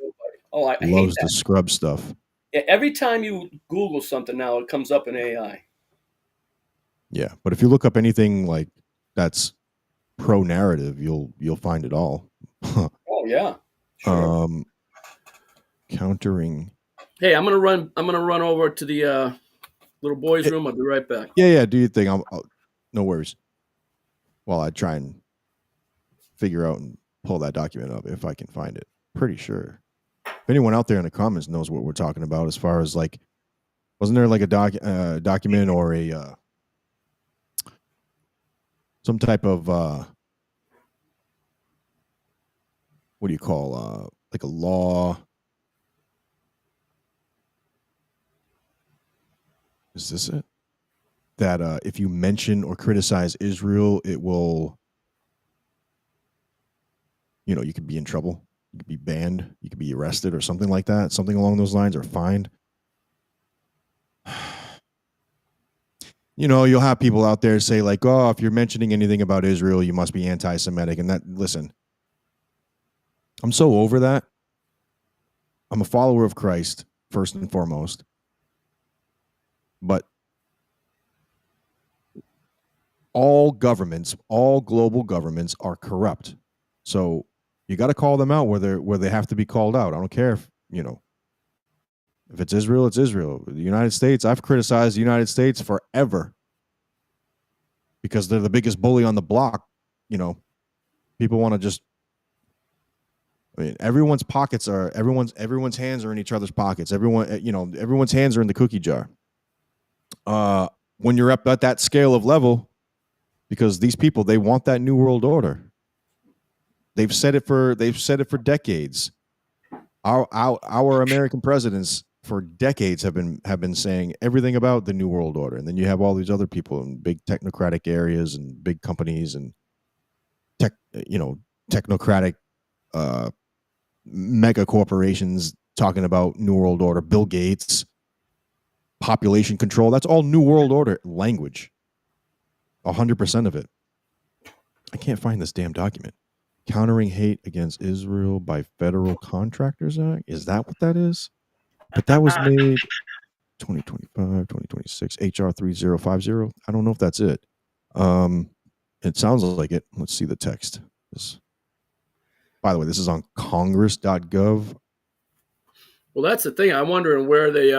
loves to scrub stuff. Yeah, every time you Google something now, it comes up in AI. Yeah, but if you look up anything like that's pro-narrative, you'll find it all. Oh yeah. Sure. Countering. Hey, I'm gonna run over to the little boy's room. I'll be right back. Yeah. Do your thing. I'll no worries. While I try and figure out and pull that document up if I can find it. Pretty sure. If anyone out there in the comments knows what we're talking about as far as like Wasn't there like a document or a some type of what do you call like a law? Is this it? That if you mention or criticize Israel, it will, you could be in trouble. You could be banned. You could be arrested or something like that. Something along those lines, or fined. You'll have people out there say like, "Oh, if you're mentioning anything about Israel, you must be anti-Semitic." And listen, I'm so over that. I'm a follower of Christ first and foremost, but all global governments are corrupt. So you got to call them out where they have to be called out. I don't care if if it's Israel, it's Israel. The United States, I've criticized the United States forever because they're the biggest bully on the block. People want to just. I mean, everyone's hands are in each other's pockets. Everyone's hands are in the cookie jar. When you're up at that scale of level, because these people, they want that new world order. They've said it for decades. Our American presidents for decades have been saying everything about the new world order, and then you have all these other people in big technocratic areas and big companies and technocratic mega corporations talking about new world order. Bill Gates, population control. That's all new world order language. 100% of it. I can't find this damn document. Countering Hate Against Israel by Federal Contractors Act. Is that what that is? But that was made 2025, 2026, HR 3050. I don't know if that's it. It sounds like it. Let's see the text. By the way, this is on congress.gov. Well, that's the thing. I'm wondering where they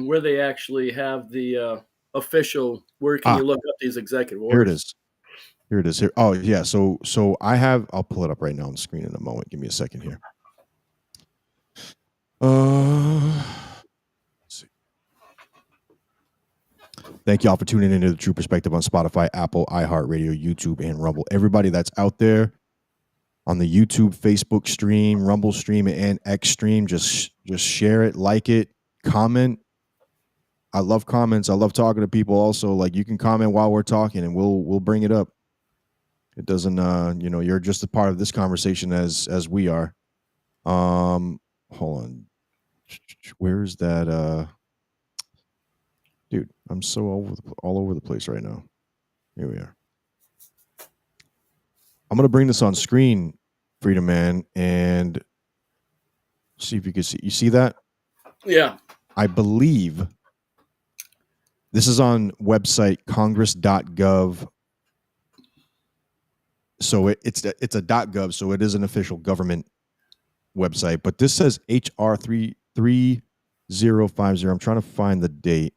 where they actually have the official. Where can you look up these executive orders? Here it is. Here. Oh yeah. So I'll pull it up right now on the screen in a moment. Give me a second here. Let's see. Thank y'all for tuning into The True Perspective on Spotify, Apple, iHeartRadio, YouTube, and Rumble. Everybody that's out there on the YouTube, Facebook stream, Rumble stream, and X stream, just share it, like it, comment. I love comments. I love talking to people. Also, like, you can comment while we're talking, and we'll bring it up. It doesn't, you're just a part of this conversation as we are. Hold on. Where's that? Dude, I'm so all over the place right now. Here we are. I'm gonna bring this on screen, Freedom Man, and see if you can see. You see that? Yeah. I believe this is on website congress.gov. So it's a .gov, so it is an official government website. But this says HR 3050. I'm trying to find the date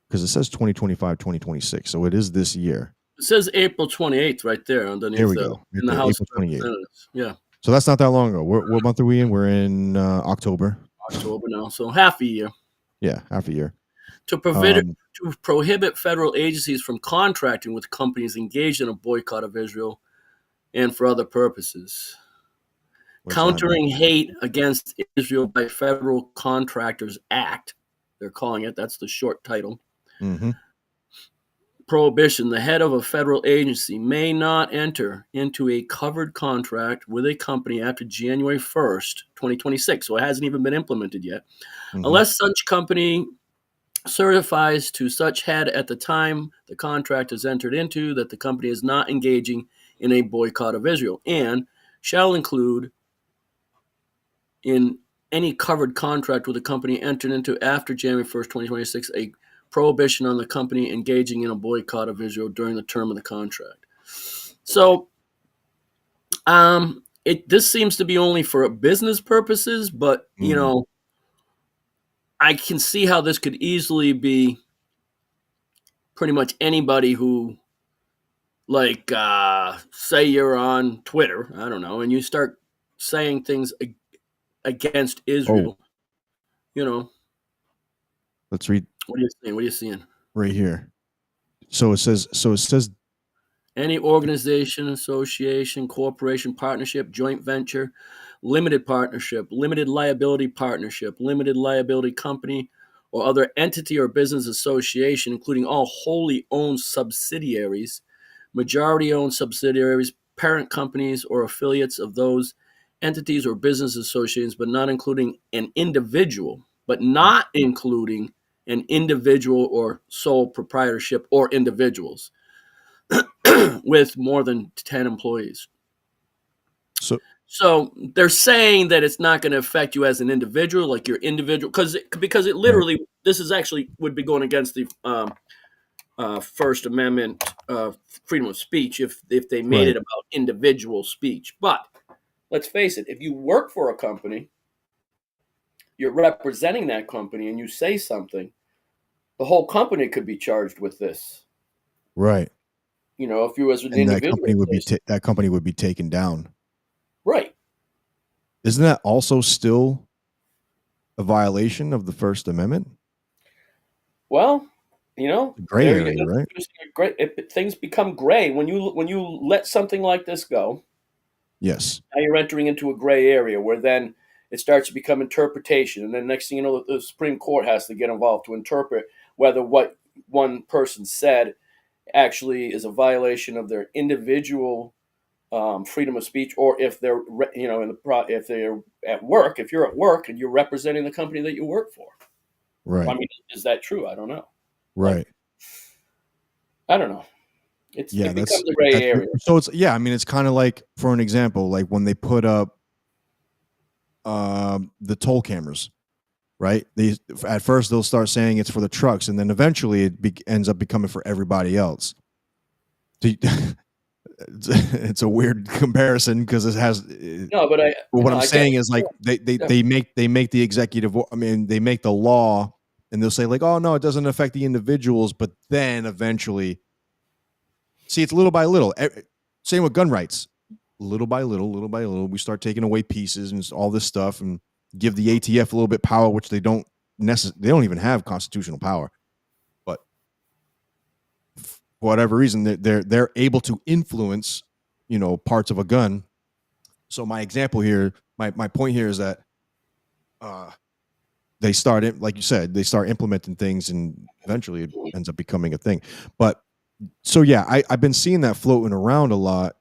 because it says 2025, 2026. So it is this year. It says April 28th right there underneath. There we go. In the House April of Representatives. Yeah. So that's not that long ago. What month are we in? We're in October. October now, so half a year. Yeah, half a year. To prohibit federal agencies from contracting with companies engaged in a boycott of Israel and for other purposes. Countering Hate Against Israel by Federal Contractors Act, they're calling it. That's the short title. Mm-hmm. Prohibition. The head of a federal agency may not enter into a covered contract with a company after January 1st, 2026. So it hasn't even been implemented yet. Mm-hmm. Unless such company certifies to such head at the time the contract is entered into that the company is not engaging in a boycott of Israel, and shall include in any covered contract with a company entered into after January 1st, 2026, a prohibition on the company engaging in a boycott of Israel during the term of the contract. So this seems to be only for business purposes, but, I can see how this could easily be pretty much anybody who, like, say you're on Twitter, I don't know, and you start saying things against Israel. You know, Let's read what are you saying? What are you seeing? right here. So it says Any organization, association, corporation, partnership, joint venture, limited partnership, limited liability partnership, limited liability company, or other entity or business association, including all wholly owned subsidiaries, majority owned subsidiaries, parent companies, or affiliates of those entities or business associations, but not including an individual, or sole proprietorship or individuals with more than 10 employees. so So they're saying that it's not going to affect you as an individual, like your individual, because it right, literally, this is actually would be going against the First Amendment freedom of speech if they made right, it about individual speech. But let's face it, if you work for a company, you're representing that company, and you say something, the whole company could be charged with this. right. You know, if you as an And individual say something. that company would be taken down. Right. Isn't that also still a violation of the First Amendment? Well, you know, Gray there you area, right? things become gray when you let something like this go. Yes. Now you're entering into a gray area where then it starts to become interpretation, and then next thing you know, the Supreme Court has to get involved to interpret whether what one person said actually is a violation of their individual freedom of speech, or if they're if they're at work, if you're at work and you're representing the company that you work for. I Right. mean, is that true? I don't know. Right. I don't know. Yeah, It becomes a gray that's area. so it's yeah, I mean it's kind of like, for an example, like when they put up the toll cameras, right? They at first they'll start saying it's for the trucks, and then eventually ends up becoming for everybody else. It's a weird comparison because it has. No, but What I'm I get saying is, like, they make the executive. I mean, they make the law, and they'll say like, oh no, it doesn't affect the individuals, but then eventually, see, it's little by little. Same with gun rights. Little by little, we start taking away pieces and all this stuff, and give the ATF a little bit power, which they don't even have constitutional power, but for whatever reason, they're able to influence, parts of a gun. So my example here, my point here is that they start, like you said, they start implementing things, and eventually it ends up becoming a thing. But so yeah, I've been seeing that floating around a lot.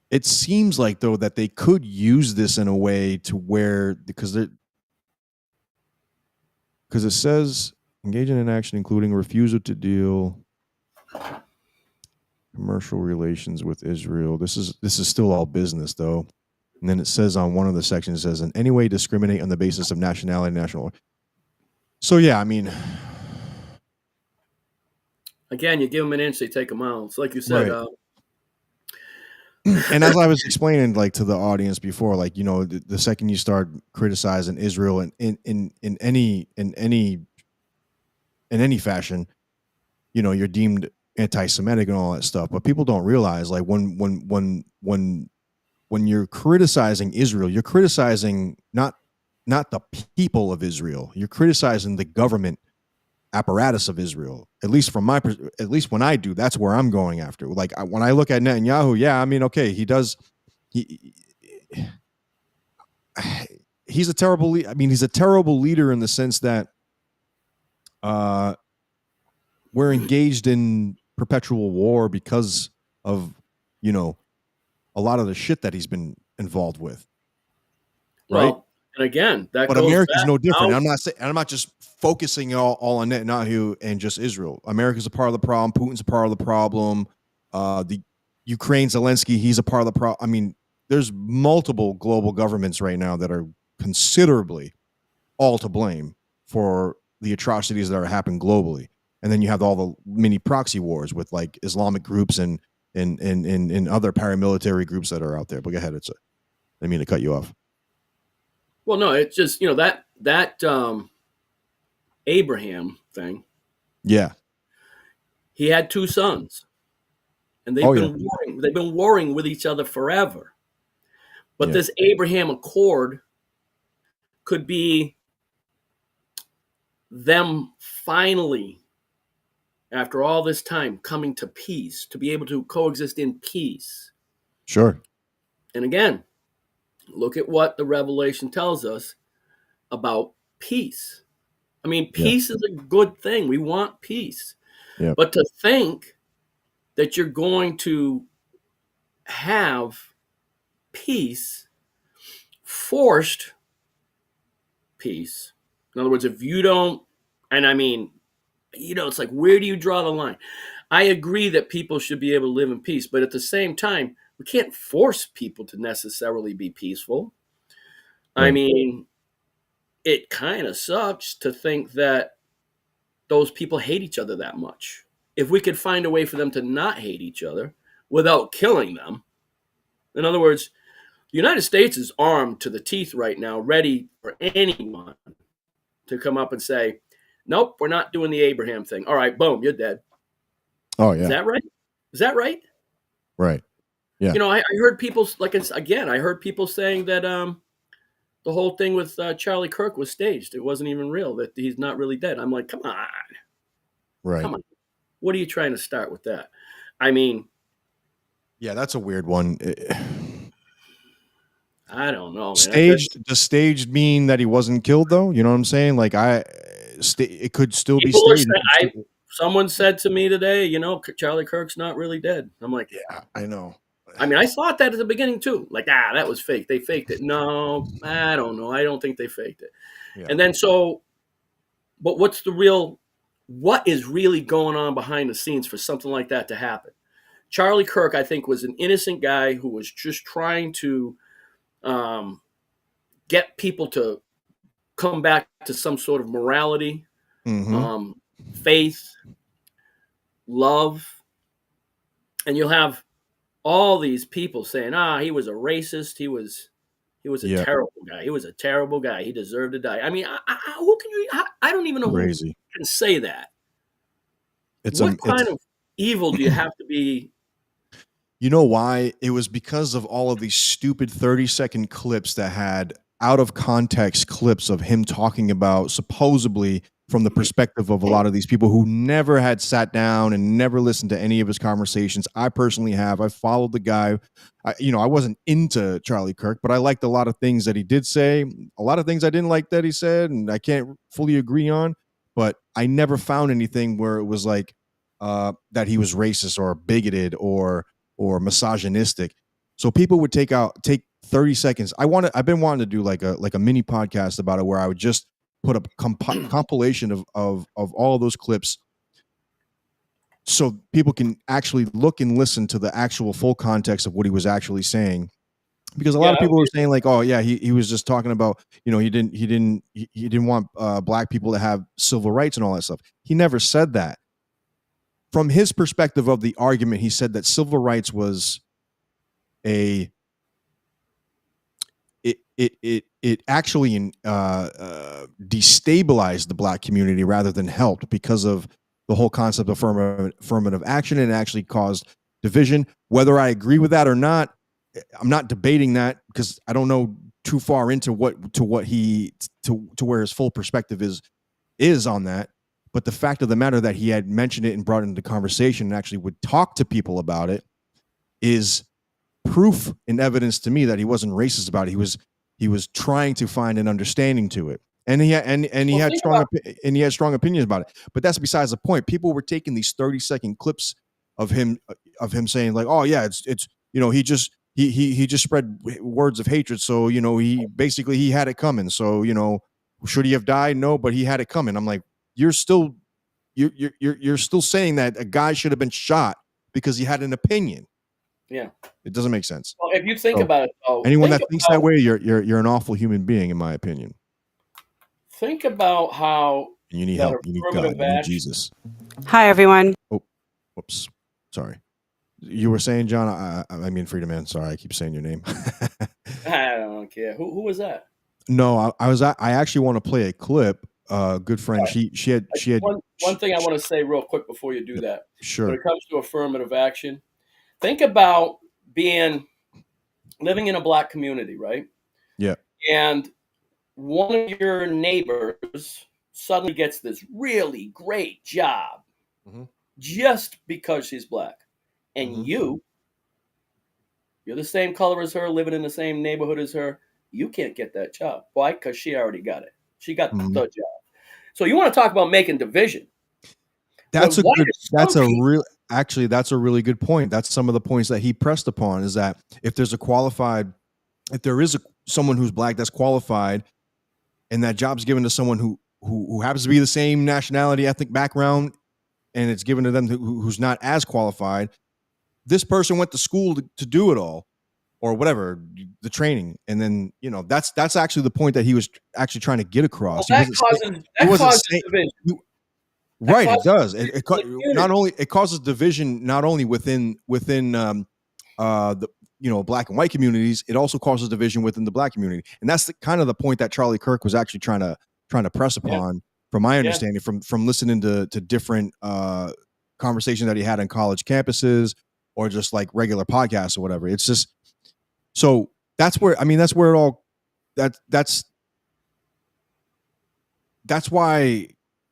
It seems like, though, that they could use this in a way to where, because it says engage in an action including refusal to deal commercial relations with Israel. This is still all business, though. And then it says on one of the sections, it says, in any way discriminate on the basis of nationality, national. So yeah, I mean, again, you give them an inch, they take a mile. It's like you said. right. And as I was explaining, like, to the audience before, like, the second you start criticizing Israel in any fashion, you're deemed anti-Semitic and all that stuff. But people don't realize, like, when you're criticizing Israel, you're criticizing not the people of Israel. You're criticizing the government apparatus of Israel. At least at least when I do, that's where I'm going after. Like, when I look at Netanyahu, yeah, I mean, okay, he's a terrible he's a terrible leader in the sense that we're engaged in perpetual war because of a lot of the shit that he's been involved with. Right. Well, and again, that But goes America's back no different. now. I'm not just focusing all on Netanyahu and just Israel. America's a part of the problem. Putin's a part of the problem. The Ukraine, Zelensky, he's a part of the problem. I mean, there's multiple global governments right now that are considerably all to blame for the atrocities that are happening globally. And then you have all the mini proxy wars with, like, Islamic groups and other paramilitary groups that are out there. But go ahead. I didn't mean to cut you off. Well, no, it's just that Abraham thing. Yeah, he had 2 sons, and they've been warring. They've been warring with each other forever. But this Abraham Accord could be them finally, after all this time, coming to peace, to be able to coexist in peace. Sure. And again, look at what the Revelation tells us about peace. I mean, Yeah. peace is a good thing. We want peace. Yeah. But to think that you're going to have peace, forced peace. In other words, if you don't, and I mean, it's like, where do you draw the line? I agree that people should be able to live in peace, but at the same time, we can't force people to necessarily be peaceful. I Right. mean, it kind of sucks to think that those people hate each other that much. If we could find a way for them to not hate each other without killing them, in other words, the United States is armed to the teeth right now, ready for anyone to come up and say, nope, we're not doing the Abraham thing. All right, boom, you're dead. Oh Is yeah. that right? Is that right? Right. Yeah. I heard people, I heard people saying that the whole thing with Charlie Kirk was staged. It wasn't even real, that he's not really dead. I'm like, come on. Right. Come on. What are you trying to start with that? I mean, yeah, that's a weird one. I don't know, man. Staged? Does staged mean that he wasn't killed though? You know what I'm saying? Like it could still be People are staged. saying, someone said to me today, Charlie Kirk's not really dead. I'm like, yeah, I know. I mean, I thought that at the beginning too. Like, that was fake. They faked it. No, I don't know. I don't think they faked it. Yeah. And then but what is really going on behind the scenes for something like that to happen? Charlie Kirk, I think, was an innocent guy who was just trying to get people to come back to some sort of morality, faith, love. And you'll have all these people saying, he was a racist. He was a terrible guy. He was a terrible guy. He deserved to die. I mean, who can you? I don't even know Crazy. who can say that. It's what kind of evil do you have to be? You know why? It was because of all of these stupid 30-second clips that had out of context clips of him talking about supposedly from the perspective of a lot of these people who never had sat down and never listened to any of his conversations. I personally have. I followed the guy. I wasn't into Charlie Kirk, but I liked a lot of things that he did say. A lot of things I didn't like that he said, and I can't fully agree on. But I never found anything where it was like that he was racist or bigoted or misogynistic. So people would take 30 seconds. I've been wanting to do like a mini podcast about it where I would just put a compilation of all of those clips so people can actually look and listen to the actual full context of what he was actually saying. Because a lot of people were saying like, oh yeah, he was just talking about, he didn't want black people to have civil rights and all that stuff. He never said that. From his perspective of the argument, he said that civil rights was it actually destabilized the black community rather than helped because of the whole concept of affirmative action, and it actually caused division. Whether I agree with that or not, I'm not debating that because I don't know too far into where his full perspective is on that. But the fact of the matter that he had mentioned it and brought it into conversation and actually would talk to people about it is proof and evidence to me that he wasn't racist about it. He was trying to find an understanding to it, and he had strong opinions about it. But that's besides the point. People were taking these 30-second clips of him saying like, oh yeah, it's he just spread words of hatred. So he had it coming. So should he have died? No, but he had it coming. I'm like, you're still saying that a guy should have been shot because he had an opinion. Yeah, it doesn't make sense. Well, if you think about it, anyone that thinks that way, you're an awful human being, in my opinion. Think about how you need help. You need God. You need Jesus. Hi, everyone. Oh, whoops. Sorry. You were saying, John? I mean, Freedom Man. Sorry, I keep saying your name. I don't care. Who was that? No, I actually want to play a clip. Good friend. She had one thing I want to say real quick before you do that. Sure. When it comes to affirmative action, think about living in a black community, right? Yeah. And one of your neighbors suddenly gets this really great job Mhm. just because she's black. And Mhm. you're the same color as her, living in the same neighborhood as her. You can't get that job. Why? Because she already got it. She got the Mhm. job. So you want to talk about making division. But That's a why good do that's some a people, real actually, that's a really good point. That's some of the points that he pressed upon is that if there is someone who's black that's qualified and that job's given to someone who happens to be the same nationality, ethnic background, and it's given to them who's not as qualified, this person went to school to do it all or whatever, the training. And then, that's actually the point that he was actually trying to get well, across. that He wasn't causes saying division. That right, it causes does. division in the Not community. only it causes division not only within the black and white communities, it also causes division within the black community. And that's the kind of the point that Charlie Kirk was actually trying to press Yeah, upon, from my yeah. understanding, from listening to different conversations that he had on college campuses or just like regular podcasts or whatever. It's just so that's where it all that's why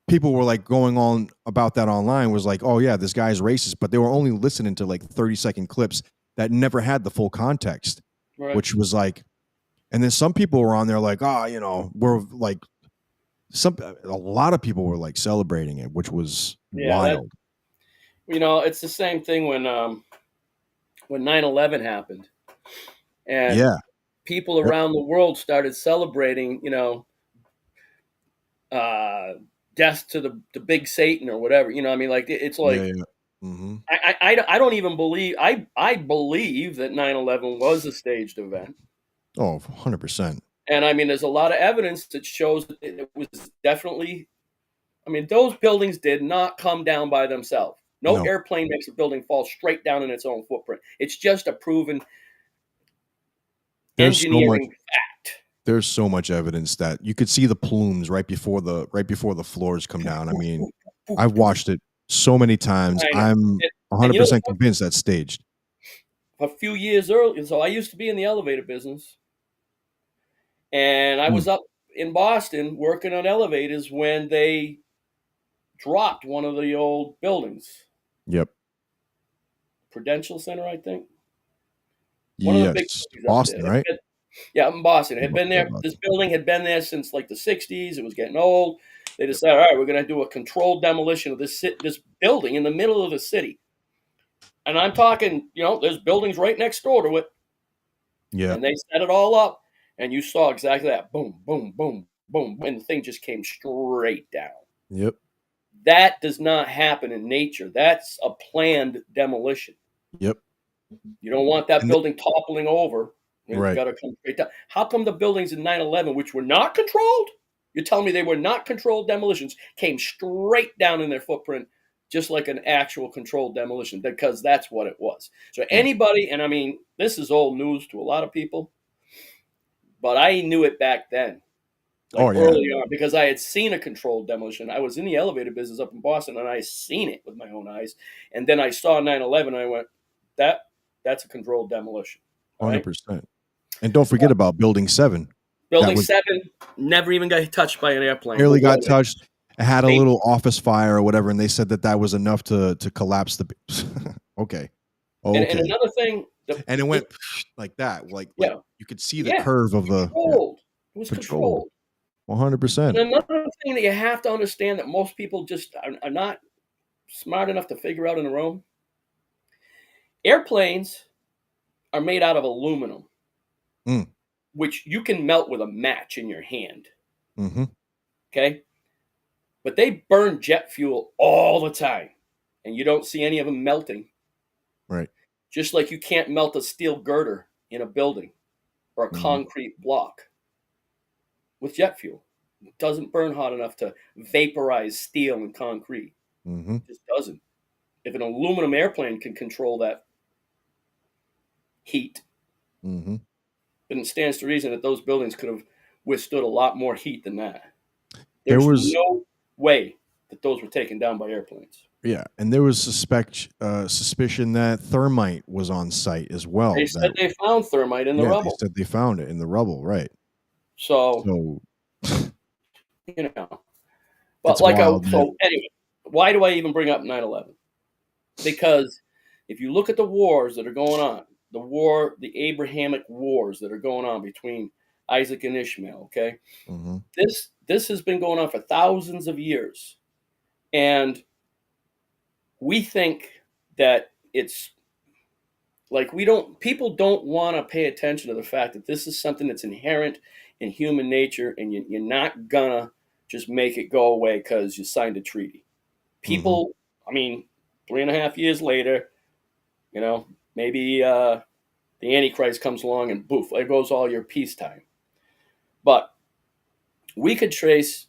people were like going on about that online, was like, oh yeah, this guy's racist, but they were only listening to like 30-second clips that never had the full context, Right. which was like, and then some people were on there like, we're like, a lot of people were like celebrating it, which was Yeah, that wild. it's the same thing when 9/11 happened and Yeah. people Yep. around the world started celebrating, uh, death to the big Satan or whatever. I mean, like it's Yeah. like Yeah. Mm-hmm. I don't even believe I believe that 9/11 was a staged event. Oh, 100%. And I mean, there's a lot of evidence that shows that it was definitely. I mean, those buildings did not come down by themselves. No No, airplane makes a building fall straight down in its own footprint. It's just a proven there's so much engineering fact. there's so much evidence that you could see the plumes right before the floors come down. I mean, I've watched it so many times. I know. I'm And you know 100% convinced that's staged. a few years earlier, so I used to be in the elevator business, and I Mm. was up in Boston working on elevators when they dropped one of the old buildings, Yep. Prudential Center, I think. One of the big Yes. buildings up there. Boston, right? Yeah, in Boston. It had Yeah, been there. This Boston. building had been there since like the '60s. It was getting old. They decided, all right, we're going to do a controlled demolition of this building in the middle of the city. And I'm talking, there's buildings right next door to it, Yeah. and they set it all up, and you saw exactly that, boom, boom, boom, boom, and the thing just came straight down. Yep. That does not happen in nature. That's a planned demolition. Yep. You don't want that And building toppling over. It's right. got to come straight down. How come the buildings in 9/11, which were not controlled, you're telling me they were not controlled demolitions, came straight down in their footprint, just like an actual controlled demolition? Because that's what it was. So Mm. anybody, and I mean, this is old news to a lot of people, but I knew it back then, Oh like yeah. early on, because I had seen a controlled demolition. I was in the elevator business up in Boston, and I seen it with my own eyes. And then I saw 9/11, and I went, that's a controlled demolition. All right. 100%. And don't forget about Building 7. That Building was 7 never even got touched by an airplane. barely got Well, touched. It had a they- little office fire or whatever, and they said that was enough to collapse the. Okay. And Okay. another thing, And it went like that, like yeah, you could see the yeah, curve of the controlled. It was controlled. controlled. 100%. And another thing that you have to understand that most people just are not smart enough to figure out on their own. Airplanes are made out of aluminum, Mm. which you can melt with a match in your hand. Mm-hmm. Okay, but they burn jet fuel all the time, and you don't see any of them melting. Right. Just like you can't melt a steel girder in a building or a Mhm. concrete block with jet fuel. It doesn't burn hot enough to vaporize steel and concrete. Mm-hmm. It just doesn't. If an aluminum airplane can control that heat, Mm-hmm. then it stands to reason that those buildings could have withstood a lot more heat than that. There There's was no way that those were taken down by airplanes. and there was suspicion that thermite was on site as well. They said they found thermite in the They rubble. said they found it in the rubble, right? So, So you know, But It's wild, man. so anyway, why do I even bring up 9/11? Because if you look at the wars that are going on, the Abrahamic wars that are going on between Isaac and Ishmael, okay? Hmm. This has been going on for thousands of years. And we think that it's like people don't want to pay attention to the fact that this is something that's inherent in human nature, and you're not gonna just make it go away because you signed a treaty. Hmm. People, I mean, 3.5 years later, maybe the Antichrist comes along and boof, there goes all your peacetime. But we could trace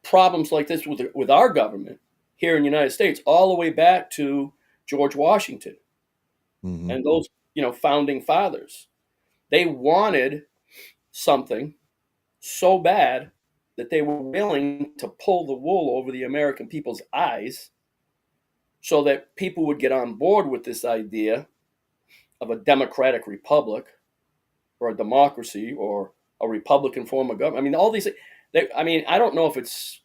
problems like this with our government here in the United States all the way back to George Washington Hmm. and those founding fathers. They wanted something so bad that they were willing to pull the wool over the American people's eyes so that people would get on board with this idea of a democratic republic or a democracy or a Republican form of government. I mean, all these. I don't know if it's.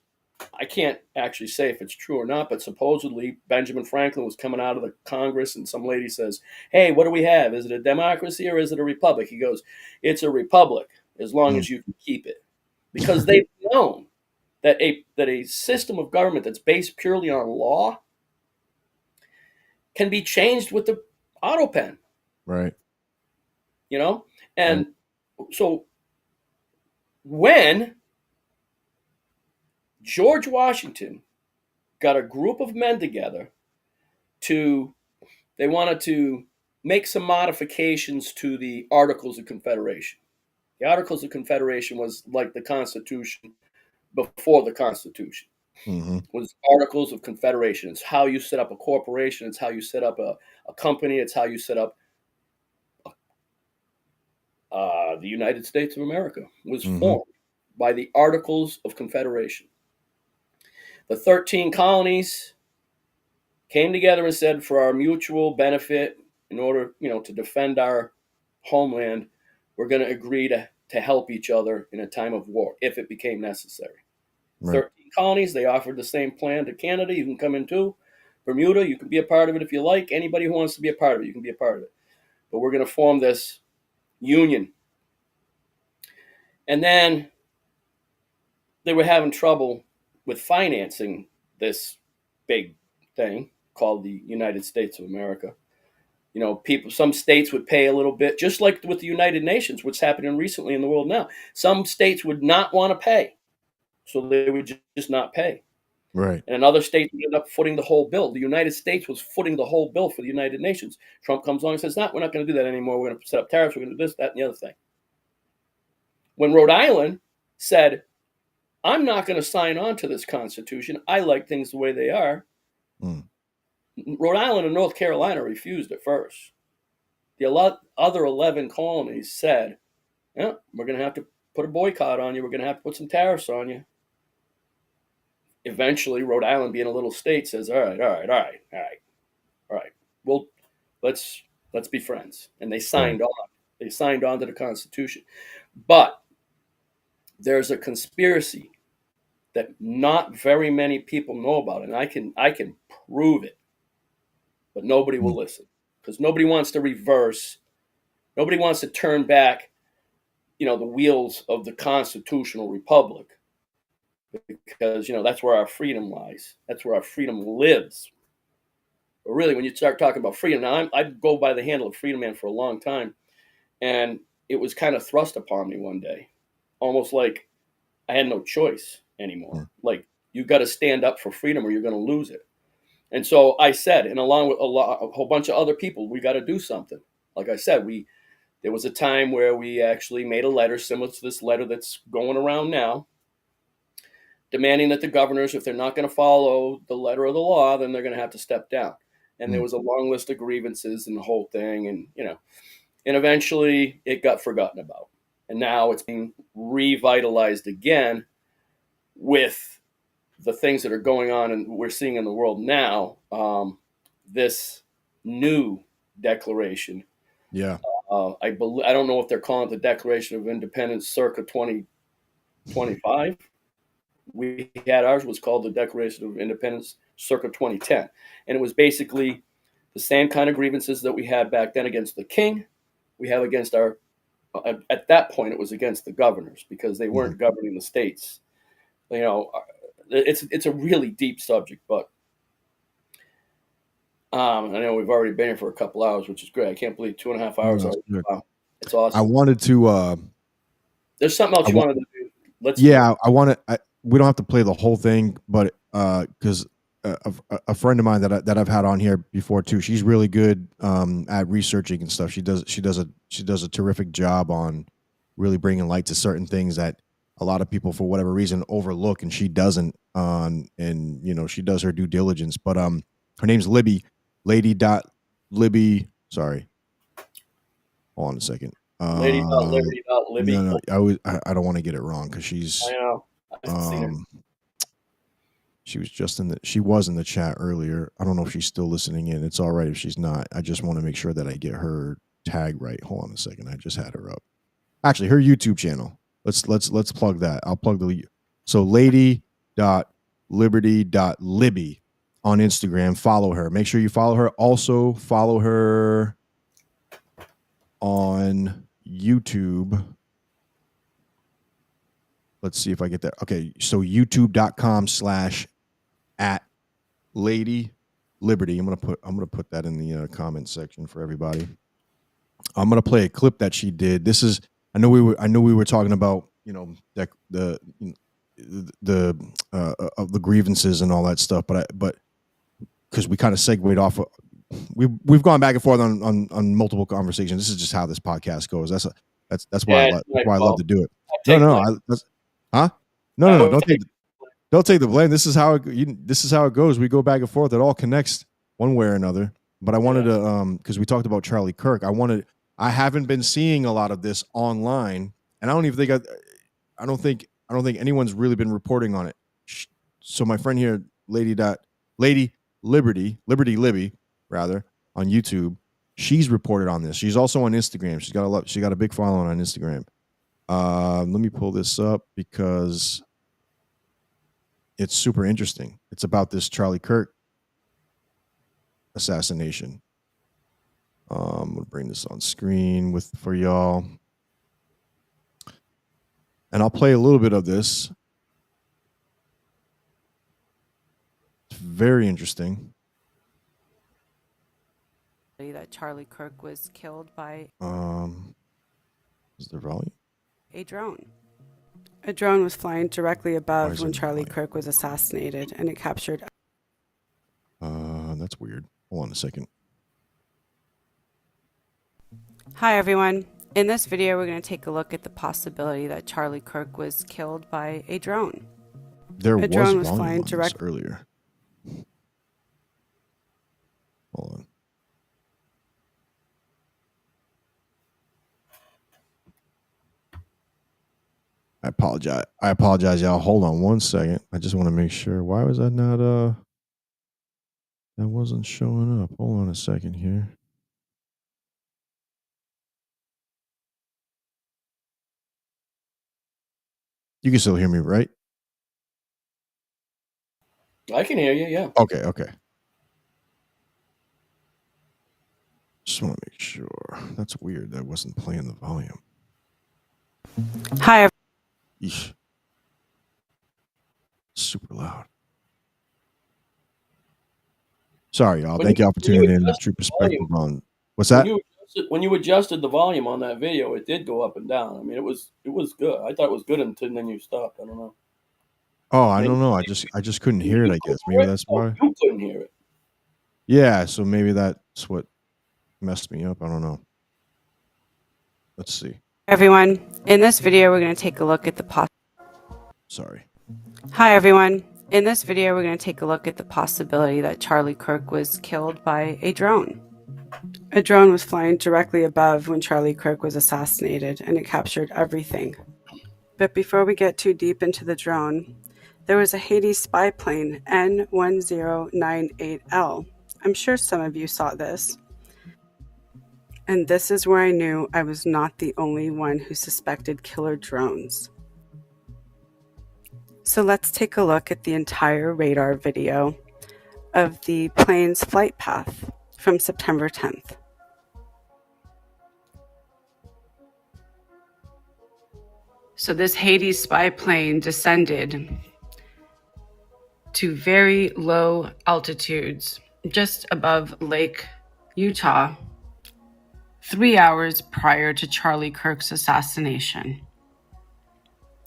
I can't actually say if it's true or not, but supposedly Benjamin Franklin was coming out of the Congress, and some lady says, "Hey, what do we have? Is it a democracy or is it a republic?" He goes, "It's a republic as long as you can keep it," because they've known that a system of government that's based purely on law can be changed with the auto pen. Right. You know, Right. and so when George Washington got a group of men together they wanted to make some modifications to the Articles of Confederation. The Articles of Confederation was like the Constitution before the Constitution. Hmm. Was Articles of Confederation. It's how you set up a corporation. It's how you set up a company. It's how you set up the United States of America. It was Hmm. formed by the Articles of Confederation. The 13 colonies came together and said, for our mutual benefit, in order, to defend our homeland, we're going to agree to help each other in a time of war if it became necessary. Right. 13 colonies, they offered the same plan to Canada. You can come in too. Bermuda, you can be a part of it if you like. Anybody who wants to be a part of it, you can be a part of it. But we're going to form this union. And then they were having trouble with financing this big thing called the United States of America. Some states would pay a little bit, just like with the United Nations, what's happening recently in the world now. Some states would not want to pay, so they would just not pay. Right. And another state would end up footing the whole bill. The United States was footing the whole bill for the United Nations. Trump comes along and says, "No, we're not going to do that anymore. We're going to set up tariffs. We're going to do this, that, and the other thing." When Rhode Island said, "I'm not going to sign on to this Constitution. I like things the way they are," Rhode Island and North Carolina refused at first. The other 11 colonies said, "Yeah, we're going to have to put a boycott on you. We're going to have to put some tariffs on you." Eventually, Rhode Island, being a little state, says, "All right, all right, all right, all right, all right. Well, let's be friends." And they signed on. They signed on to the Constitution. But there's a conspiracy that not very many people know about, and I can prove it, but nobody will listen because nobody wants to reverse. Nobody wants to turn back, the wheels of the constitutional republic, because that's where our freedom lies. That's where our freedom lives. But really, when you start talking about freedom, now I go by the handle of Freedom Man for a long time, and it was kind of thrust upon me one day, almost like I had no choice anymore. Like, you got to stand up for freedom or you're going to lose it. And so I said, and along with a whole bunch of other people, we got to do something. Like I said, there was a time where we actually made a letter similar to this letter that's going around now, demanding that the governors, if they're not going to follow the letter of the law, then they're going to have to step down. And there was a long list of grievances and the whole thing. And, and eventually it got forgotten about. And now it's being revitalized again with the things that are going on and we're seeing in the world now. This new declaration. Yeah. I don't know if they're calling it the Declaration of Independence circa 2025. we had ours was called the Declaration of Independence circa 2010. And it was basically the same kind of grievances that we had back then against the king. We have against our, at that point, it was against the governors because they weren't governing the states. You know, it's a really deep subject, but I know we've already been here for a couple hours, which is great. I can't believe 2.5 hours. No, Already. it's Wow, it's I awesome. wanted to. There's something else I you wanted to do. Let's. Yeah, I want to. We don't have to play the whole thing, but because a friend of mine that I've had on here before too, she's really good at researching and stuff. She does a terrific job on really bringing light to certain things that a lot of people for whatever reason overlook, and she doesn't. And you know she does her due diligence. But her name's Libby, Lady.Libby. Sorry, hold on a second. Lady.Liberty.Libby. No, I don't want to get it wrong because she's I know. I've seen her. she was in the chat earlier. I don't know if she's still listening in. It's all right if she's not. I just want to make sure that I get her tag right. Hold on a second. I just had her up. Actually, her YouTube channel. Let's plug that. I'll plug the so lady.liberty.libby on Instagram. Follow her. Make sure you follow her. Also follow her on YouTube. Let's see if I get that. Okay, so youtube.com/@Lady Liberty. I'm gonna put that in the comment section for everybody. I'm gonna play a clip that she did. This is I know we were talking about the of the grievances and all that stuff, but because we kind of segued off. We've gone back and forth on multiple conversations. This is just how this podcast goes. That's why I love to do it. No, don't take the blame. This is how it goes. We go back and forth. It all connects one way or another. But I wanted to because we talked about Charlie Kirk. I haven't been seeing a lot of this online, and I don't think anyone's really been reporting on it. So my friend here, Lady Liberty Libby rather on YouTube, she's reported on this. She's also on Instagram. She got a big following on Instagram. Let me pull this up because it's super interesting. It's about this Charlie Kirk assassination. I'm gonna bring this on screen for y'all, and I'll play a little bit of this. It's very interesting. That Charlie Kirk was killed by is there volume? a drone. A drone was flying directly above when Charlie Kirk was assassinated, and it captured. That's weird. Hold on a second. Hi everyone. In this video, we're going to take a look at the possibility that Charlie Kirk was killed by a drone. A drone was flying directly earlier. Hold on. I apologize, y'all. Hold on one second. I just want to make sure. Why was that not that wasn't showing up? Hold on a second here. You can still hear me, right? I can hear you, yeah. Okay. Just want to make sure. That's weird. That wasn't playing the volume. Hi. Eesh. Super loud. Sorry, y'all. Thank y'all for tuning in to True Perspective on. What's that? When you adjusted the volume on that video, it did go up and down. I mean, it was good. I thought it was good until then you stopped. I don't know. Oh, I don't know. I just couldn't hear it. I guess maybe that's why. You couldn't hear it. Yeah, so maybe that's what messed me up. I don't know. Let's see. Everyone, in this video, we're going to take a look at the Sorry. Hi everyone. In this video, we're going to take a look at the possibility that Charlie Kirk was killed by a drone. A drone was flying directly above when Charlie Kirk was assassinated, and it captured everything. But before we get too deep into the drone, there was a Haiti spy plane, N1098L. I'm sure some of you saw this. And this is where I knew I was not the only one who suspected killer drones. So let's take a look at the entire radar video of the plane's flight path from September 10th. So this Hades spy plane descended to very low altitudes, just above Lake Utah, 3 hours prior to Charlie Kirk's assassination.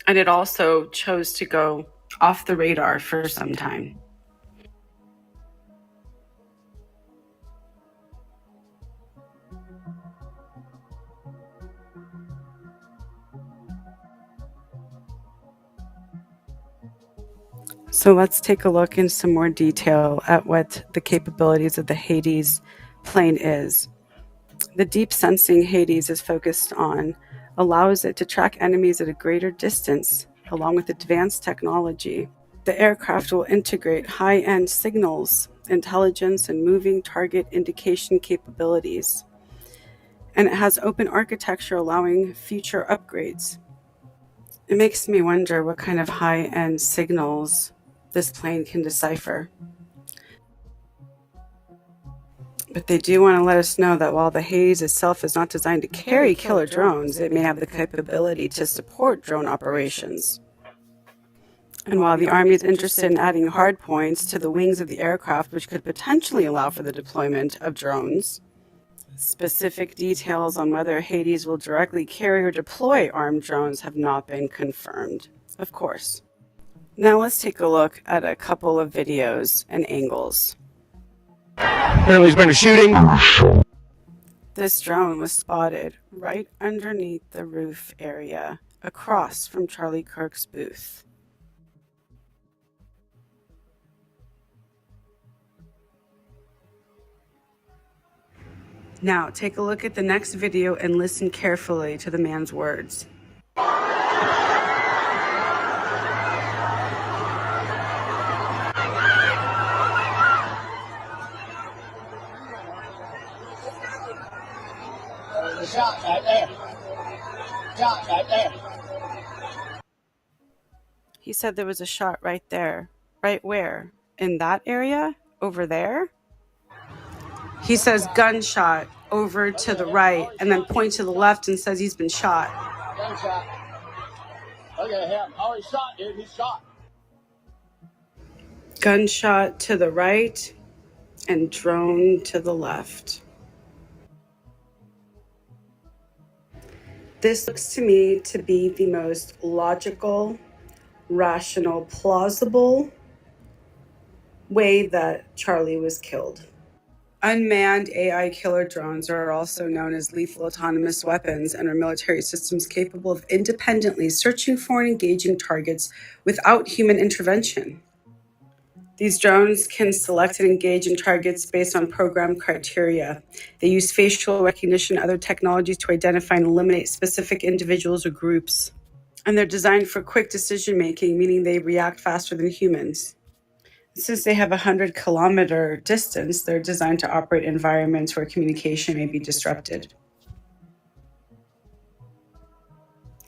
And it also chose to go off the radar for some time. So let's take a look in some more detail at what the capabilities of the Hades plane is. The deep sensing Hades is focused on allows it to track enemies at a greater distance, along with advanced technology. The aircraft will integrate high-end signals, intelligence, and moving target indication capabilities. And it has open architecture allowing future upgrades. It makes me wonder what kind of high-end signals this plane can decipher. But they do want to let us know that while the Hades itself is not designed to carry killer drones, it may have the capability to support drone operations. And while the Army is interested in adding hardpoints to the wings of the aircraft, which could potentially allow for the deployment of drones, specific details on whether Hades will directly carry or deploy armed drones have not been confirmed, of course. Now let's take a look at a couple of videos and angles. Apparently there's been a shooting. This drone was spotted right underneath the roof area, across from Charlie Kirk's booth. Now take a look at the next video and listen carefully to the man's words. The shot's right there. Shot's right there. He said there was a shot right there. Right where? In that area? Over there? He says gunshot over to the right and then points to the left and says he's been shot. Gunshot. Look at him. Oh, he's shot, dude. He's shot. Gunshot to the right and drone to the left. This looks to me to be the most logical, rational, plausible way that Charlie was killed. Unmanned AI killer drones are also known as lethal autonomous weapons and are military systems capable of independently searching for and engaging targets without human intervention. These drones can select and engage in targets based on program criteria. They use facial recognition and other technologies to identify and eliminate specific individuals or groups. And they're designed for quick decision-making, meaning they react faster than humans. Since they have a 100-kilometer distance, they're designed to operate in environments where communication may be disrupted.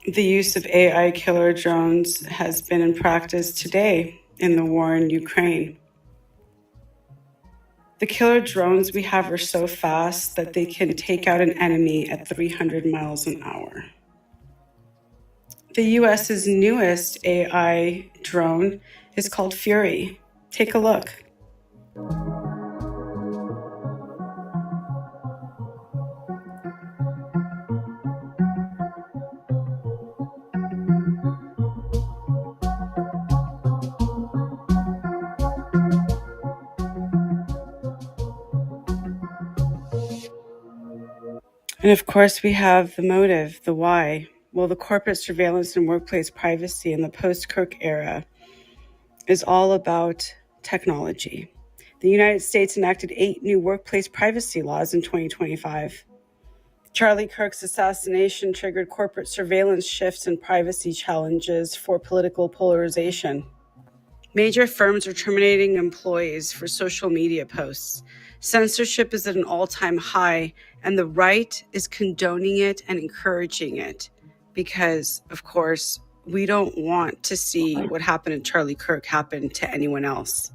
The use of AI killer drones has been in practice today in the war in Ukraine. The killer drones we have are so fast that they can take out an enemy at 300 miles an hour. The US's newest AI drone is called Fury. Take a look. And of course, we have the motive, the why. Well, the corporate surveillance and workplace privacy in the post-Kirk era is all about technology. The United States enacted 8 new workplace privacy laws in 2025. Charlie Kirk's assassination triggered corporate surveillance shifts and privacy challenges for political polarization. Major firms are terminating employees for social media posts. Censorship is at an all-time high, and the right is condoning it and encouraging it because, of course, We don't want to see what happened to Charlie Kirk happen to anyone else.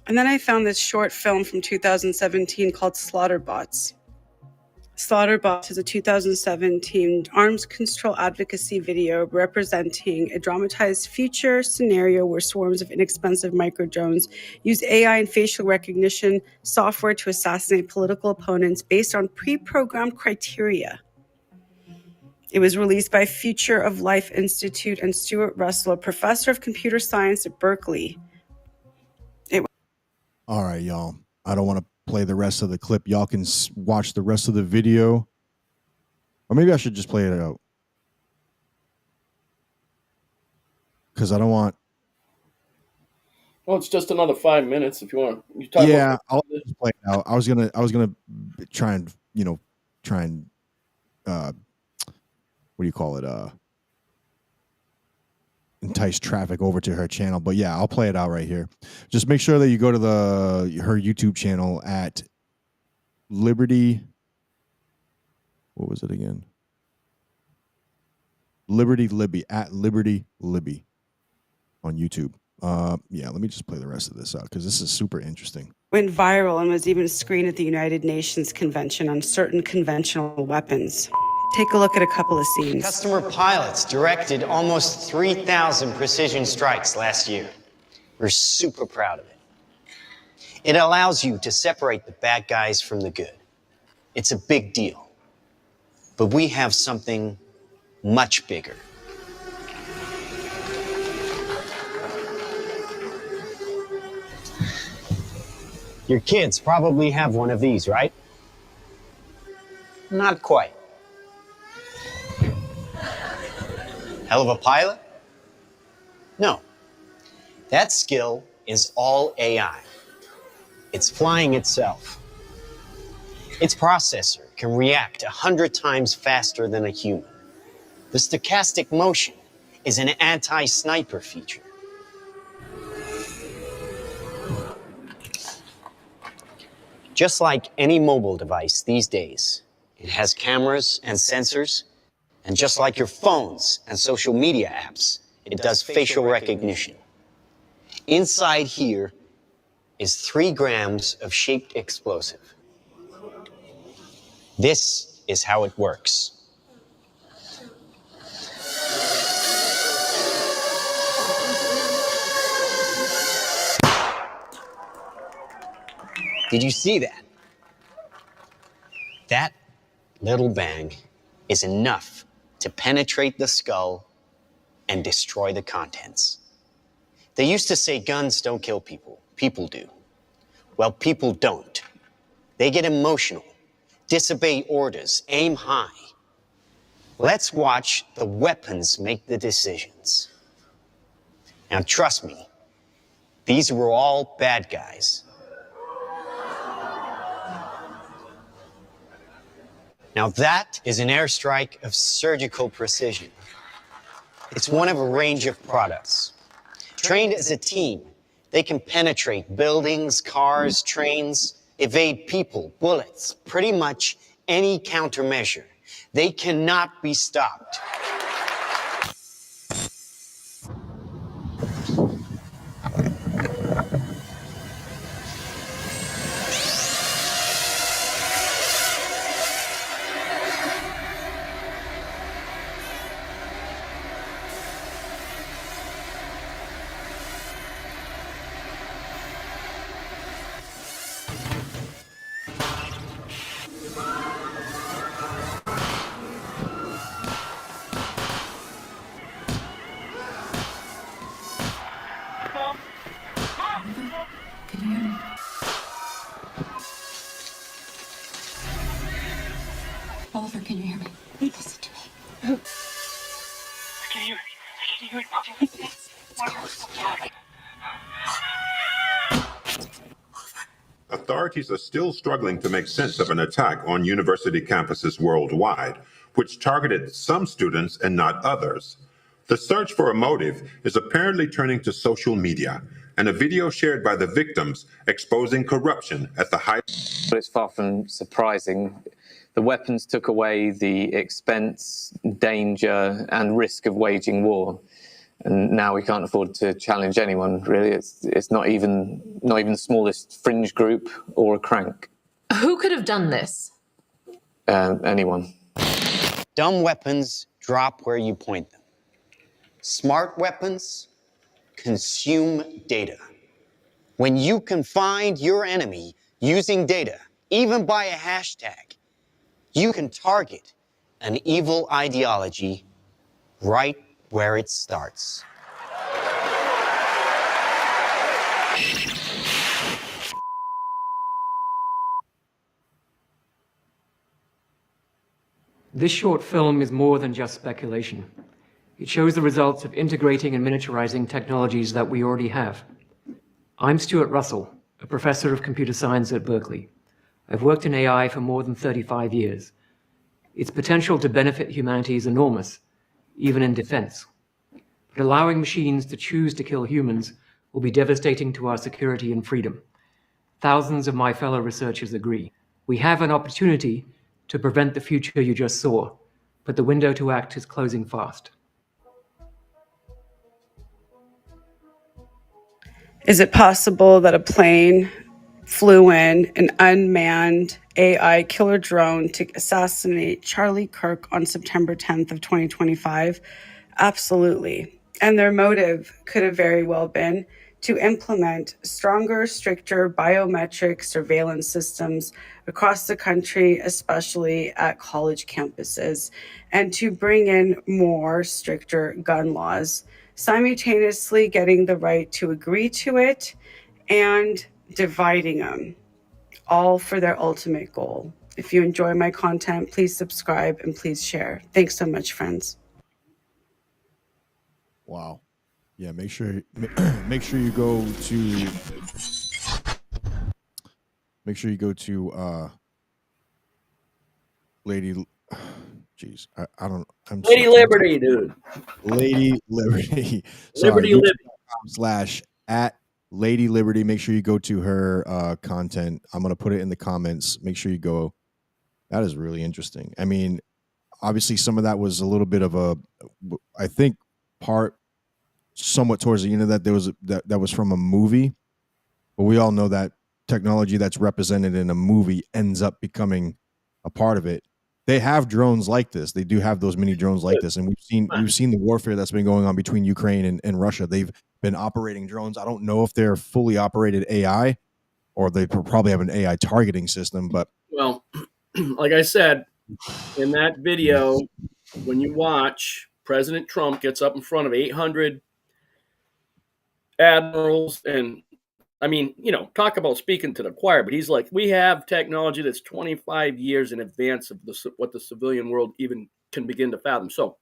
And then I found this short film from 2017 called Slaughterbots. Slaughterbots is a 2017 arms control advocacy video representing a dramatized future scenario where swarms of inexpensive microdrones use AI and facial recognition software to assassinate political opponents based on pre-programmed criteria. It was released by Future of Life Institute and Stuart Russell, a professor of computer science at Berkeley. All right, y'all. I don't want to play the rest of the clip. Y'all can watch the rest of the video. Or maybe I should just play it out. Because I don't want... Well, it's just another 5 minutes if you want. I'll just play it out. I was gonna try and, what do you call it? Entice traffic over to her channel. But yeah, I'll play it out right here. Just make sure that you go to her YouTube channel at Liberty. What was it again? Liberty Libby, at Liberty Libby on YouTube. Yeah, let me just play the rest of this out because this is super interesting. Went viral and was even screened at the United Nations Convention on Certain Conventional Weapons. Take a look at a couple of scenes. Customer pilots directed almost 3,000 precision strikes last year. We're super proud of it. It allows you to separate the bad guys from the good. It's a big deal. But we have something much bigger. Your kids probably have one of these, right? Not quite. Hell of a pilot? No. That skill is all AI. It's flying itself. Its processor can react 100 times faster than a human. The stochastic motion is an anti-sniper feature. Just like any mobile device these days, it has cameras and sensors. And just like your phones and social media apps, it does facial recognition. Inside here is 3 grams of shaped explosive. This is how it works. Did you see that? That little bang is enough to penetrate the skull and destroy the contents. They used to say guns don't kill people. People do. Well, people don't. They get emotional, disobey orders, aim high. Let's watch the weapons make the decisions. Now, trust me, these were all bad guys. Now that is an airstrike of surgical precision. It's one of a range of products. Trained as a team, they can penetrate buildings, cars, trains, evade people, bullets, pretty much any countermeasure. They cannot be stopped. Oliver, can you hear me? Listen to me. Can you hear me? Authorities are still struggling to make sense of an attack on university campuses worldwide, which targeted some students and not others. The search for a motive is apparently turning to social media, and a video shared by the victims exposing corruption at the high. But it's far from surprising. The weapons took away the expense, danger, and risk of waging war. and now we can't afford to challenge anyone. Really, it's not even the smallest fringe group or a crank. Who could have done this? Anyone. Dumb weapons drop where you point them. Smart weapons consume data. When you can find your enemy using data, even by a hashtag, you can target an evil ideology right where it starts. This short film is more than just speculation. It shows the results of integrating and miniaturizing technologies that we already have. I'm Stuart Russell, a professor of computer science at Berkeley. I've worked in AI for more than 35 years. Its potential to benefit humanity is enormous, even in defense. But allowing machines to choose to kill humans will be devastating to our security and freedom. Thousands of my fellow researchers agree. We have an opportunity to prevent the future you just saw, but the window to act is closing fast. Is it possible that a plane flew in an unmanned AI killer drone to assassinate Charlie Kirk on September 10th of 2025? Absolutely. And their motive could have very well been to implement stronger, stricter biometric surveillance systems across the country, especially at college campuses, and to bring in more stricter gun laws, simultaneously getting the right to agree to it and dividing them, all for their ultimate goal. If you enjoy my content, please subscribe and please share. Thanks so much, friends. Wow. Yeah, make sure you go to Lady jeez, I don't I'm Lady so, Liberty, dude. Lady Liberty. Liberty, Sorry, Liberty. / Lady Liberty. Make sure you go to her content. I'm gonna put it in the comments. Make sure you go. That is really interesting. I mean, obviously some of that was a little bit of a, I think part somewhat towards the end of that there was that was from a movie, but we all know that technology that's represented in a movie ends up becoming a part of it. They have drones like this. They do have those mini drones like this, and we've seen the warfare that's been going on between Ukraine and Russia. They've been operating drones. I don't know if they're fully operated AI or they probably have an AI targeting system, but well, like I said in that video, when you watch, President Trump gets up in front of 800 admirals, and I mean, talk about speaking to the choir, but he's like, we have technology that's 25 years in advance of what the civilian world even can begin to fathom. So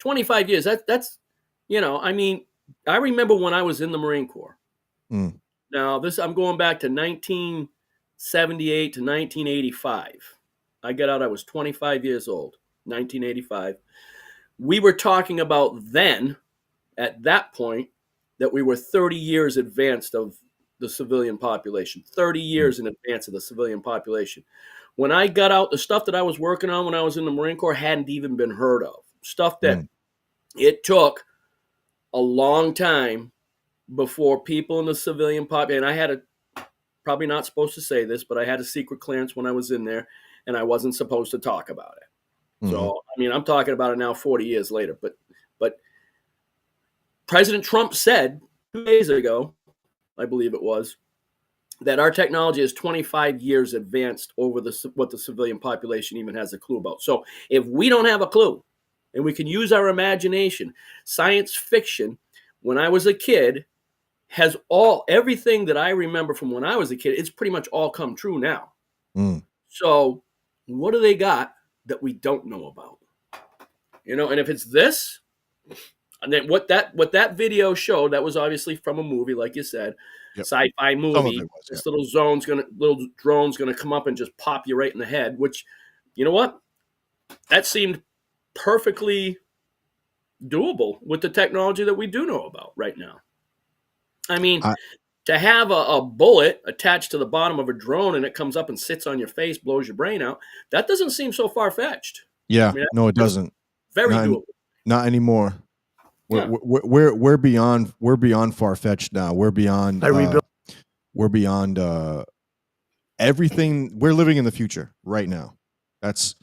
25 years, that's, I mean, I remember when I was in the Marine Corps. Now I'm going back to 1978 to 1985. I got out, I was 25 years old, 1985. We were talking about then, at that point, that we were 30 years advanced of the civilian population, 30 years in advance of the civilian population. When I got out, the stuff that I was working on when I was in the Marine Corps hadn't even been heard of. Stuff that it took a long time before people in the civilian population, and I had probably not supposed to say this, but I had a secret clearance when I was in there, and I wasn't supposed to talk about it. So, I mean, I'm talking about it now 40 years later, but President Trump said 2 days ago, I believe it was, that our technology is 25 years advanced over what the civilian population even has a clue about. So if we don't have a clue and we can use our imagination, science fiction, when I was a kid, has everything that I remember from when I was a kid, it's pretty much all come true now. So what do they got that we don't know about? And if it's this, and then what that video showed, that was obviously from a movie, like you said, sci-fi movie. This little drone's gonna come up and just pop you right in the head. Which, you know what? That seemed perfectly doable with the technology that we do know about right now. I mean, to have a bullet attached to the bottom of a drone and it comes up and sits on your face, blows your brain out, that doesn't seem so far-fetched. Yeah, I mean, no, it doesn't. Very doable. Not anymore. We're beyond far fetched now. We're beyond. We're beyond everything. We're living in the future right now. That's,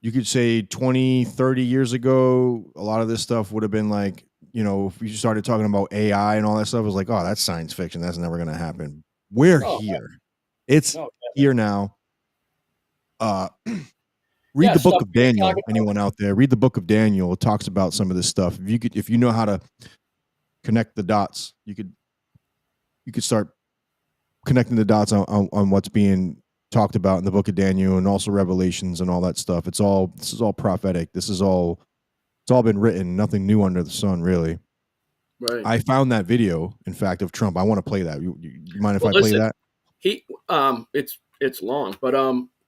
you could say 20, 30 years ago, a lot of this stuff would have been like, if you started talking about AI and all that stuff, it was like, oh, that's science fiction. That's never going to happen. We're here. It's here now. Read the book of Daniel. Anyone out there, read the book of Daniel. It talks about some of this stuff. If you know how to connect the dots, you could start connecting the dots on what's being talked about in the book of Daniel and also Revelations and all that stuff. This is all prophetic. It's all been written. Nothing new under the sun, really. Right. I found that video, in fact, of Trump. I want to play that. You mind if I play that? It's long, but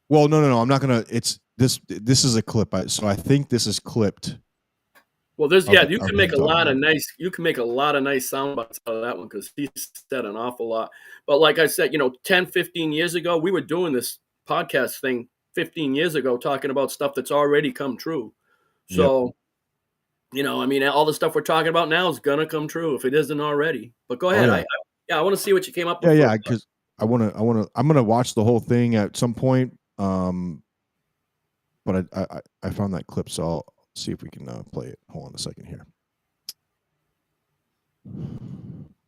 Well, no. I'm not gonna. It's this. This is a clip. So I think this is clipped. Well, you can make a lot of nice sound bites out of that one because he said an awful lot. But like I said, 10, 15 years ago, we were doing this podcast thing 15 years ago, talking about stuff that's already come true. So, all the stuff we're talking about now is gonna come true if it isn't already. But go ahead. I want to see what you came up with. Yeah, because I'm gonna watch the whole thing at some point. But I found that clip, so I'll see if we can play it. Hold on a second here,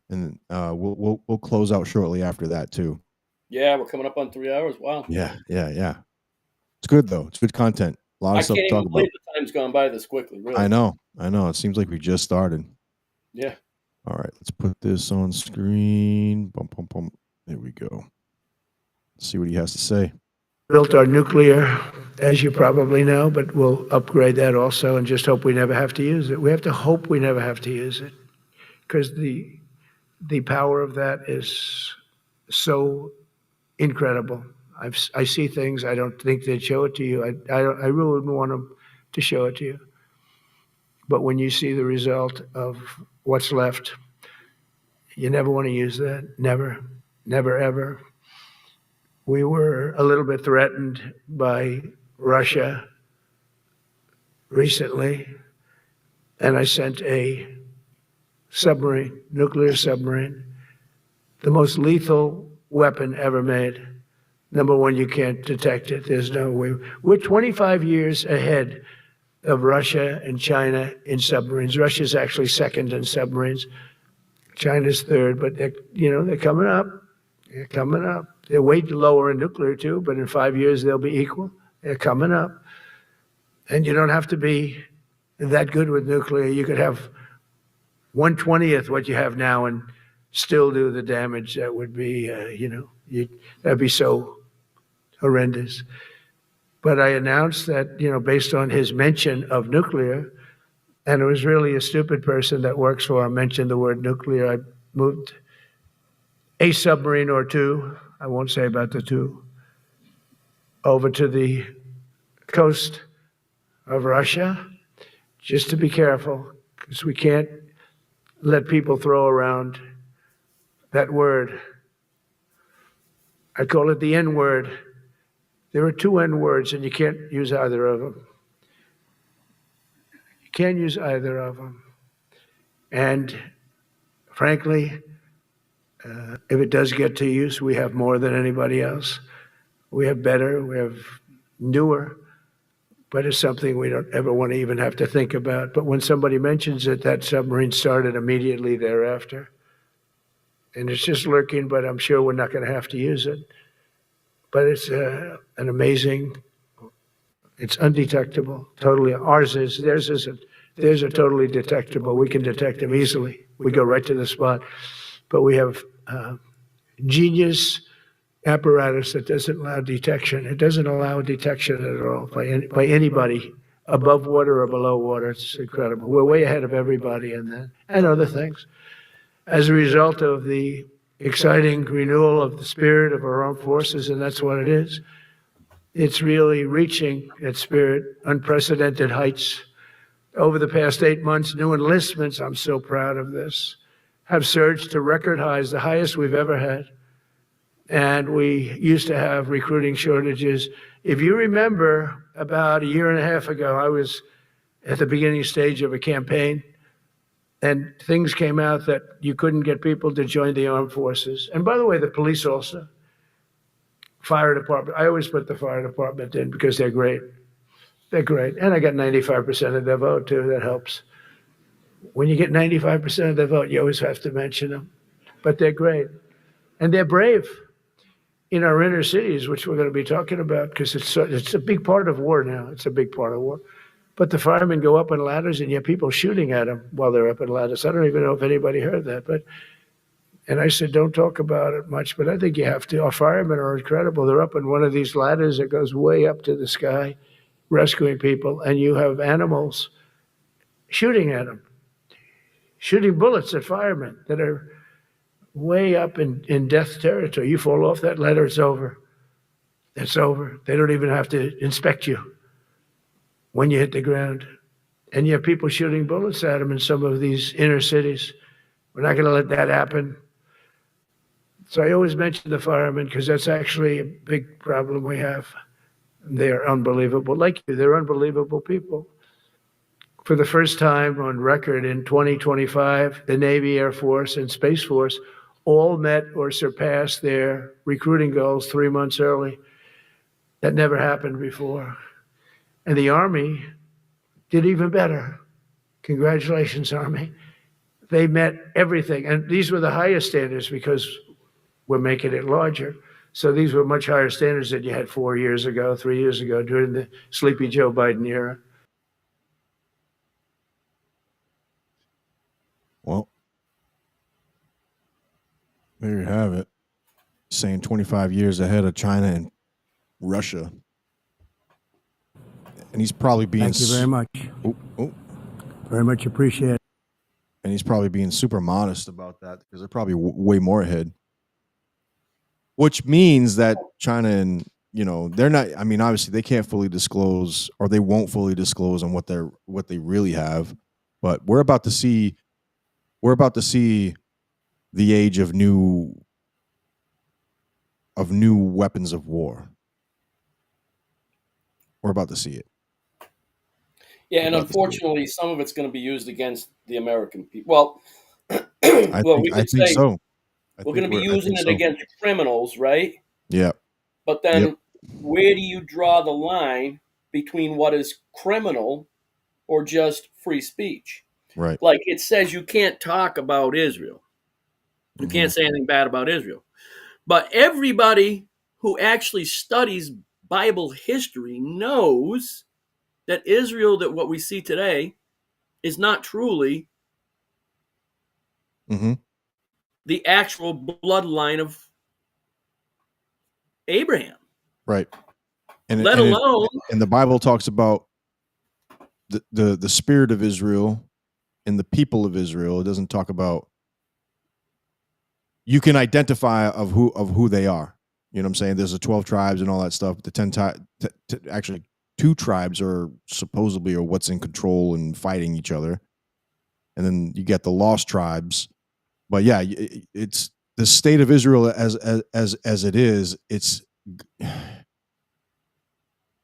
and we'll close out shortly after that too. Yeah, we're coming up on 3 hours. Wow. Yeah. It's good though. It's good content. A lot of stuff to talk about. The time's gone by this quickly. Really. I know. It seems like we just started. Yeah. All right, let's put this on screen. Bum, bum, bum. There we go. Let's see what he has to say. Built our nuclear, as you probably know, but we'll upgrade that also and just hope we never have to use it. We have to hope we never have to use it because the power of that is so incredible. I see things I don't think they'd show it to you. I really wouldn't want them to show it to you. But when you see the result of what's left, you never want to use that. Never, never, ever. We were a little bit threatened by Russia recently, and I sent a submarine, nuclear submarine, the most lethal weapon ever made. Number one, you can't detect it. There's no way. We're 25 years ahead of Russia and China in submarines. Russia's actually second in submarines. China's third, but they're coming up. They're coming up. They're way lower in nuclear too, but in 5 years they'll be equal. They're coming up. And you don't have to be that good with nuclear. You could have 1/20th what you have now and still do the damage that would be, that'd be so horrendous. But I announced that, based on his mention of nuclear, and it was really a stupid person that works for him mentioned the word nuclear, I moved a submarine or two, I won't say about the two, over to the coast of Russia, just to be careful, because we can't let people throw around that word. I call it the N word. There are two N words, and you can't use either of them. You can't use either of them. And frankly, if it does get to use, we have more than anybody else. We have better, we have newer, but it's something we don't ever want to even have to think about. But when somebody mentions it, that submarine started immediately thereafter. And it's just lurking, but I'm sure we're not going to have to use it. But it's an amazing, it's undetectable, totally. Theirs are totally detectable. We can detect them easily. We go right to the spot. But we have genius apparatus that doesn't allow detection. It doesn't allow detection at all by anybody above water or below water. It's incredible. We're way ahead of everybody in that and other things. As a result of the exciting renewal of the spirit of our armed forces, and that's what it is. It's really reaching that spirit, unprecedented heights. Over the past 8 months, new enlistments, I'm so proud of this, have surged to record highs, the highest we've ever had. And we used to have recruiting shortages. If you remember, about a year and a half ago, I was at the beginning stage of a campaign And things came out that you couldn't get people to join the armed forces. And by the way, the police also, fire department. I always put the fire department in because they're great. They're great. And I got 95% of their vote, too. That helps. When you get 95% of their vote, you always have to mention them. But they're great. And they're brave in our inner cities, which we're going to be talking about, because it's a big part of war now. It's a big part of war. But the firemen go up on ladders, and you have people shooting at them while they're up on ladders. I don't even know if anybody heard that. And I said, don't talk about it much, but I think you have to. Our firemen are incredible. They're up on one of these ladders that goes way up to the sky, rescuing people, and you have animals shooting at them, shooting bullets at firemen that are way up in death territory. You fall off that ladder, it's over. It's over. They don't even have to inspect you when you hit the ground. And you have people shooting bullets at them in some of these inner cities. We're not going to let that happen. So I always mention the firemen because that's actually a big problem we have. They're unbelievable. Like you, they're unbelievable people. For the first time on record in 2025, the Navy, Air Force, and Space Force all met or surpassed their recruiting goals 3 months early. That never happened before. And the Army did even better. Congratulations, Army. They met everything. And these were the highest standards because we're making it larger. So these were much higher standards than you had 4 years ago, 3 years ago, during the sleepy Joe Biden era. Well, there you have it. Saying 25 years ahead of China and Russia. And he's probably being... Thank you very much. Very much appreciate it. And he's probably being super modest about that because they're probably way more ahead. Which means that China and, they're not, I mean, obviously they can't fully disclose, or they won't fully disclose on what they really have. But we're about to see the age of new weapons of war. We're about to see it. Yeah, and unfortunately, some of it's going to be used against the American people. Well, we could say so. We're going to be using it against criminals, right? Yeah. But then where do you draw the line between what is criminal or just free speech? Right. Like it says you can't talk about Israel. You can't say anything bad about Israel. But everybody who actually studies Bible history knows that Israel, that what we see today, is not truly the actual bloodline of Abraham. Right. And let alone... And the Bible talks about the spirit of Israel and the people of Israel. It doesn't talk about... You can identify of who they are. You know what I'm saying? There's the 12 tribes and all that stuff. The actually 2 tribes are supposedly are what's in control and fighting each other. And then you get the lost tribes. But yeah, it's the state of Israel as it is. It's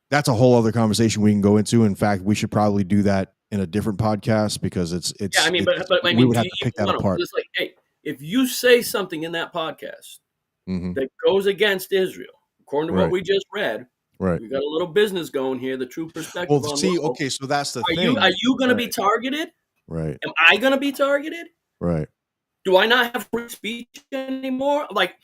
that's a whole other conversation we can go into. In fact, we should probably do that in a different podcast because it's yeah. I mean, but I mean, we would have to pick that apart. It's like, hey, if you say something in that podcast that goes against Israel, according to what we just read, right? We got a little business going here. The true perspective. Well, see, okay, so that's the thing. Are you going to be targeted? Right. Am I going to be targeted? Right. Do I not have free speech anymore? Like,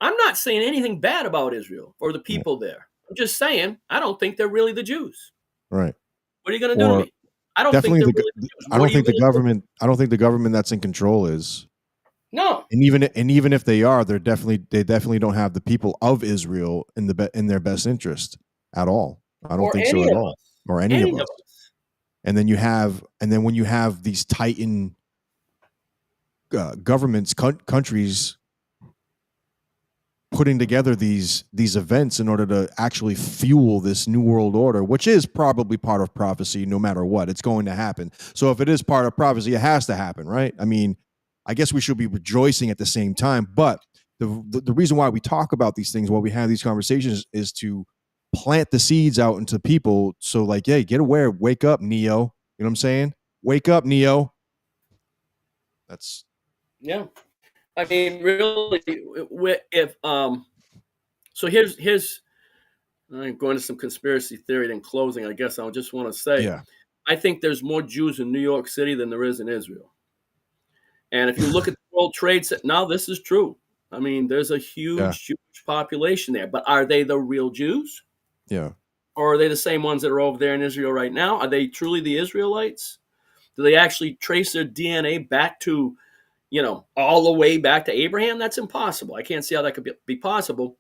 I'm not saying anything bad about Israel or the people there. I'm just saying I don't think they're really the Jews. Right. What are you going to do to me? I don't think they're really the Jews. I don't think the government. I don't think the government that's in control is. No. And even if they are, they definitely don't have the people of Israel in their best interest at all. I don't think so at all. Or any of us. And then when you have these titan governments, countries putting together these events in order to actually fuel this new world order, which is probably part of prophecy, no matter what, it's going to happen. So if it is part of prophecy, it has to happen, right? I mean, I guess we should be rejoicing at the same time, but the reason why we talk about these things, why we have these conversations, is to plant the seeds out into people. So like, hey, get aware, wake up, Neo. You know what I'm saying? Wake up, Neo. That's Yeah. I mean, really, if so here's I'm going to some conspiracy theory in closing. I guess I just want to say, yeah, I think there's more Jews in New York City than there is in Israel. And if you look at the World Trade Center, now this is true. I mean, there's a yeah, huge Jewish population there, but are they the real Jews? yeah. Or are they the same ones that are over there in Israel right now? Are they truly the Israelites? Do they actually trace their DNA back to, all the way back to Abraham? That's impossible. I can't see how that could be possible.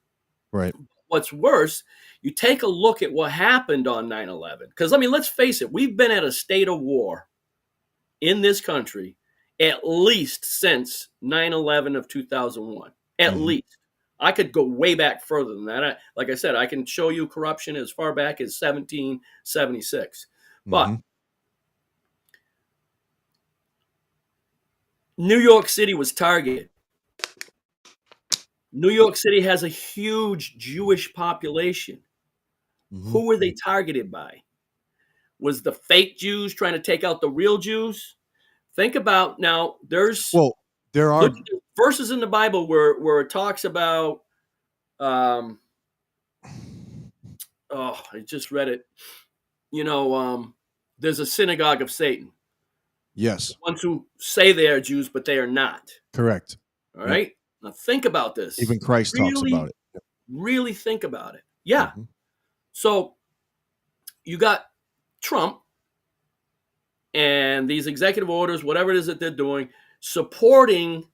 Right. What's worse, you take a look at what happened on 9/11. Because, I mean, let's face it, we've been at a state of war in this country at least since 9/11 of 2001. At Mhm. least. I could go way back further than that. Like I said, I can show you corruption as far back as 1776. But Mhm. New York City was targeted. New York City has a huge Jewish population. Mhm. Who were they targeted by? Was the fake Jews trying to take out the real Jews? Think about now, Well, there look are at the verses in the Bible where it talks about, I just read it. There's a synagogue of Satan. The yes, ones who say they are Jews, but they are not. correct. All Yep. right. Now think about this. Even Christ talks about Really, it. Yep. really think about it. Yeah. Mhm. So you got Trump and these executive orders, whatever it is that they're doing, supporting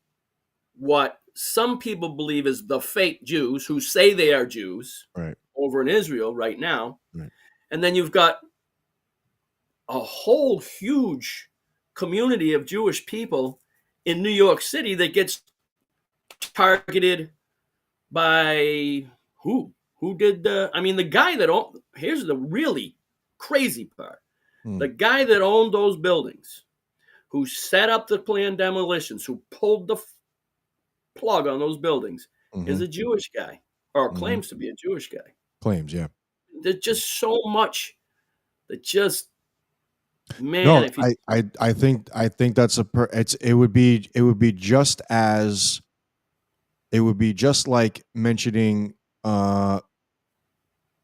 what some people believe is the fake Jews who say they are Jews Right. over in Israel right now. Right. And then you've got a whole huge community of Jewish people in New York City that gets targeted by who? Who did the guy that owned, here's the really crazy part. Hmm. The guy that owned those buildings, who set up the planned demolitions, who pulled the plug on those buildings, is Mhm. a Jewish guy, or Mhm. claims to be a Jewish guy. Claims, yeah. There's just so much that just, man, No, if you I think that's it would be just as it would be just like mentioning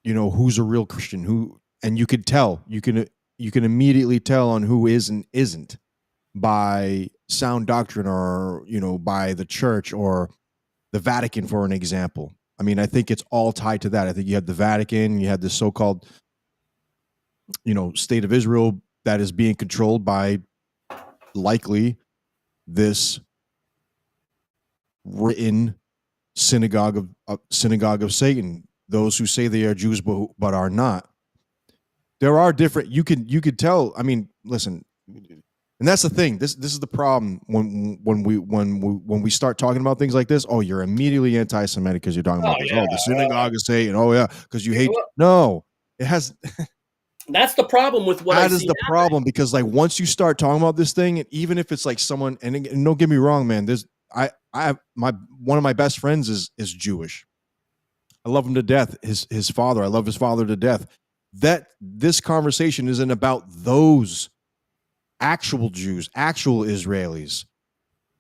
who's a real Christian, who, and you can immediately tell on who is and isn't by sound doctrine, or by the church or the Vatican, for an example. I mean, I think it's all tied to that. I think you had the Vatican, you had the so-called state of Israel that is being controlled by likely this written synagogue of Satan, those who say they are Jews but are not. There are different, you could tell. I mean, listen, and that's the thing. This is the problem when we start talking about things like this. Oh, you're immediately anti-Semitic because you're talking Oh about this. yeah, Oh, the synagogue of Satan. Oh yeah, because you hate. Well, No, it has. that's the problem with what I That is see the happening. problem, because like once you start talking about this thing, and even if it's like someone, and don't get me wrong, man, I have one of my best friends is Jewish. I love him to death. His father, I love his father to death. That this conversation isn't about those actual Jews, actual Israelis.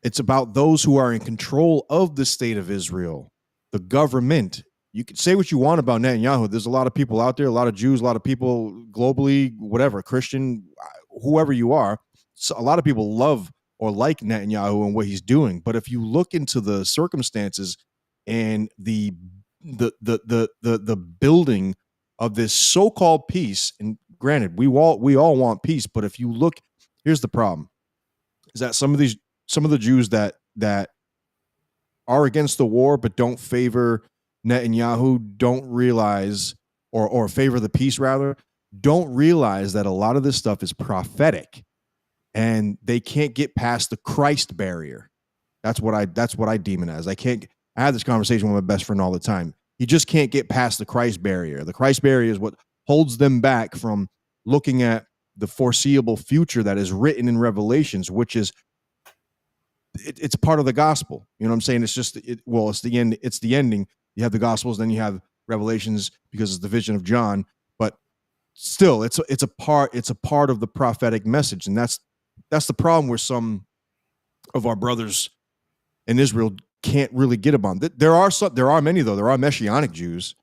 It's about those who are in control of the state of Israel, the government. You can say what you want about Netanyahu. There's a lot of people out there, a lot of Jews, a lot of people globally, whatever, Christian, whoever you are. So a lot of people love or like Netanyahu and what he's doing. But if you look into the circumstances and the building of this so-called peace, and granted, we all want peace, but if you look, here's the problem: is that some of the Jews that are against the war but don't favor Netanyahu don't realize, or favor the peace rather, don't realize that a lot of this stuff is prophetic, and they can't get past the Christ barrier. That's what I demonize. I have this conversation with my best friend all the time. He just can't get past the Christ barrier. The Christ barrier is what holds them back from looking at the foreseeable future that is written in Revelations, which is it's part of the gospel. You know what I'm saying? It's just it's the end. It's the ending. You have the gospels, then you have Revelations because it's the vision of John. But still, it's a part of the prophetic message, and that's the problem with some of our brothers in Israel can't really get upon. There are many though. There are Messianic Jews,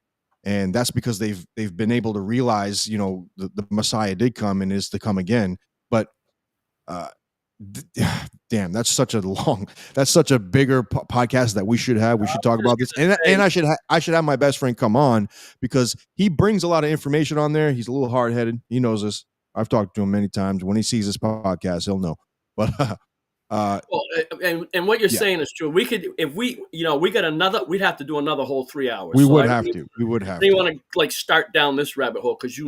and that's because they've been able to realize, the Messiah did come and is to come again. But damn, that's such a bigger podcast that we should have. We should talk about this, and I should have my best friend come on because he brings a lot of information on there. He's a little hard headed. He knows this. I've talked to him many times. When he sees this podcast, he'll know. But and what you're saying is true. We could, if we got we'd have to do another whole 3 hours. We would have to. We would have to. You want to start down this rabbit hole because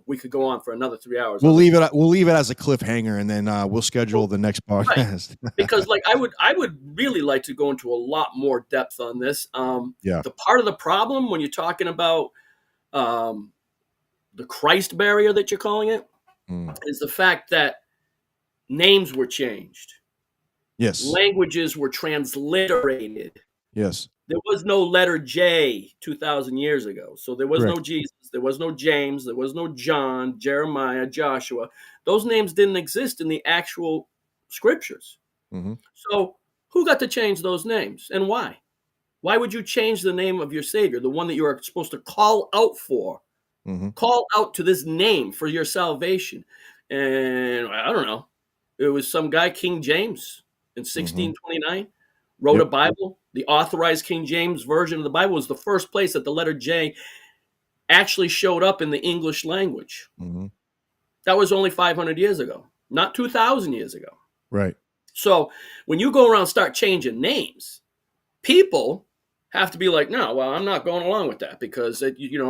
we could go on for another 3 hours. We'll leave it as a cliffhanger, and then we'll schedule the next podcast. Right. Because I would really like to go into a lot more depth on this. The part of the problem when you're talking about the Christ barrier that you're calling it is the fact that names were changed. Yes. Languages were transliterated. Yes. There was no letter J 2,000 years ago. So there was no Jesus. There was no James. There was no John, Jeremiah, Joshua. Those names didn't exist in the actual scriptures. Mm-hmm. So who got to change those names and why? Why would you change the name of your Savior, the one that you are supposed to call out for? Mm-hmm. Call out to this name for your salvation. And I don't know. It was some guy, King James, in 1629, wrote a Bible. The authorized King James version of the Bible was the first place that the letter J actually showed up in the English language. Mm-hmm. That was only 500 years ago, not 2,000 years ago. Right. So when you go around and start changing names, people have to be like, no, well, I'm not going along with that because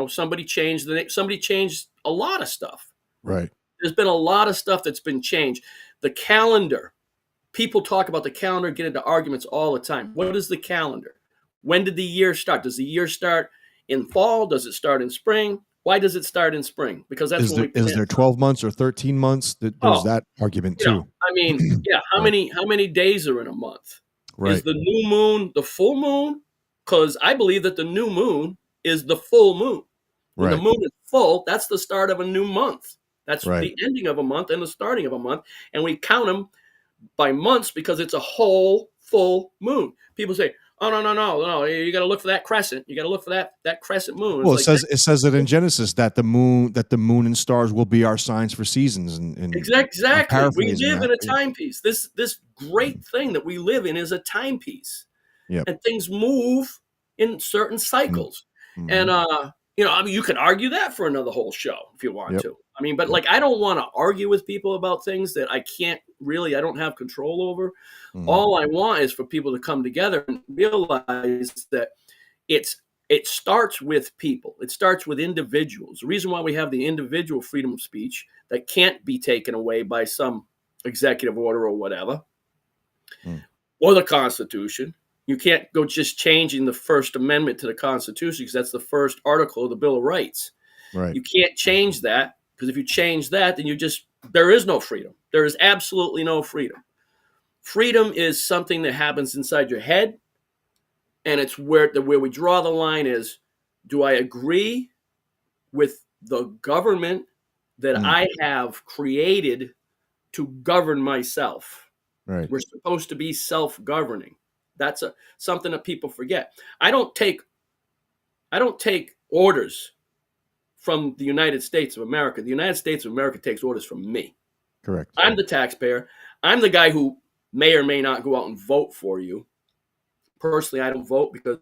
somebody changed the name. Somebody changed a lot of stuff. Right. There's been a lot of stuff that's been changed. The calendar. People talk about the calendar, get into arguments all the time. What is the calendar? When did the year start? Does the year start in fall? Does it start in spring? Why does it start in spring? Because that's is there 12 months or 13 months? There's that argument too. How many days are in a month? Right. Is the new moon the full moon? Because I believe that the new moon is the full moon. When the moon is full, that's the start of a new month. That's the ending of a month and the starting of a month. And we count them by months because it's a whole full moon. People say, oh, no, you got to look for that crescent. You got to look for that crescent moon. Well, it says it in Genesis that the moon and stars will be our signs for seasons. And exactly. We live in a timepiece. This great thing that we live in is a timepiece. Yep. And things move in certain cycles. Mm-hmm. And you could argue that for another whole show if you want to. But I don't want to argue with people about things that I don't have control over. Mm-hmm. All I want is for people to come together and realize that it starts with people. It starts with individuals. The reason why we have the individual freedom of speech that can't be taken away by some executive order or whatever, or the Constitution. You can't go just changing the First Amendment to the Constitution because that's the first article of the Bill of Rights. Right. You can't change that because if you change that, then there is no freedom. There is absolutely no freedom. Freedom is something that happens inside your head, and it's where we draw the line is, do I agree with the government that I have created to govern myself? Right. We're supposed to be self-governing. That's something that people forget. I don't take orders from the United States of America. The United States of America takes orders from me. Correct. I'm the taxpayer. I'm the guy who may or may not go out and vote for you. Personally, I don't vote because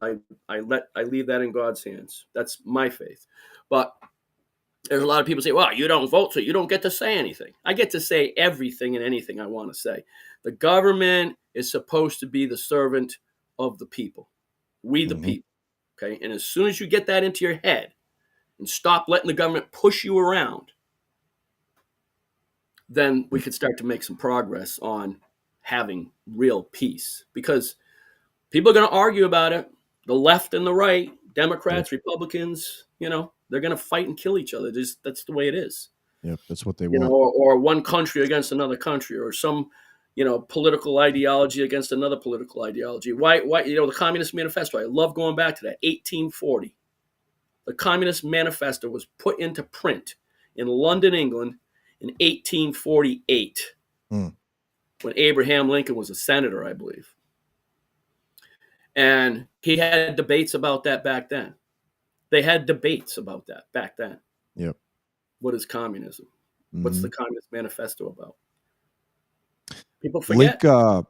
I leave that in God's hands. That's my faith. But there's a lot of people say, well, you don't vote, so you don't get to say anything. I get to say everything and anything I want to say. The government is supposed to be the servant of the people. We the people. Okay. And as soon as you get that into your head and stop letting the government push you around, then we could start to make some progress on having real peace. Because people are going to argue about it. The left and the right, Democrats, Republicans, they're going to fight and kill each other. That's the way it is. Yep, that's what they want. Or one country against another country, or some political ideology against another political ideology. Why, the Communist Manifesto, I love going back to that, 1840. The Communist Manifesto was put into print in London, England in 1848. when Abraham Lincoln was a senator, I believe. And he had debates about that back then. They had debates about that back then. Yep. What is communism? What's the Communist Manifesto about? People Link, forget.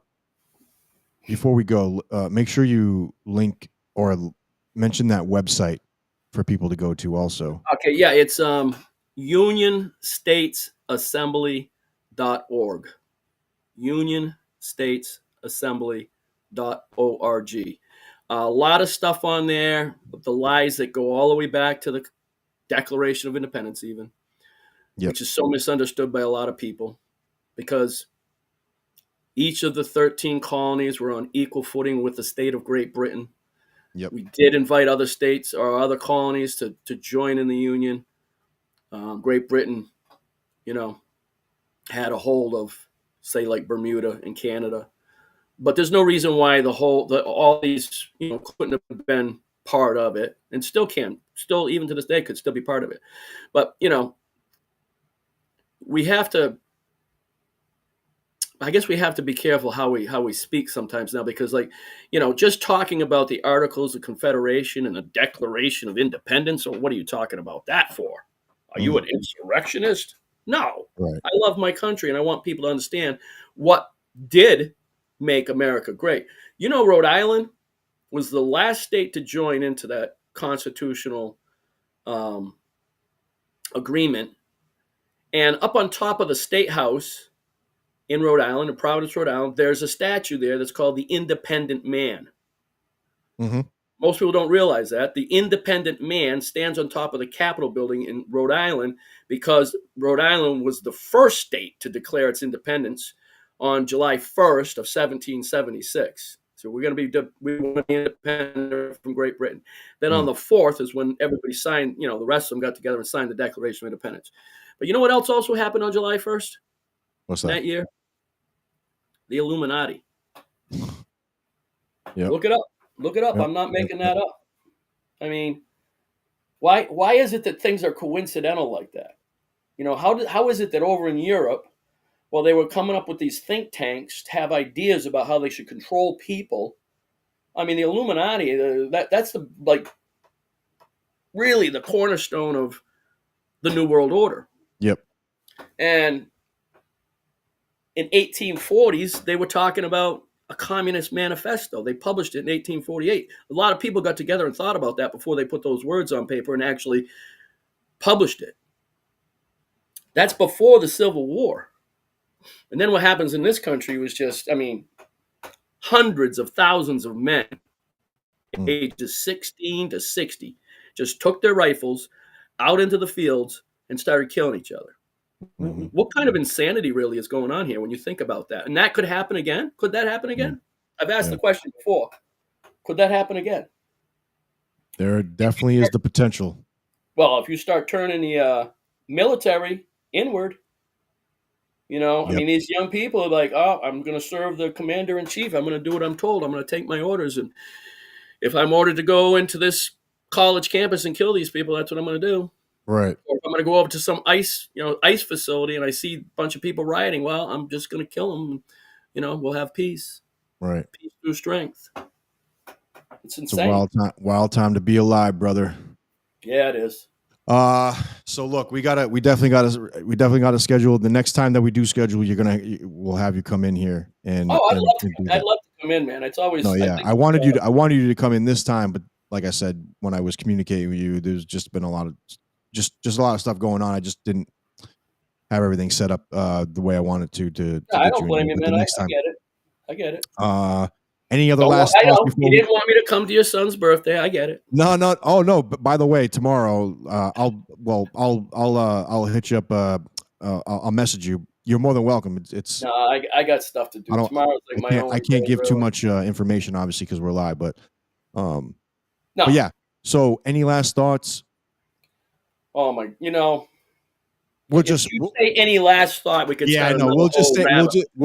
before we go, make sure you link or mention that website for people to go to also. Okay, yeah, it's unionstatesassembly.org. Unionstatesassembly.org. A lot of stuff on there, the lies that go all the way back to the Declaration of Independence even, which is so misunderstood by a lot of people because each of the 13 colonies were on equal footing with the state of Great Britain. Yep. We did invite other states or other colonies to join in the Union. Great Britain, had a hold of, say, like Bermuda and Canada. But there's no reason why all these, couldn't have been part of it, and still even to this day, could still be part of it. But, we have to, I guess we have to be careful how we speak sometimes now, because just talking about the Articles of Confederation and the Declaration of Independence, or what are you talking about that for? Are you an insurrectionist? No. Right. I love my country, and I want people to understand what did make America great. Rhode Island was the last state to join into that constitutional agreement. And up on top of the State House in Rhode Island, in Providence, Rhode Island, there's a statue there that's called the Independent Man. Mm-hmm. Most people don't realize that. The Independent Man stands on top of the Capitol building in Rhode Island because Rhode Island was the first state to declare its independence on July 1st of 1776. So we want to be independent from Great Britain. Then on the 4th is when everybody signed, the rest of them got together and signed the Declaration of Independence. But you know what else also happened on July 1st? What's that? That year? The Illuminati. Yep. Look it up. Look it up. Yep. I'm not making that up. I mean, why is it that things are coincidental like that? How is it that over in Europe, while they were coming up with these think tanks to have ideas about how they should control people, I mean, the Illuminati, that's really the cornerstone of the New World Order. Yep. And in 1840s, they were talking about a communist manifesto. They published it in 1848. A lot of people got together and thought about that before they put those words on paper and actually published it. That's before the Civil War. And then what happens in this country was just, hundreds of thousands of men ages 16 to 60 just took their rifles out into the fields and started killing each other. Mm-hmm. What kind of insanity really is going on here when you think about that? And that could happen again? Could that happen again? Mm-hmm. I've asked the question before. Could that happen again? There definitely is the potential. Well, if you start turning the military inward, I mean, these young people are like, oh, I'm going to serve the commander-in-chief. I'm going to do what I'm told. I'm going to take my orders. And if I'm ordered to go into this college campus and kill these people, that's what I'm going to do. Right. Or if I'm going to go over to some ice facility and I see a bunch of people rioting, well, I'm just going to kill them. We'll have peace. Right. Peace through strength. It's insane. It's a wild time to be alive, brother. Yeah, it is. So look, we definitely got to schedule the next time that we do schedule. We'll have you come in here and. Oh, I'd love to come in, man. It's always. No, yeah, I wanted you to come in this time, but like I said, when I was communicating with you, there's just been a lot of stuff going on. I just didn't have everything set up the way I wanted to I don't blame you, man. I get it. Any other last I know. thoughts You didn't want me to come to your son's birthday. I get it. No. Oh no. But by the way, tomorrow, I'll hit you up. I'll message you. You're more than welcome. It's. No, I got stuff to do. Tomorrow's like my own. I can't give too much information, obviously, because we're live. But, no. But yeah. So, any last thoughts? Oh my, We'll say any last thought. We could. Yeah, I know. We'll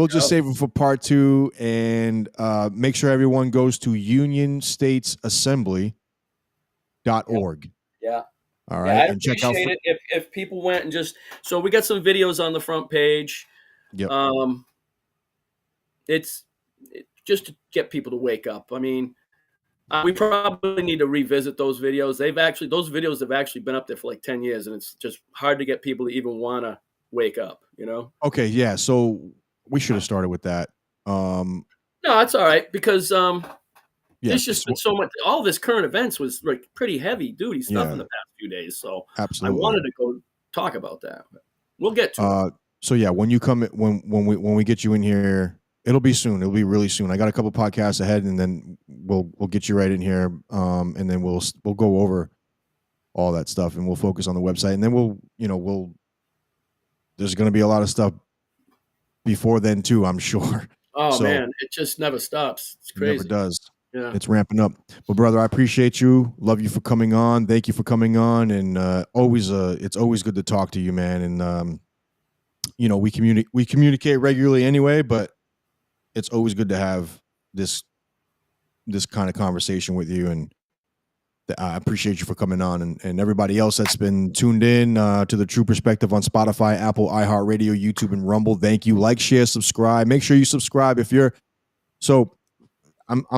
just save it for part 2, and make sure everyone goes to unionstatesassembly.org. Yeah. All right. I'd and check out appreciate it if people went and so we got some videos on the front page. Yep. it's just to get people to wake up. I mean, we probably need to revisit those videos. Those videos have actually been up there for like 10 years, and it's just hard to get people to even want to wake up, you know? Okay, yeah. So we should have started with that. No, it's all right because Yeah, there's just been so much. All this current events was like pretty heavy duty stuff Yeah. in the past few days. So Absolutely. I wanted to go talk about that. But we'll get to it. So yeah, when you come, when we get you in here, it'll be soon. It'll be really soon. I got a couple podcasts ahead, and then we'll get you right in here. And then we'll go over all that stuff, and we'll focus on the website, and then there's going to be a lot of stuff before then too, I'm sure. Oh man, it just never stops. It's crazy. It never does. Yeah. It's ramping up. But brother, I appreciate you. Love you for coming on. Thank you for coming on. And it's always good to talk to you, man. And we communicate regularly anyway, but it's always good to have this kind of conversation with you. And I appreciate you for coming on, and everybody else that's been tuned in to the True Perspective on Spotify, Apple, iHeartRadio, YouTube, and Rumble. Thank you. Like, share, subscribe. Make sure you subscribe if you're. So, I'm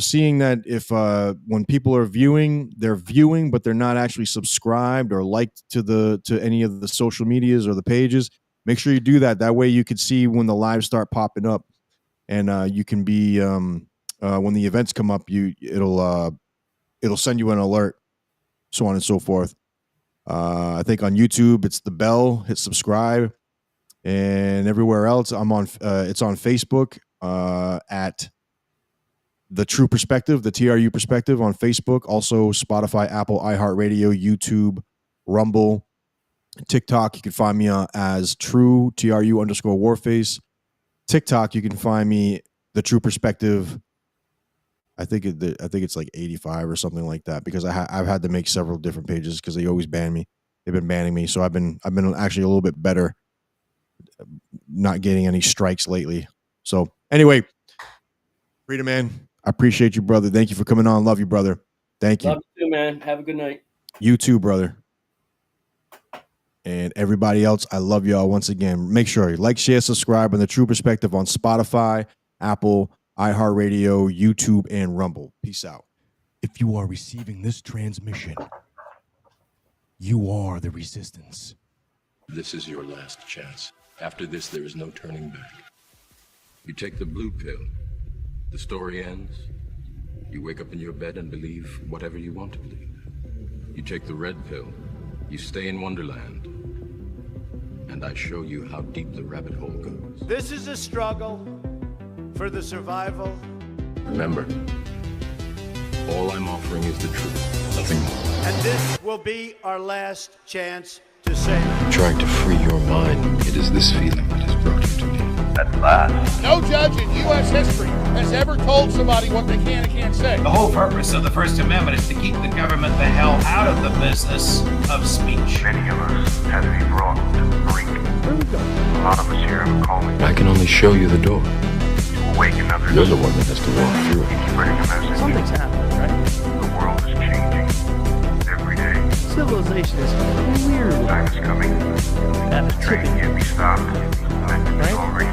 seeing that if when people are viewing, they're viewing, but they're not actually subscribed or liked to any of the social medias or the pages. Make sure you do that. That way, you can see when the lives start popping up, and you can be when the events come up. It'll send you an alert, so on and so forth. I think on YouTube, it's the bell, hit subscribe, and everywhere else, it's on Facebook at The True Perspective, the TRU Perspective on Facebook. Also, Spotify, Apple, iHeartRadio, YouTube, Rumble, TikTok. You can find me as True TRU_Warface. TikTok, you can find me The True Perspective. I think it's like 85 or something like that, because I've had to make several different pages because they always ban me. They've been banning me, so I've been actually a little bit better, not getting any strikes lately. So anyway, Freedom Man, I appreciate you, brother. Thank you for coming on. Love you, brother. Thank you. Love you too, man. Have a good night. You too, brother. And everybody else, I love y'all once again. Make sure you like, share, subscribe on The True Perspective on Spotify, Apple, iHeartRadio, YouTube, and Rumble. Peace out. If you are receiving this transmission, you are the resistance. This is your last chance. After this, there is no turning back. You take the blue pill. The story ends. You wake up in your bed and believe whatever you want to believe. You take the red pill. You stay in Wonderland. And I show you how deep the rabbit hole goes. This is a struggle for the survival. Remember, all I'm offering is the truth, nothing more. And this will be our last chance to say. Trying to free your mind, it is this feeling that has brought you to me. At last. No judge in U.S. history has ever told somebody what they can and can't say. The whole purpose of the First Amendment is to keep the government the hell out of the business of speech. Many of us had to be brought to the brink. A lot of us here have a calling I can only show you the door. to awaken others. You're the one that has to walk through it. Spreading a message. Something's happening, right? The world is changing every day. Civilization is weird. Time is coming. That The train can't be stopped. Momentum is already